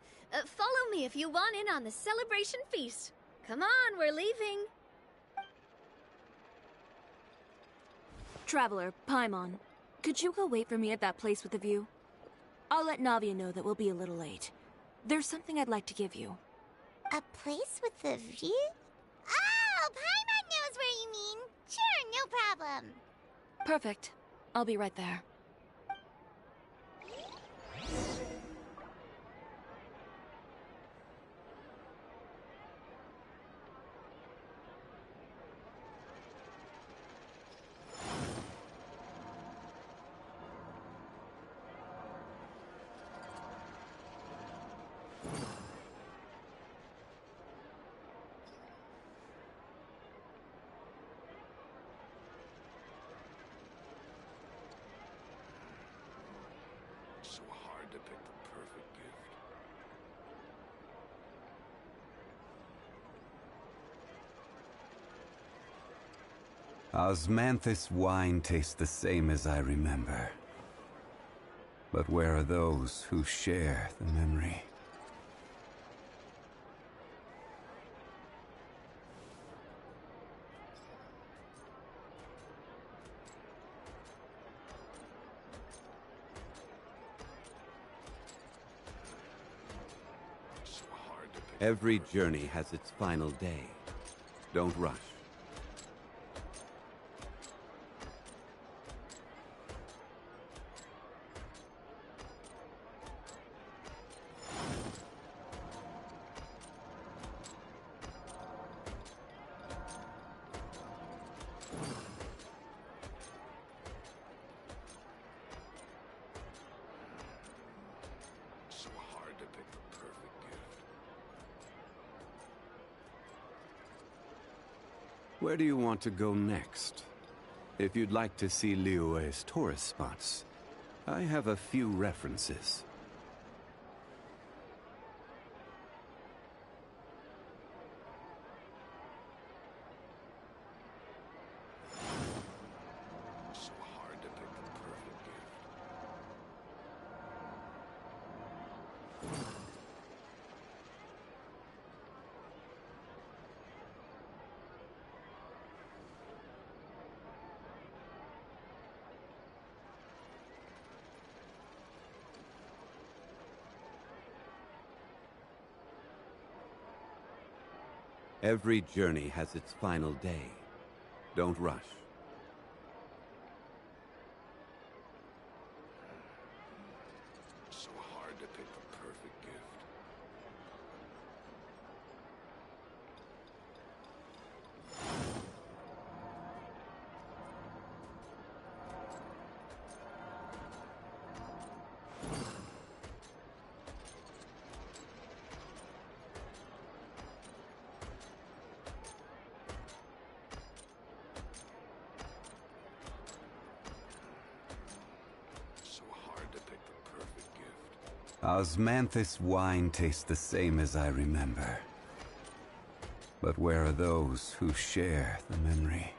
Follow me if you want in on the celebration feast. Come on, we're leaving. Traveler, Paimon, could you go wait for me at that place with the view? I'll let Navia know that we'll be a little late. There's something I'd like to give you. A place with a view? Oh, Paimon knows where you mean. Sure, no problem. Perfect. I'll be right there. So hard to pick the perfect gift. Osmanthus wine tastes the same as I remember. But where are those who share the memory? Every journey has its final day. Don't rush. So hard to pick the perfect gift. Where do you want to go next? If you'd like to see Liyue's tourist spots, I have a few references. So hard to pick the perfect gift. Every journey has its final day. Don't rush. So hard to pick the perfect gift. So hard to pick the perfect gift. Osmanthus wine tastes the same as I remember. But where are those who share the memory?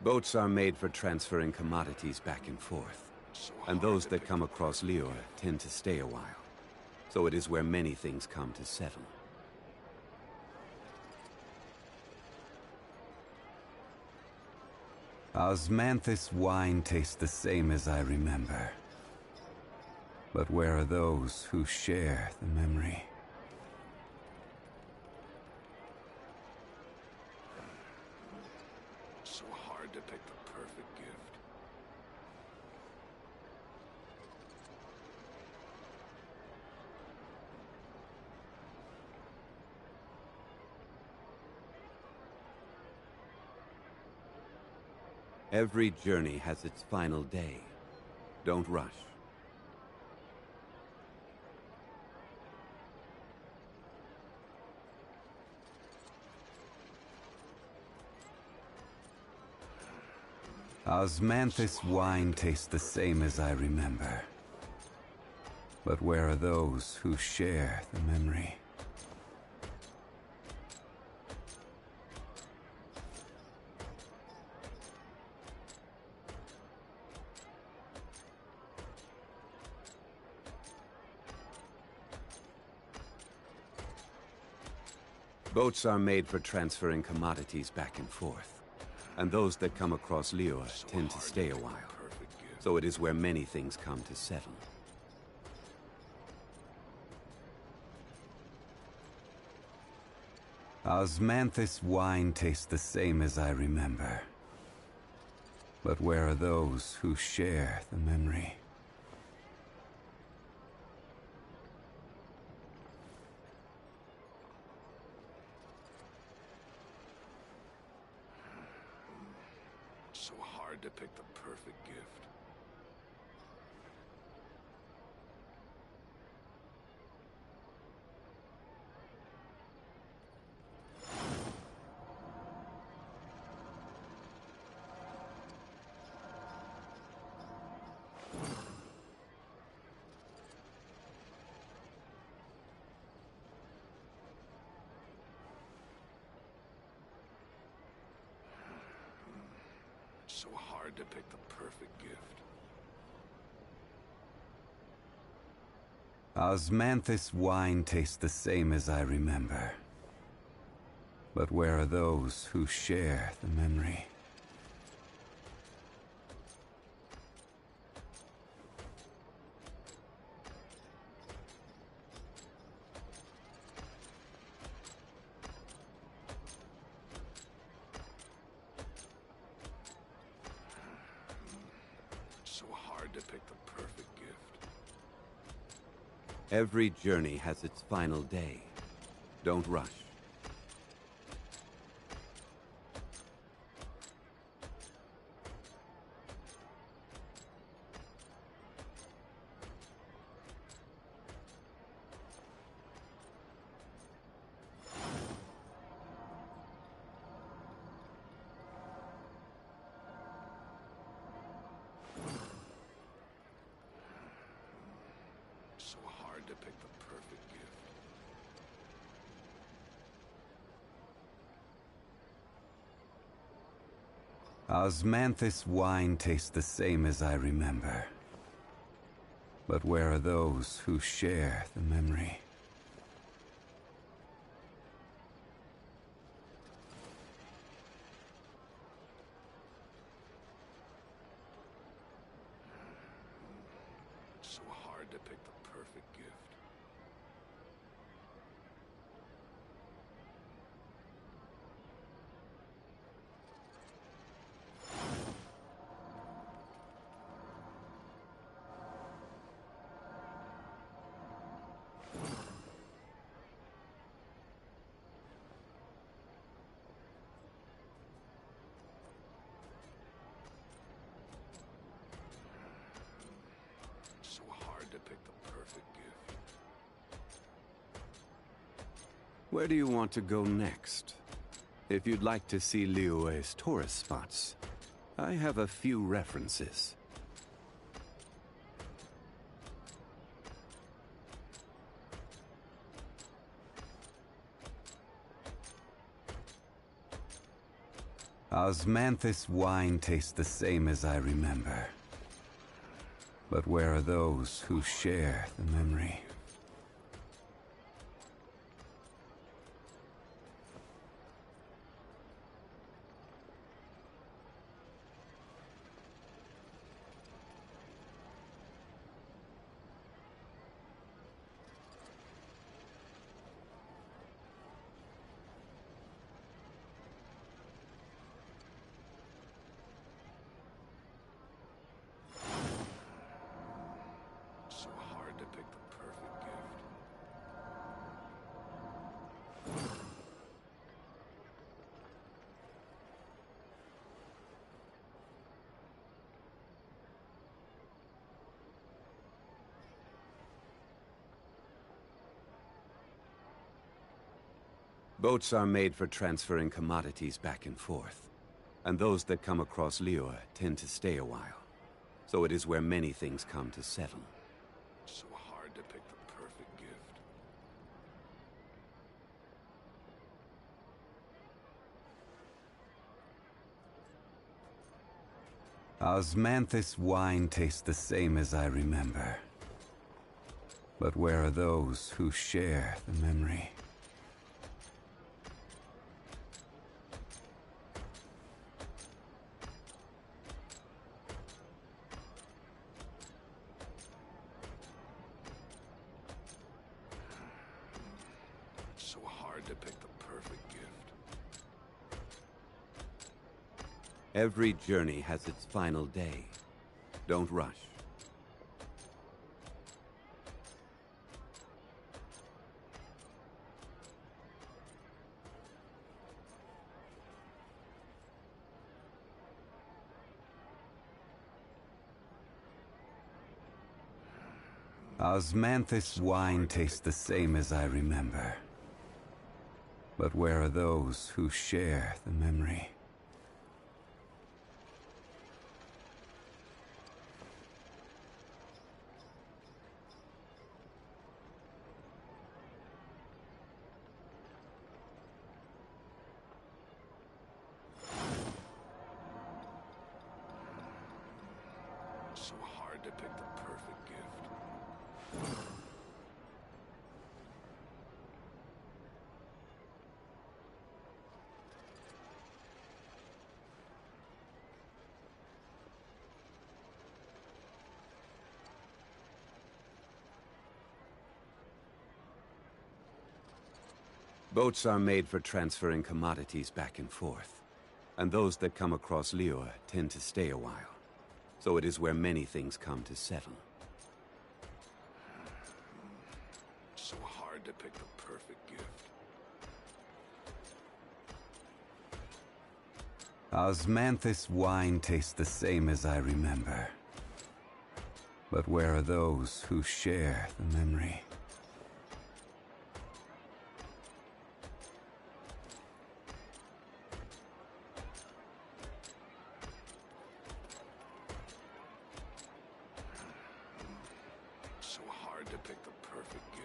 Boats are made for transferring commodities back and forth. And those that come across Liyue tend to stay a while. So it is where many things come to settle. Osmanthus wine tastes the same as I remember. But where are those who share the memory? So hard to pick the perfect gift. Every journey has its final day. Don't rush. Osmanthus wine tastes the same as I remember. But where are those who share the memory? Boats are made for transferring commodities back and forth. And those that come across Liyue tend to stay a while. So it is where many things come to settle. Osmanthus wine tastes the same as I remember. But where are those who share the memory? So hard to pick the perfect gift. So hard to pick the perfect gift. Osmanthus wine tastes the same as I remember. But where are those who share the memory? So hard to pick the perfect gift. Every journey has its final day. Don't rush. So hard to pick the perfect gift. Osmanthus wine tastes the same as I remember. But where are those who share the memory? So hard to pick the perfect gift. So hard to pick the perfect gift. Where do you want to go next? If you'd like to see Liyue's tourist spots, I have a few references. Osmanthus wine tastes the same as I remember. But where are those who share the memory? So hard to pick the perfect gift. Boats are made for transferring commodities back and forth. And those that come across Liyue tend to stay a while. So it is where many things come to settle. So hard to pick the perfect gift. Osmanthus wine tastes the same as I remember. But where are those who share the memory? So hard to pick the perfect gift. Every journey has its final day. Don't rush. Osmanthus wine tastes the same as I remember. But where are those who share the memory? So hard to pick the perfect gift. Boats are made for transferring commodities back and forth. And those that come across Liyue tend to stay a while. So it is where many things come to settle. So hard to pick the perfect gift. Osmanthus wine tastes the same as I remember. But where are those who share the memory? So hard to pick the perfect gift.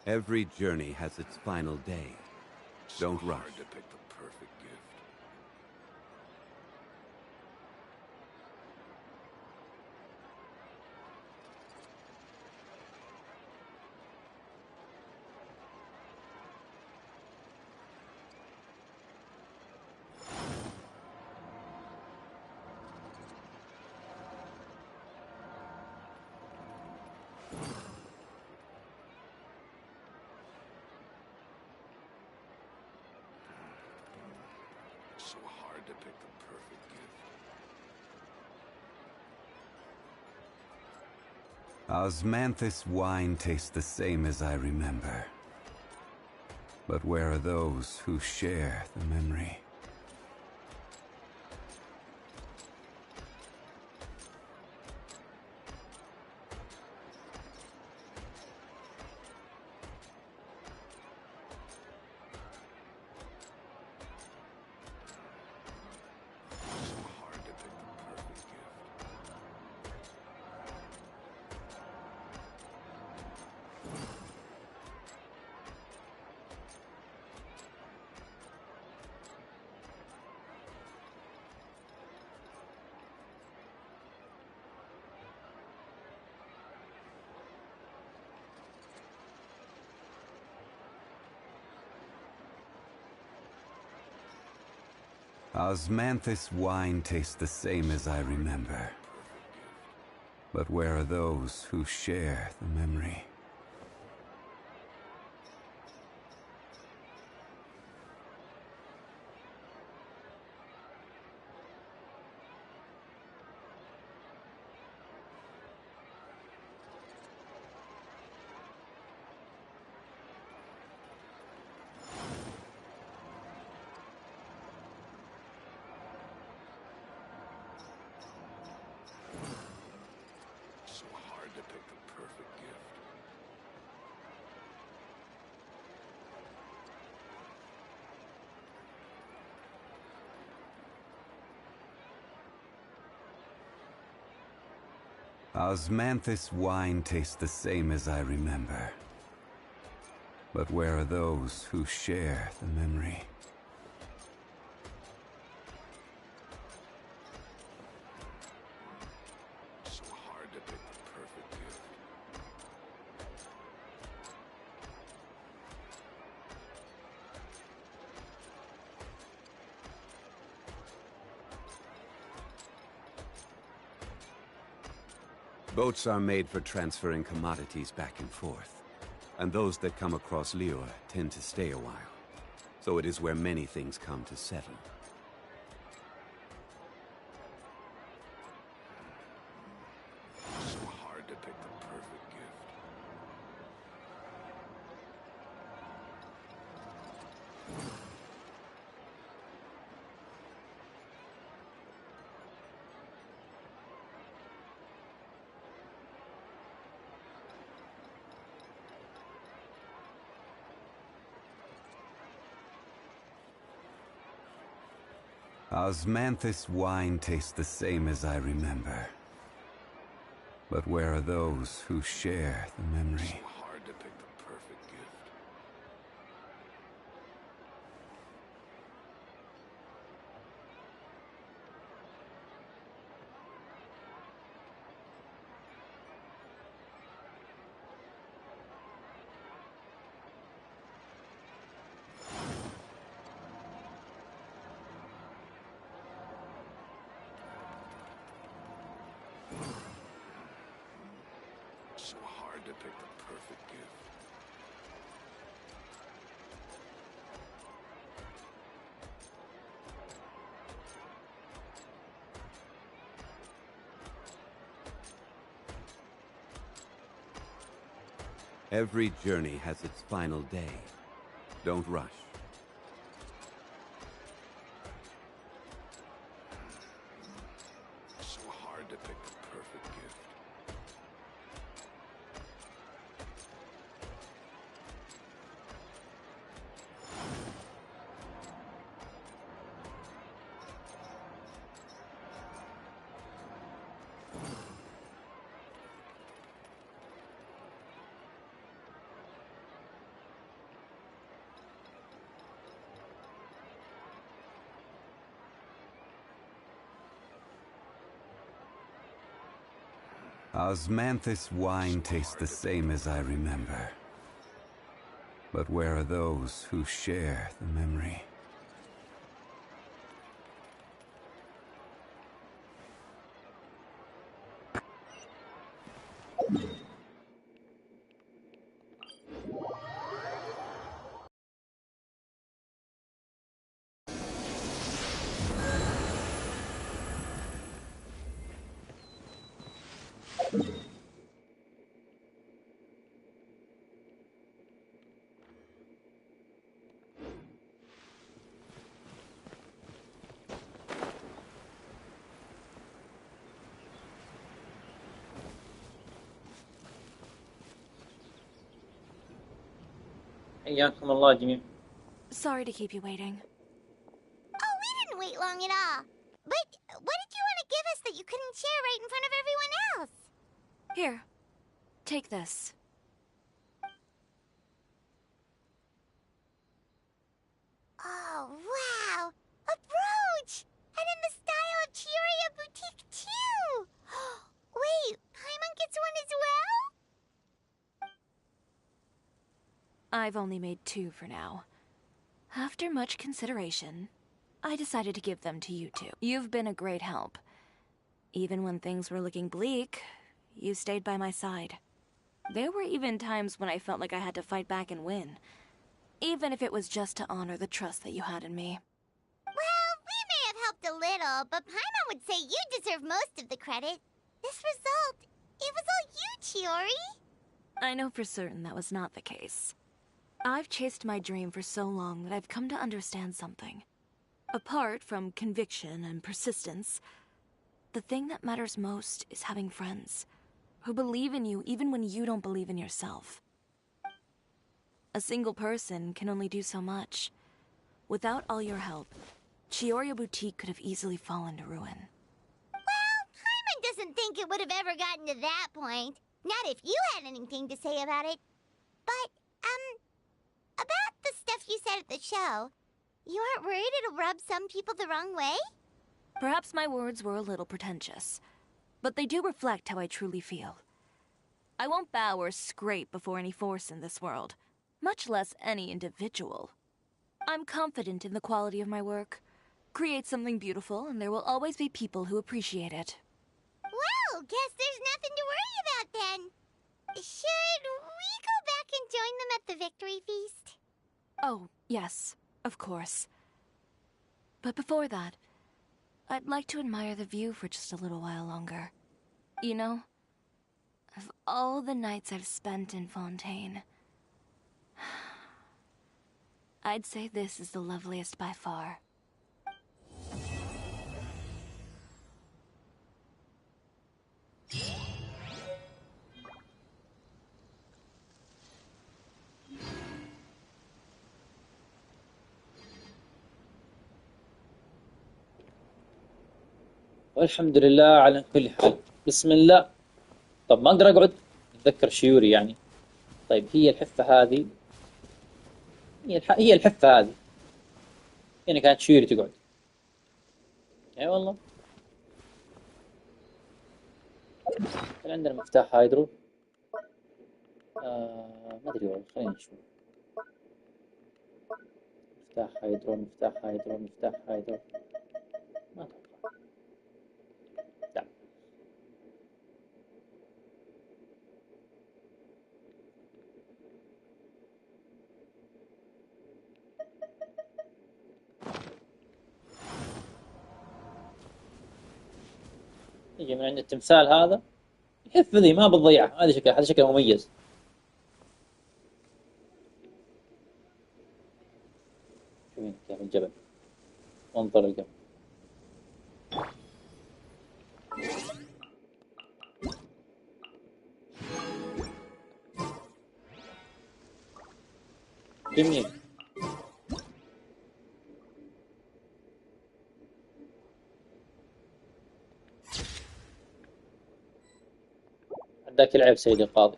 Every journey has its final day. Don't rush. Hard to pick the perfect gift. So hard to pick the perfect gift. Osmanthus wine tastes the same as I remember. But where are those who share the memory? Osmanthus wine tastes the same as I remember. But where are those who share the memory? So hard to pick the perfect gift. Osmanthus wine tastes the same as I remember. But where are those who share the memory? So hard to pick the perfect gift. Boats are made for transferring commodities back and forth. And those that come across Liyue tend to stay a while. So it is where many things come to settle. So hard to pick the perfect gift. Osmanthus wine tastes the same as I remember. But where are those who share the memory? So hard to pick the perfect gift. hard to pick the perfect gift. Every journey has its final day. Don't rush. So hard to pick the perfect gift. Osmanthus wine tastes the same as I remember. But where are those who share the memory? حياكم الله جميعا. Sorry to keep you waiting. Oh, we didn't wait long at all. But what did you want to give us that you couldn't share right in front of everyone else? Here, take this. Oh, wow! A brooch! And in the style of Chioria Boutique, too! Wait, Paimon gets one as well? I've only made 2 for now. After much consideration, I decided to give them to you two. You've been a great help. Even when things were looking bleak, you stayed by my side. There were even times when I felt like I had to fight back and win. Even if it was just to honor the trust that you had in me. Well, we may have helped a little, but Paimon would say you deserve most of the credit. This result, it was all you, Chiori. I know for certain that was not the case. I've chased my dream for so long that I've come to understand something. Apart from conviction and persistence, the thing that matters most is having friends who believe in you even when you don't believe in yourself. A single person can only do so much. Without all your help, Chioria Boutique could have easily fallen to ruin. Well, Paimon doesn't think it would have ever gotten to that point. Not if you had anything to say about it. But, about the stuff you said at the show, you aren't worried it'll rub some people the wrong way? Perhaps my words were a little pretentious, but they do reflect how I truly feel. I won't bow or scrape before any force in this world, much less any individual. I'm confident in the quality of my work. Create something beautiful, and there will always be people who appreciate it. Well, guess there's nothing to worry about then. Should we go back and join them at the victory feast? Oh, yes, of course. But before that, I'd like to admire the view for just a little while longer. You know, of all the nights I've spent in Fontaine, I'd say this is the loveliest by far. والحمد لله على كل حال. بسم الله. طب ما اقدر اقعد. اتذكر شيوري يعني. طيب هي الحفة هذه، هي الحفة هذه. هنا كانت شيوري تقعد. اي والله. كان عندنا مفتاح هايدرو. ما ادري والله، خلينا نشوف. مفتاح هايدرو، مفتاح هايدرو، مفتاح هايدرو. ما اتوقع. لا. يجي من عند التمثال هذا يحف ذي ما بتضيعها. هذا شكله مميز. شوفين كيف الجبل، منظر الجبل. جميل. عداك العيب سيدي القاضي،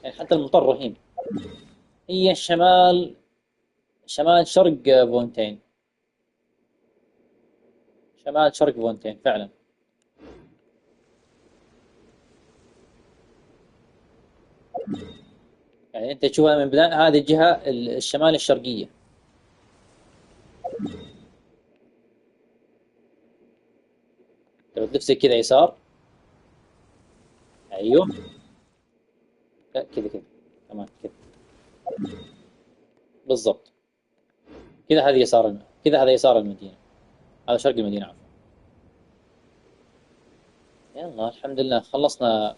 يعني حتى المطر رهيب. هي شمال شرق فونتين، شمال شرق فونتين فعلا. يعني انت تشوفها من بداية هذه الجهة الشمال الشرقية. لو تلف زي كذا يسار، ايوه، لا كذا تمام كذا بالضبط. كذا هذه يسار، كذا هذا يسار المدينة، هذا شرق المدينة عفوا. يلا الحمد لله خلصنا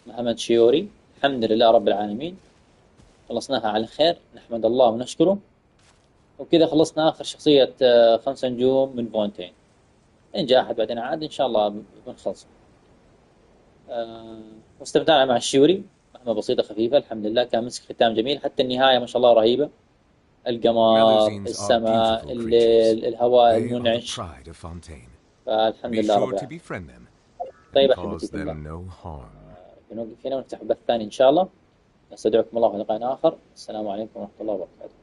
مهمة شيوري، الحمد لله رب العالمين، خلصناها على خير، نحمد الله ونشكره. وكذا خلصنا آخر شخصية 5 نجوم من فونتين. إن جاء أحد بعدين عاد إن شاء الله بنخلص. واستمتعنا مع الشيوري، مهمة بسيطة خفيفة الحمد لله، كان مسك ختام جميل. حتى النهاية ما شاء الله رهيبة، القمر، Melusines are السماء، beautiful الليل، creatures. الهواء They are the المنعش. pride of Fontaine. فالحمد Be لله رب sure to العالمين. befriend them طيب and أحبتي cause في الله، them no harm. بنوقف هنا ونفتح بث ثاني إن شاء الله. نستودعكم الله في لقاء آخر. السلام عليكم ورحمة الله وبركاته.